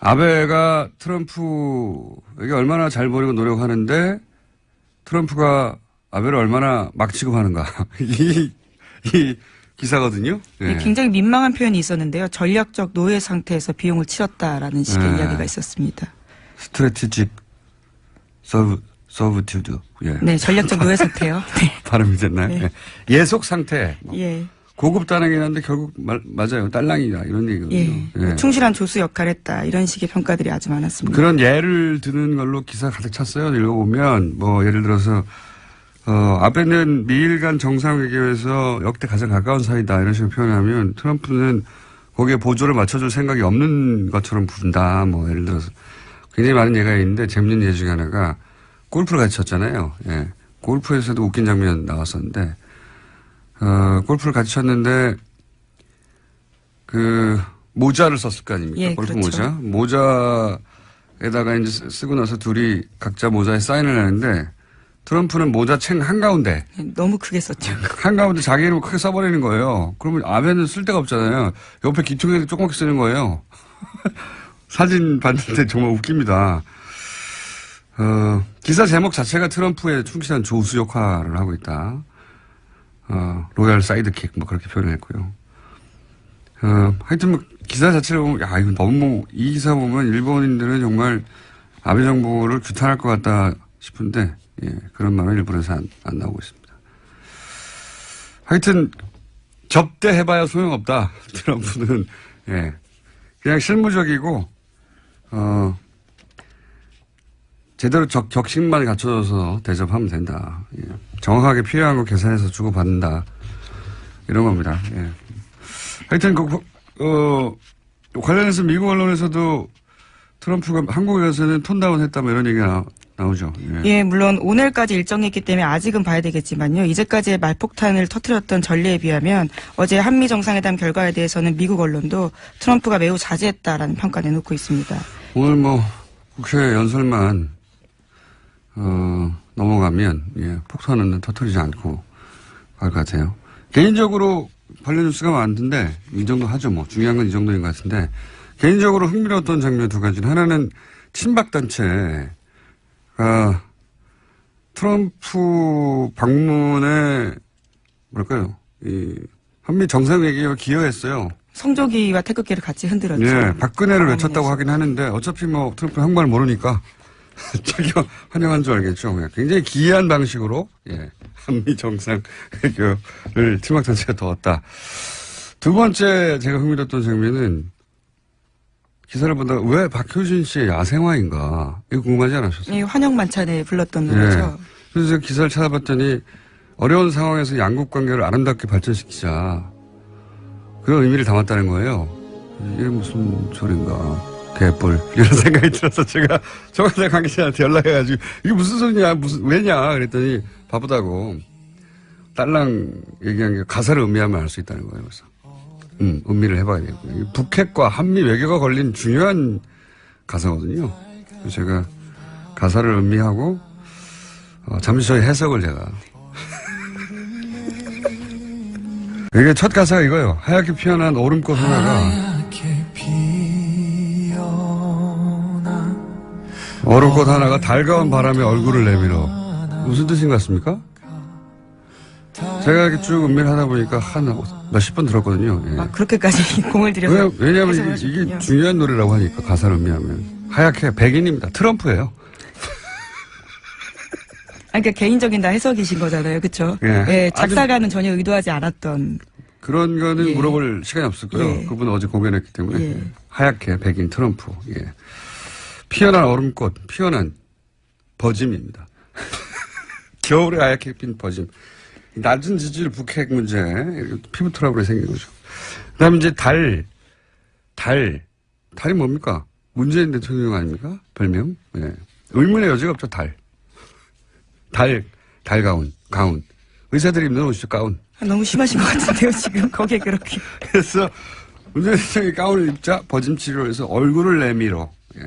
아베가 트럼프에게 얼마나 잘 보이고 노력하는데 트럼프가 아베를 얼마나 막 취급하는가. 이 기사거든요. 네. 굉장히 민망한 표현이 있었는데요. 전략적 노예 상태에서 비용을 치렀다라는 식의 네. 이야기가 있었습니다. 스트래티직 서브튜드. 예. 네, 전략적 노예 상태요. 네. 발음이 됐나요? 네. 예. 예속 상태. 예. 고급 단행이긴 한데 결국 맞아요. 딸랑이다. 이런 얘기거든요. 예. 예. 충실한 조수 역할을 했다. 이런 식의 평가들이 아주 많았습니다. 그런 예를 드는 걸로 기사 가득 찼어요. 읽어보면 뭐 예를 들어서 아베는 미일 간 정상회담에서 역대 가장 가까운 사이다 이런 식으로 표현하면 트럼프는 거기에 보조를 맞춰줄 생각이 없는 것처럼 부른다. 뭐 예를 들어서 굉장히 많은 예가 있는데 재밌는 예 중에 하나가 골프를 같이 쳤잖아요. 예. 골프에서도 웃긴 장면 나왔었는데 골프를 같이 쳤는데 그 모자를 썼을 거 아닙니까? 예, 골프 그렇죠. 모자에다가 이제 쓰고 나서 둘이 각자 모자에 사인을 하는데 트럼프는 모자 챙 한가운데. 너무 크게 썼죠. 한가운데 자기 이름을 크게 써버리는 거예요. 그러면 아베는 쓸 데가 없잖아요. 옆에 기퉁에도 조그맣게 쓰는 거예요. 사진 봤는데 정말 웃깁니다. 기사 제목 자체가 트럼프의 충실한 조수 역할을 하고 있다. 로얄 사이드킥 뭐 그렇게 표현했고요. 하여튼 뭐 기사 자체를 보면 야 이거 너무 이 기사 보면 일본인들은 정말 아베 정부를 규탄할 것 같다 싶은데 예, 그런 말은 일본에서 안 나오고 있습니다. 하여튼 접대해봐야 소용없다. 트럼프는 예, 그냥 실무적이고 제대로 격식만 갖춰져서 대접하면 된다. 예. 정확하게 필요한 거 계산해서 주고받는다. 이런 겁니다. 예. 하여튼 관련해서 미국 언론에서도 트럼프가 한국에 가서는 톤다운 했다 뭐 이런 얘기가 나오죠. 예. 예, 물론 오늘까지 일정이 있기 때문에 아직은 봐야 되겠지만요. 이제까지의 말폭탄을 터뜨렸던 전례에 비하면 어제 한미 정상회담 결과에 대해서는 미국 언론도 트럼프가 매우 자제했다라는 평가 내놓고 있습니다. 오늘 뭐 국회 연설만 넘어가면 예, 폭탄은 터뜨리지 않고 갈 것 같아요. 개인적으로 관련 뉴스가 많은데 이 정도 하죠. 뭐 중요한 건 이 정도인 것 같은데 개인적으로 흥미로웠던 장면 두 가지는 하나는 친박단체 트럼프 방문에 뭐랄까요 이 한미 정상회담에 기여했어요. 성조기와 태극기를 같이 흔들었죠. 예, 박근혜를 외쳤다고 하긴 하는데 어차피 뭐 트럼프 한국말 모르니까 자기가 환영한 줄 알겠죠. 굉장히 기이한 방식으로, 예, 한미 정상회교를 친박 전체가 도왔다. 두 번째 제가 흥미로웠던 장면은 기사를 보다가 왜 박효신 씨의 야생화인가? 이거 궁금하지 않으셨어요? 이 환영 만찬에 불렀던 노래죠. 예. 그래서 제가 기사를 찾아봤더니 어려운 상황에서 양국 관계를 아름답게 발전시키자. 그런 의미를 담았다는 거예요. 이게 무슨 소린가. 개뿔. 이런 생각이 들어서 제가 정화대 관계자한테 연락해가지고 이게 무슨 소리냐, 왜냐. 그랬더니 바쁘다고. 딸랑 얘기한 게 가사를 음미하면 알 수 있다는 거예요. 그래서. 음미를 해봐야 되겠군요. 북핵과 한미 외교가 걸린 중요한 가사거든요. 그래서 제가 가사를 음미하고, 잠시 저희 해석을 제가. 이게 첫 가사가 이거예요. 하얗게 피어난 오름꽃 하나가. 오름꽃 하나가 달가운 바람에 얼굴을 내밀어. 무슨 뜻인 것 같습니까? 제가 이렇게 쭉 음미를 하다 보니까 한 몇십 번 들었거든요. 예. 아, 그렇게까지 공을 들여서. 왜냐하면 해석을 이게 하셨군요. 중요한 노래라고 하니까 가사를 음미하면. 하얗게 백인입니다. 트럼프예요. 그러니까 개인적인 다 해석이신 거잖아요. 그렇죠? 예. 예, 작사가는 전혀 의도하지 않았던. 그런 거는 예. 물어볼 시간이 없었고요. 예. 그분은 어제 공연했기 때문에. 예. 하얗게 백인 트럼프. 예. 피어난 얼음꽃, 피어난 버짐입니다. 겨울에 하얗게 핀 버짐. 낮은 지지율 북핵 문제, 피부 트러블이 생긴 거죠. 그 다음에 이제 달이 뭡니까? 문재인 대통령 아닙니까? 별명? 예. 의문의 여지가 없죠, 가운. 의사들이 입는 옷이죠, 가운. 너무 심하신 것 같은데요, 지금. 거기에 그렇게. 그래서 문재인 대통령이 가운을 입자 버짐 치료를 해서 얼굴을 내밀어. 예.